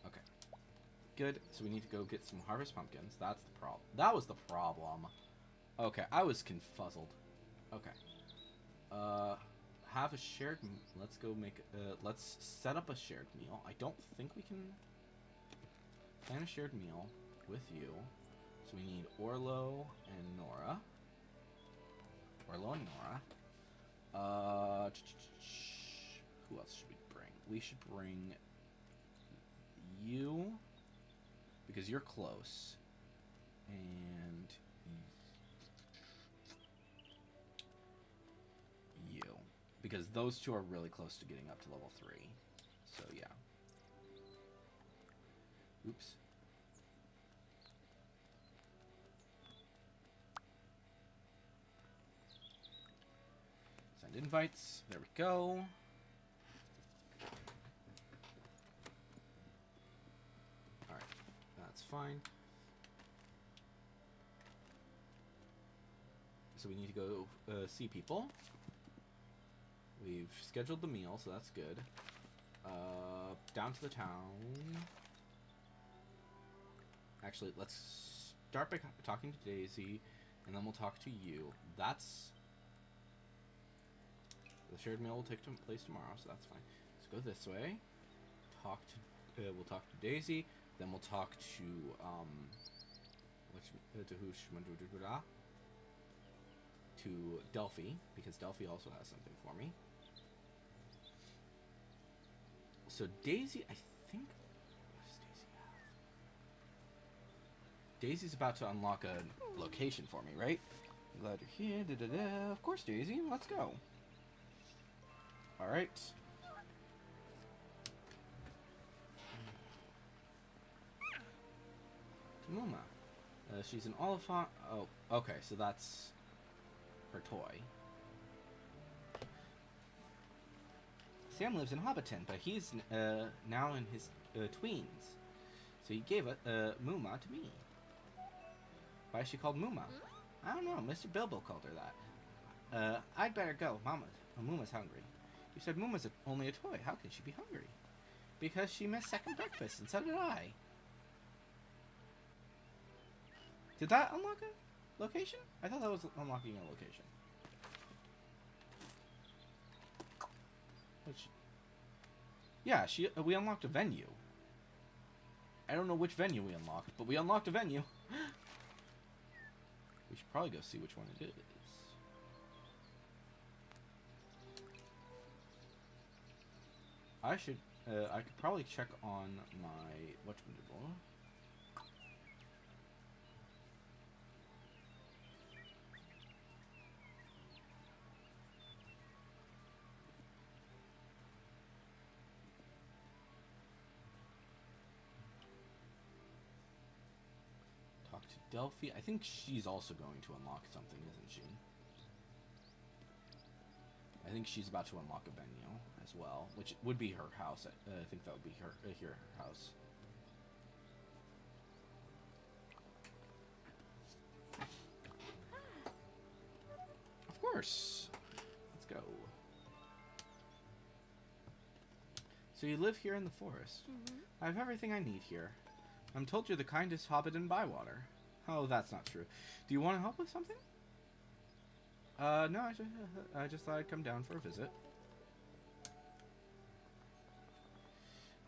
Okay. Good. So we need to go get some harvest pumpkins. That's the problem. That was the problem. Okay, I was confuzzled. Okay. Have a shared... Let's go make... let's set up a shared meal. I don't think we can plan a shared meal with you. So we need Orlo and Nora. Orlo and Nora. Who else should we bring? We should bring you, because you're close, and you, because those two are really close to getting up to level 3. So yeah. Oops. Send invites. There we go. Alright, that's fine. So we need to go see people. We've scheduled the meal, so that's good. Down to the town. Actually, let's start by talking to Daisy, and then we'll talk to you. That's... The shared meal will take place tomorrow, so that's fine. Let's go this way. We'll talk to Daisy, then we'll talk to, to Delphi, because Delphi also has something for me. So Daisy, I think... What does Daisy have? Daisy's about to unlock a location for me, right? I'm glad you're here. Da-da-da. Of course, Daisy. Let's go. Alright. Muma. She's an Oliphant. Oh, okay, so that's her toy. Sam lives in Hobbiton, but he's now in his tweens. So he gave Muma to me. Why is she called Muma? I don't know. Mr. Bilbo called her that. I'd better go. Muma's hungry. You said Muma's only a toy. How can she be hungry? Because she missed second breakfast, and so did I. Did that unlock a location? I thought that was unlocking a location. Which, yeah, we unlocked a venue. I don't know which venue we unlocked, but we unlocked a venue. We should probably go see which one it is. I could probably check on my whatchamacallit. Talk to Delphi. I think she's also going to unlock something, isn't she? I think she's about to unlock a venue as well, which would be her house. I think that would be her house. Of course. Let's go. So you live here in the forest. Mm-hmm. I have everything I need here. I'm told you're the kindest hobbit in Bywater. Oh, that's not true. Do you want to help with something? No, I just thought I'd come down for a visit.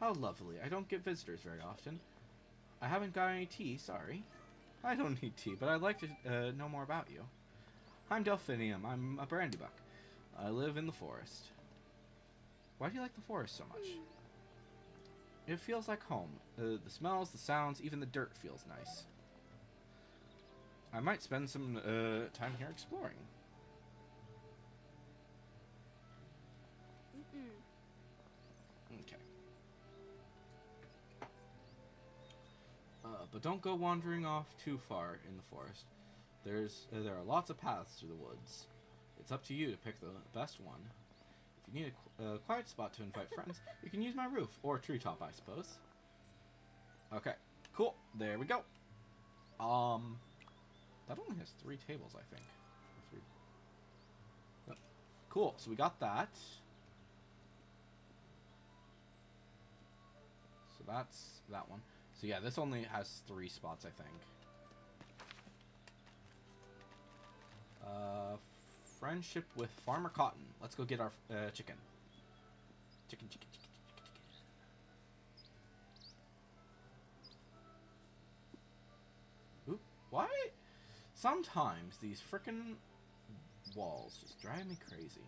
How lovely. I don't get visitors very often. I haven't got any tea, sorry. I don't need tea, but I'd like to know more about you. I'm Delphinium. I'm a brandybuck. I live in the forest. Why do you like the forest so much? It feels like home. The smells, the sounds, even the dirt feels nice. I might spend some time here exploring. Okay. But don't go wandering off too far in the forest. There are lots of paths through the woods. It's up to you to pick the best one. If you need a quiet spot to invite friends, you can use my roof, or treetop, I suppose. Okay, cool. There we go. That only has 3 tables, I think. 3. Yep. Cool, so we got that. So that's that one. So yeah, this only has 3 spots, I think. Friendship with Farmer Cotton. Let's go get our chicken. Chicken. Oop, why? Sometimes these frickin' walls just drive me crazy.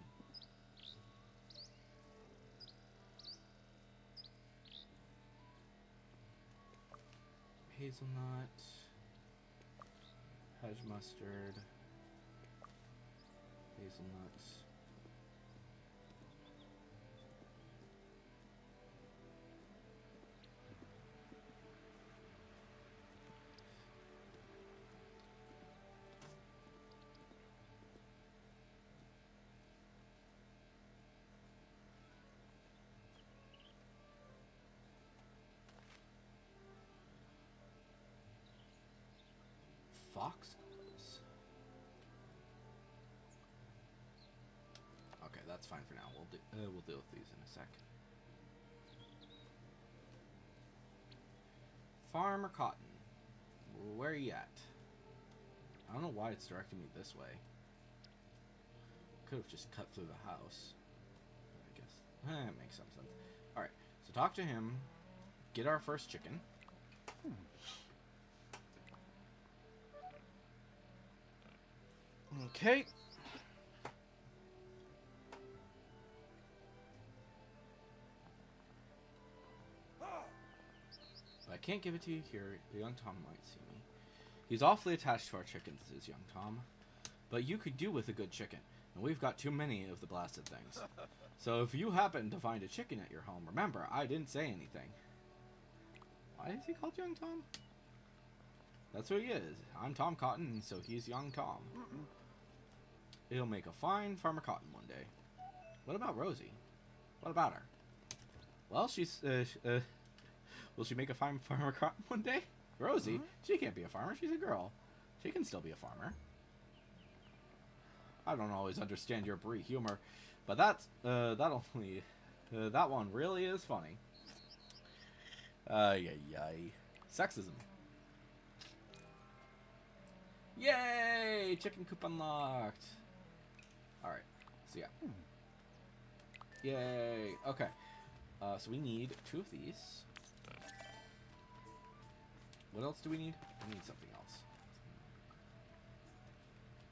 hazelnut, hedge mustard, hazelnuts. Foxgloves. Okay, that's fine for now. We'll deal with these in a sec. Farmer Cotton, where are you at? I don't know why it's directing me this way. Could have just cut through the house. I guess it makes some sense. All right, so talk to him. Get our first chicken. Okay. But I can't give it to you here. Young Tom might see me. He's awfully attached to our chickens, is young Tom. But you could do with a good chicken, and we've got too many of the blasted things. So if you happen to find a chicken at your home, remember, I didn't say anything. Why is he called young Tom? That's who he is. I'm Tom Cotton, and so he's young Tom. He'll make a fine Farmer Cotton one day. What about Rosie? What about her? Well, she's, will she make a fine Farmer Cotton one day? Rosie? She can't be a farmer. She's a girl. She can still be a farmer. I don't always understand your brie humor, but that one really is funny. Yay. Sexism. Yay! Chicken coop unlocked. Alright, so yeah. Yay! Okay. So we need 2 of these. What else do we need? We need something else.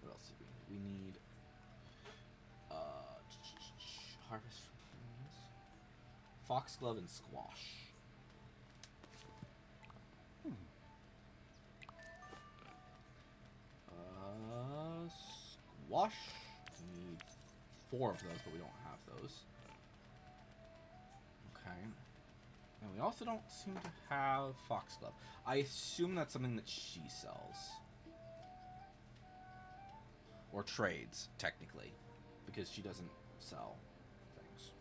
What else do we need? We need harvest foxglove and squash. Squash. We need 4 of those, but we don't have those. Okay. And we also don't seem to have foxglove. I assume that's something that she sells. Or trades, technically. Because she doesn't sell things.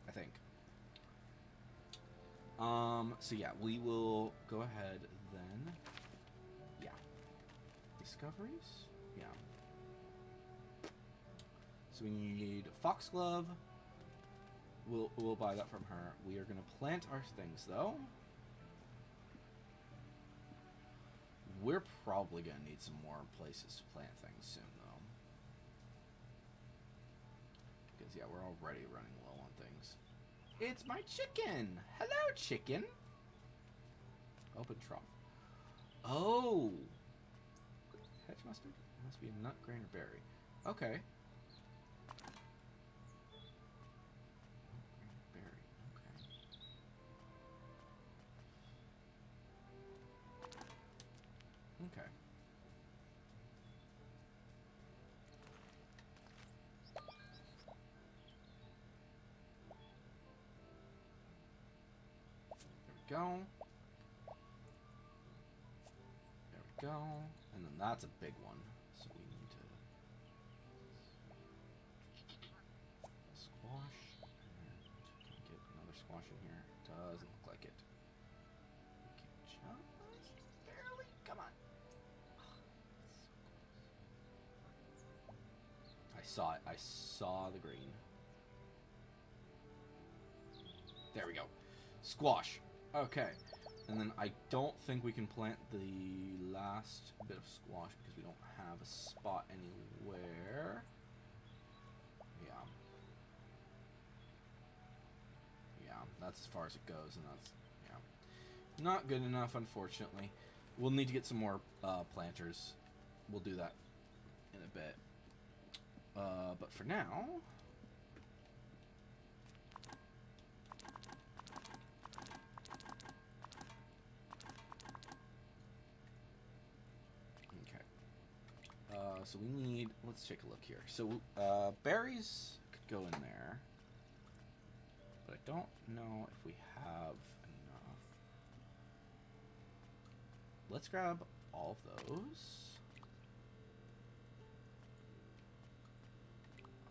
I think. So yeah, we will go ahead then. Yeah. Discoveries? Yeah. So we need foxglove. We'll buy that from her. We are gonna plant our things though. We're probably gonna need some more places to plant things soon though. Because yeah, we're already running low on things. It's my chicken! Hello, chicken! Open trough. Oh! Hedge mustard? It must be a nut, grain, or berry. Okay. Berry. Okay. Okay. There we go. There we go. And then that's a big one. So we need to squash. And can we get another squash in here? Doesn't look like it. We can just barely. Come on. I saw it. I saw the green. There we go. Squash. Okay. And then I don't think we can plant the last bit of squash because we don't have a spot anywhere. Yeah. Yeah, that's as far as it goes, and that's, yeah, not good enough, unfortunately. We'll need to get some more planters. We'll do that in a bit. But for now... So we need... Let's take a look here. So, berries could go in there. But I don't know if we have enough. Let's grab all of those.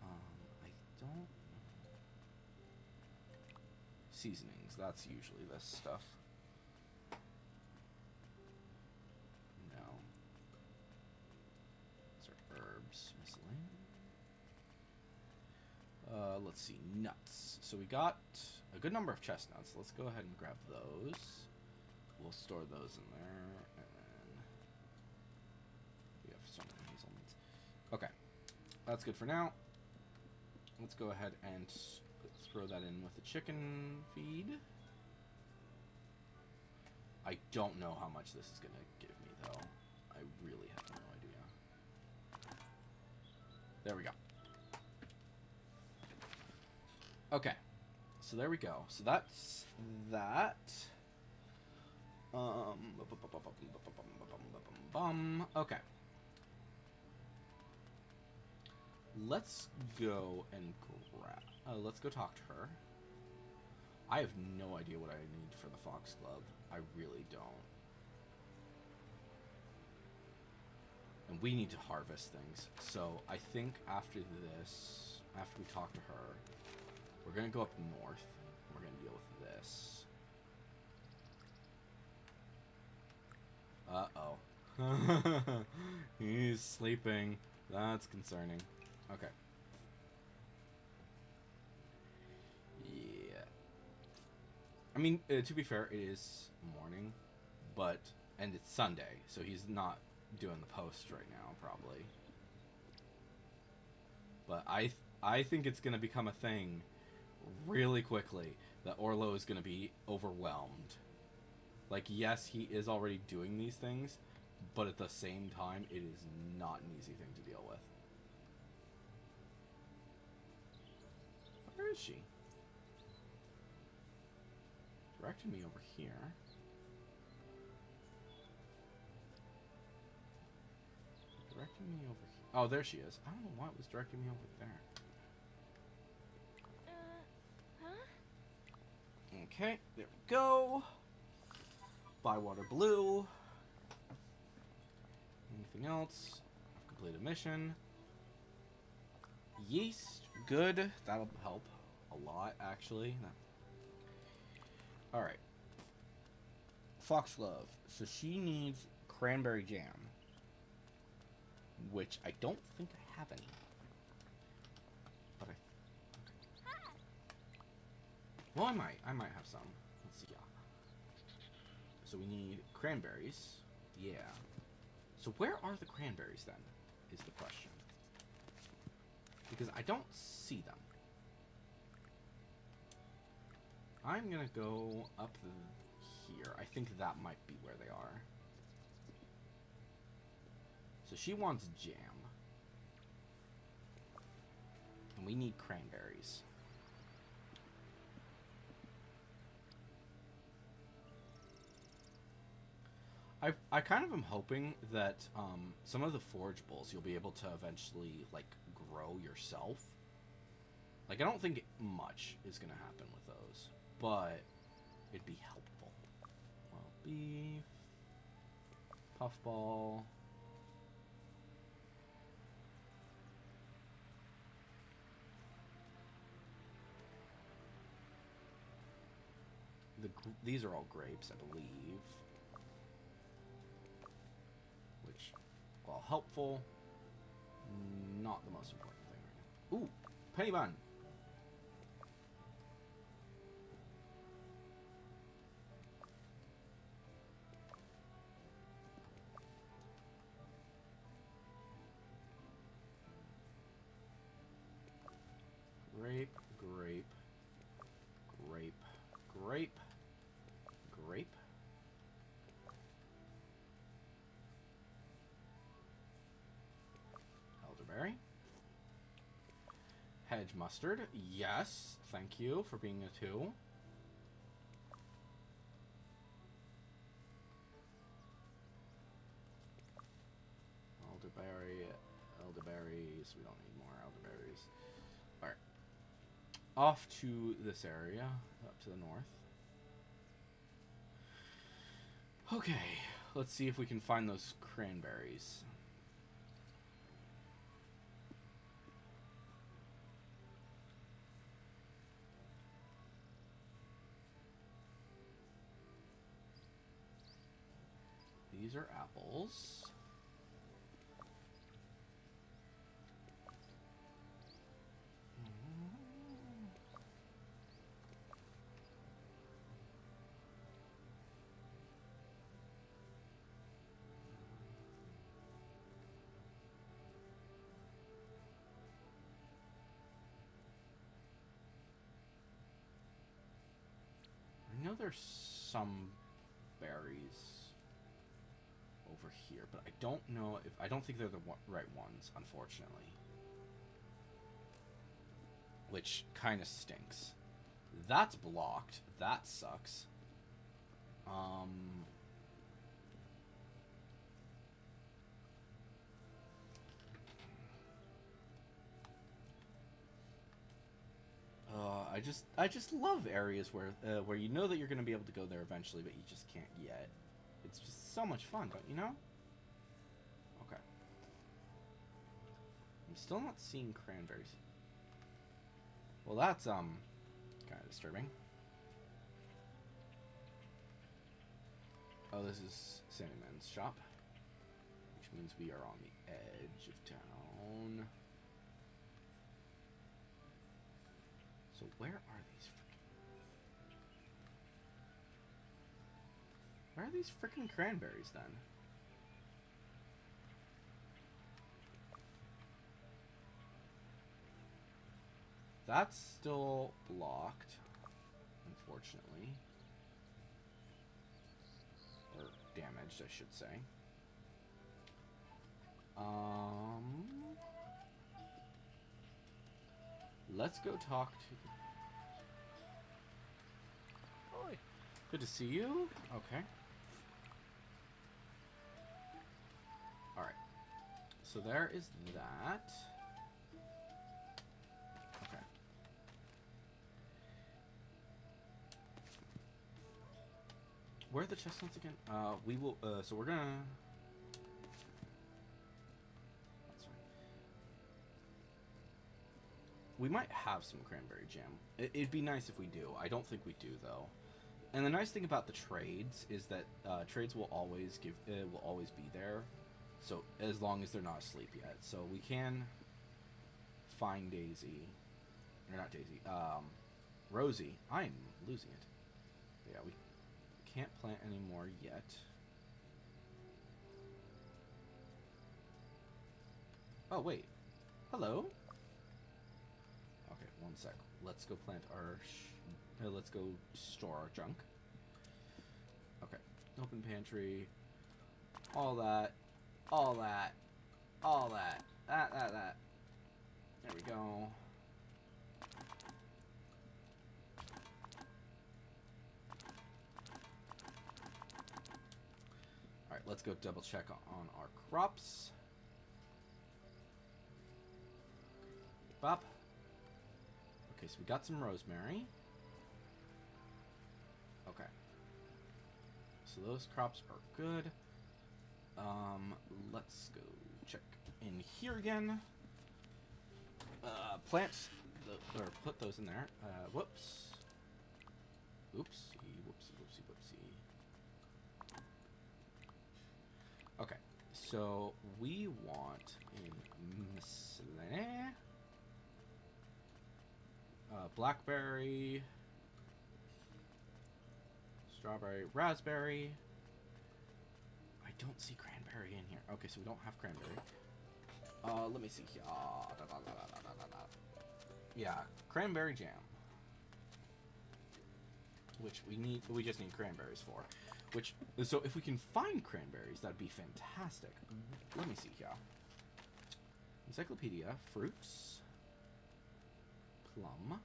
I don't know. Seasonings, that's usually this stuff. No. These are herbs, miscellaneous. Let's see, nuts. So we got a good number of chestnuts. Let's go ahead and grab those. We'll store those in there, and then we have so many hazelnuts. Okay, that's good for now. Let's go ahead and throw that in with the chicken feed. I don't know how much this is going to give me, though. I really have no idea. There we go. Okay. So there we go. So that's that. Okay. Let's go and grab... let's go talk to her. I have no idea what I need for the foxglove. I really don't. And we need to harvest things. So I think after this, after we talk to her, we're going to go up north. We're going to deal with this. Uh-oh. He's sleeping. That's concerning. Okay. Yeah. I mean, to be fair, it is morning, but... And it's Sunday, so he's not doing the post right now, probably. But I think it's going to become a thing really quickly that Orlo is going to be overwhelmed. Like, yes, he is already doing these things, but at the same time, it is not an easy thing to deal with. Where is she? Directed me over here. Directing me over here. Oh, there she is. I don't know why it was directing me over there. Huh? Okay, there we go. Bywater Blue. Anything else? I've completed a mission. Yeast, good. That'll help a lot, actually. Alright. Foxglove. So she needs cranberry jam. Which I don't think I have any. But okay. Well, I might have some. Let's see. Yeah. So we need cranberries. Yeah. So where are the cranberries then? Is the question. Because I don't see them. I'm gonna go up here. I think that might be where they are. So she wants jam. And we need cranberries. I kind of am hoping that some of the forageables you'll be able to eventually, like, grow yourself. Like, I don't think much is going to happen with those, but it'd be helpful. Well, beef, puffball. These are all grapes, I believe. Which, while helpful, not the most important thing right now. Ooh, penny bun. Grape, grape, grape, grape, grape. Elderberry. Hedge mustard. Yes, thank you for being a 2. Elderberry. so we don't need more elderberries. Alright. Off to this area, up to the north. Okay, let's see if we can find those cranberries. These are apples. I know there's some berries over here, but I don't know if... I don't think they're the right ones, unfortunately. Which kind of stinks. That's blocked. That sucks. I just love areas where you know that you're going to be able to go there eventually, but you just can't yet. It's just so much fun, don't you know? Okay. I'm still not seeing cranberries. Well, that's kind of disturbing. Oh, this is Sandyman's shop, which means we are on the edge of town. So where are these freaking cranberries then? That's still blocked, unfortunately. Or damaged, I should say. Let's go talk to... Oi. Good to see you. Okay. Alright. So there is that. Okay. Where are the chestnuts again? We will, so we're gonna... We might have some cranberry jam. It'd be nice if we do. I don't think we do, though. And the nice thing about the trades is that trades will always be there. So as long as they're not asleep yet. So we can find Daisy. Or not Daisy. Rosie. I'm losing it. But yeah, we can't plant anymore yet. Oh, wait. Hello? One sec. Let's go plant our... let's go store our junk. Okay. Open pantry. All that. All that. All that. That. There we go. Alright, let's go double check on our crops. Bop. Okay, so we got some rosemary. Okay. So those crops are good. Let's go check in here again. Plant, or put those in there. Whoops. Oopsie, whoopsie. Okay, so we want in miscellaneous. Blackberry, strawberry, raspberry. I don't see cranberry in here. Okay, so we don't have cranberry. Let me see here. Yeah, cranberry jam. Which we just need cranberries for. So if we can find cranberries, that'd be fantastic. Let me see here. Encyclopedia, fruits. Plum.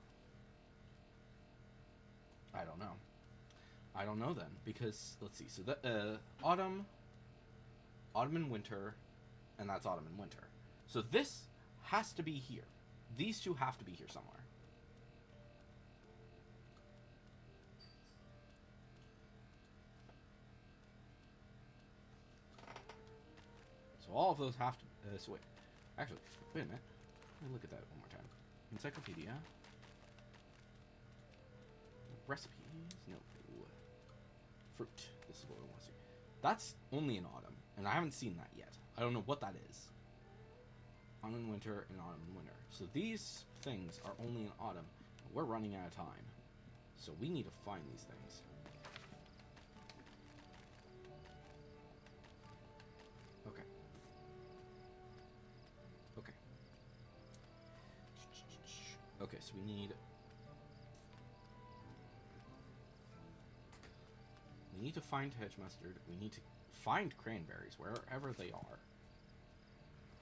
I don't know then, because let's see. So the autumn and winter, and that's autumn and winter. So this has to be here. These two have to be here somewhere. So all of those have to... so wait. Actually, wait a minute. Let me look at that one more time. Encyclopedia. Recipes. No. Fruit. This is what we want to see. That's only in autumn. And I haven't seen that yet. I don't know what that is. Autumn and winter and autumn and winter. So these things are only in autumn. We're running out of time. So we need to find these things. Okay. Okay. Okay, so we need to find hedge mustard. We need to find cranberries wherever they are.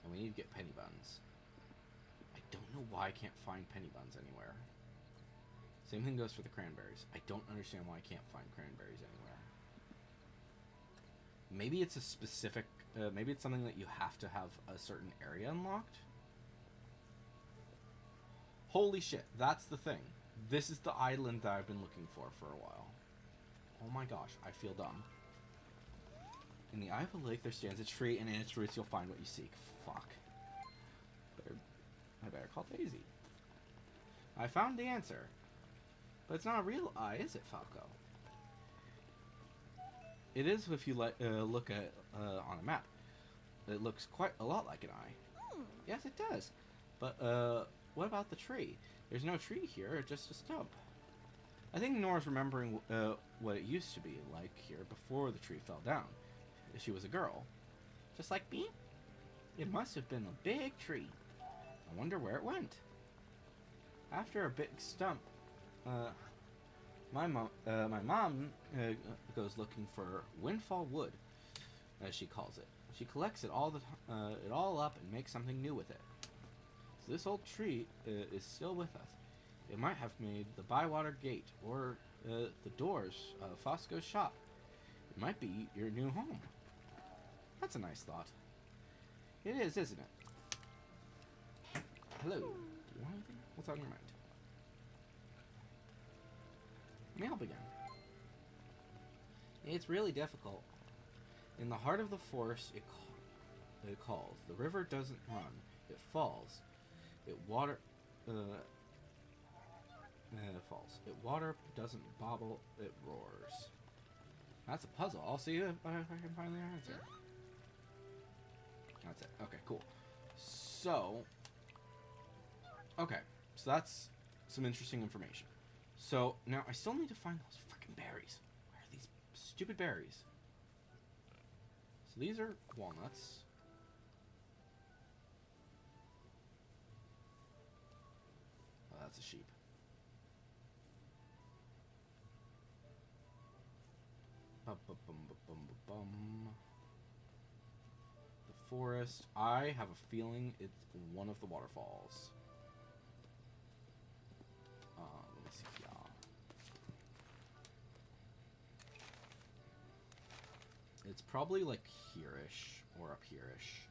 And we need to get penny buns. I don't know why I can't find penny buns anywhere. Same thing goes for the cranberries. I don't understand why I can't find cranberries anywhere. Maybe it's a specific... maybe it's something that you have to have a certain area unlocked. Holy shit, that's the thing. This is the island that I've been looking for a while. Oh my gosh, I feel dumb. In the eye of a lake there stands a tree, and in its roots you'll find what you seek. Fuck. I better call Daisy. I found the answer. But it's not a real eye, is it, Falco? It is if you look at on a map. It looks quite a lot like an eye. Yes, it does. But what about the tree? There's no tree here, just a stump. I think Nora's remembering what it used to be like here before the tree fell down. She was a girl. Just like me? It must have been a big tree. I wonder where it went. After a big stump, my mom goes looking for windfall wood, as she calls it. She collects it all up and makes something new with it. So this old tree is still with us. It might have made the Bywater Gate or the doors of Fosco's shop. It might be your new home. That's a nice thought. It is, isn't it? Hello. Do you want anything? What's on your mind? Let me help again. It's really difficult. In the heart of the forest, it calls. The river doesn't run. It falls. It water... it falls. It water doesn't bobble. It roars. That's a puzzle. I'll see if I can find the answer. That's it. Okay, cool. So... okay. So that's some interesting information. So, now I still need to find those freaking berries. Where are these stupid berries? So these are walnuts. Oh, that's a sheep. Bum, bum, bum, bum, bum, bum. The forest. I have a feeling it's one of the waterfalls. Let me see. Yeah. It's probably like here-ish or up here-ish.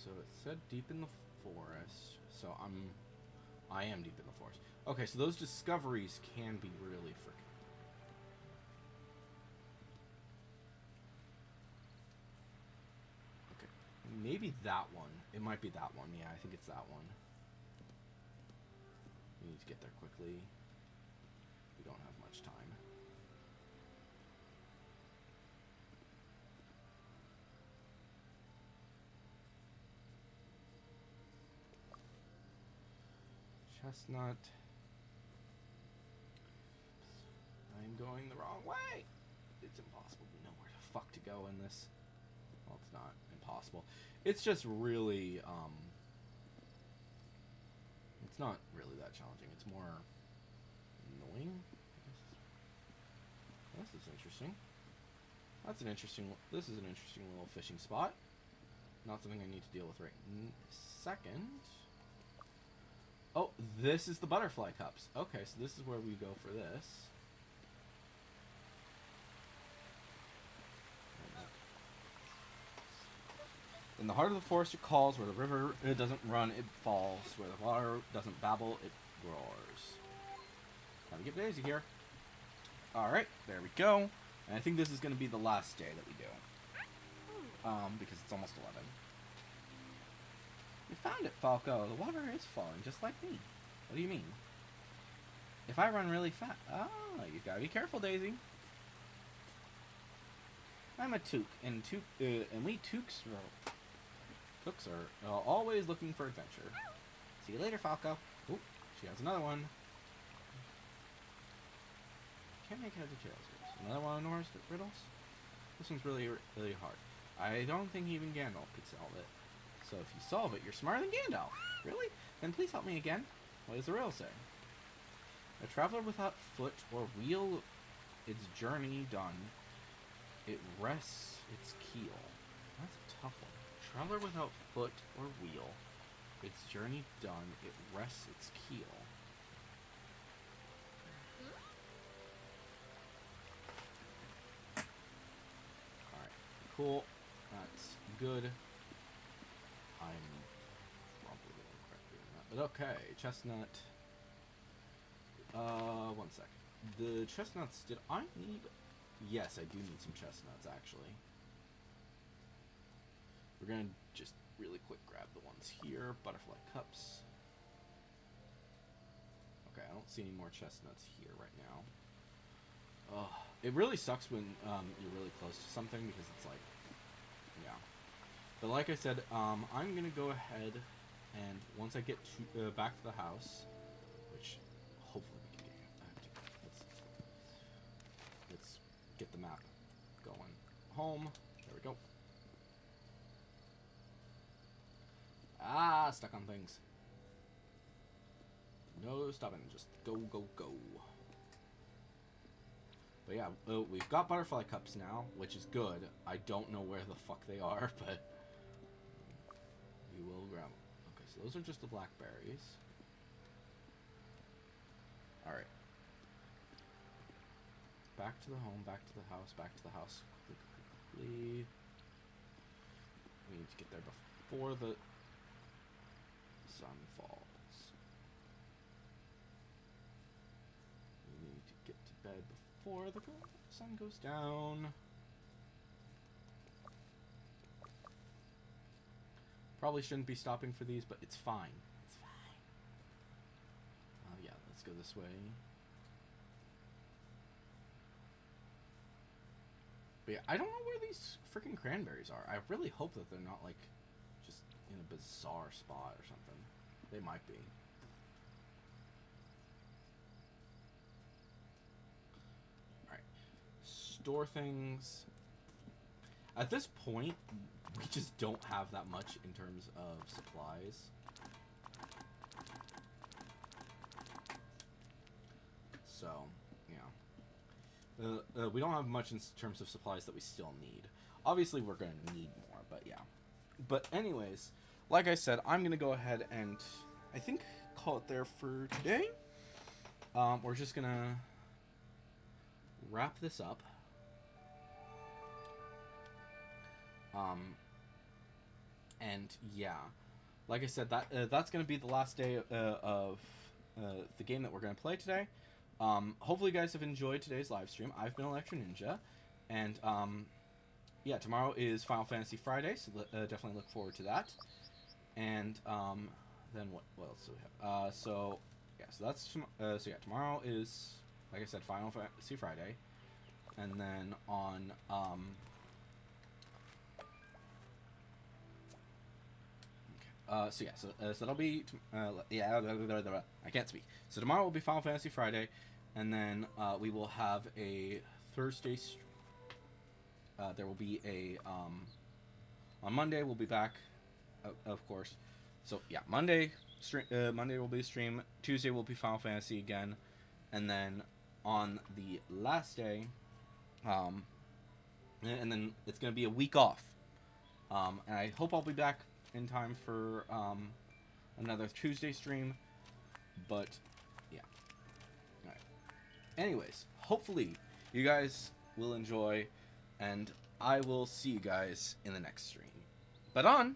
So it said deep in the forest. So I am deep in the forest. Okay, so those discoveries can be really freaking... okay, maybe that one. It might be that one. Yeah, I think it's that one. We need to get there quickly. We don't have much time. Chestnut. I'm going the wrong way. It's impossible to know where the fuck to go in this. Well, it's not impossible. It's just really, it's not really that challenging. It's more interesting. That's an interesting... This is an interesting little fishing spot. Not something I need to deal with right second. Oh, this is the butterfly cups. Okay, so this is where we go for this. In the heart of the forest it calls, where the river it doesn't run, it falls. Where the water doesn't babble, it roars. Gotta get Daisy here. Alright, there we go. And I think this is going to be the last day that we do. Because it's almost 11. You found it, Falco. The water is falling, just like me. What do you mean? If I run really fast... Oh, you gotta be careful, Daisy. I'm a Took, and we Tooks are always looking for adventure. See you later, Falco. Oh, she has another one. Can't make heads or tails of this. Another one of Nora's riddles? This one's really, really hard. I don't think even Gandalf could solve it. So if you solve it, you're smarter than Gandalf. Really? Then please help me again. What does the riddle say? A traveler without foot or wheel, its journey done, it rests its keel. That's a tough one. Traveler without foot or wheel, its journey done, it rests its keel. Alright, cool. That's good. I'm probably incorrect doing that. But okay, chestnut. One sec. The chestnuts, did I need... Yes, I do need some chestnuts, actually. We're gonna just really quick grab the ones here. Butterfly cups. Okay, I don't see any more chestnuts here right now. Ugh. It really sucks when you're really close to something because it's like, yeah. But like I said, I'm gonna go ahead and once I get to, back to the house, which hopefully we can get back to. Let's get the map going. Home. There we go. Ah, stuck on things. No stopping. Just go, go, go. But yeah, we've got butterfly cups now, which is good. I don't know where the fuck they are, but we will grab them. Okay, so those are just the blackberries. Alright. Back to the home, back to the house, back to the house. Quickly. We need to get there before the sun falls. We need to get to bed before the sun goes down. Probably shouldn't be stopping for these, but it's fine. It's fine. Yeah, let's go this way. But yeah, I don't know where these freaking cranberries are. I really hope that they're not, like, just in a bizarre spot or something. They might be. Alright. Store things. At this point, we just don't have that much in terms of supplies. So, yeah. We don't have much in terms of supplies that we still need. Obviously, we're going to need more, but yeah. But anyways, like I said, I'm going to go ahead and, I think, call it there for today. We're just going to wrap this up. And yeah, like I said, that's going to be the last day of the game that we're going to play today. Hopefully you guys have enjoyed today's live stream. I've been Electro Ninja, and yeah, tomorrow is Final Fantasy Friday, so definitely look forward to that. And then what else do we have? So yeah, so that's so yeah, tomorrow is, like I said, Final Fantasy Friday, and then on so yeah, so that'll be yeah, I can't speak. So tomorrow will be Final Fantasy Friday, and then we will have a Thursday. There will be a on Monday we'll be back, of course. So yeah, Monday will be a stream. Tuesday will be Final Fantasy again, and then on the last day, Um, and then it's gonna be a week off. And I hope I'll be back in time for another Tuesday stream. But yeah. All right. Anyways, hopefully you guys will enjoy, and I will see you guys in the next stream. But on.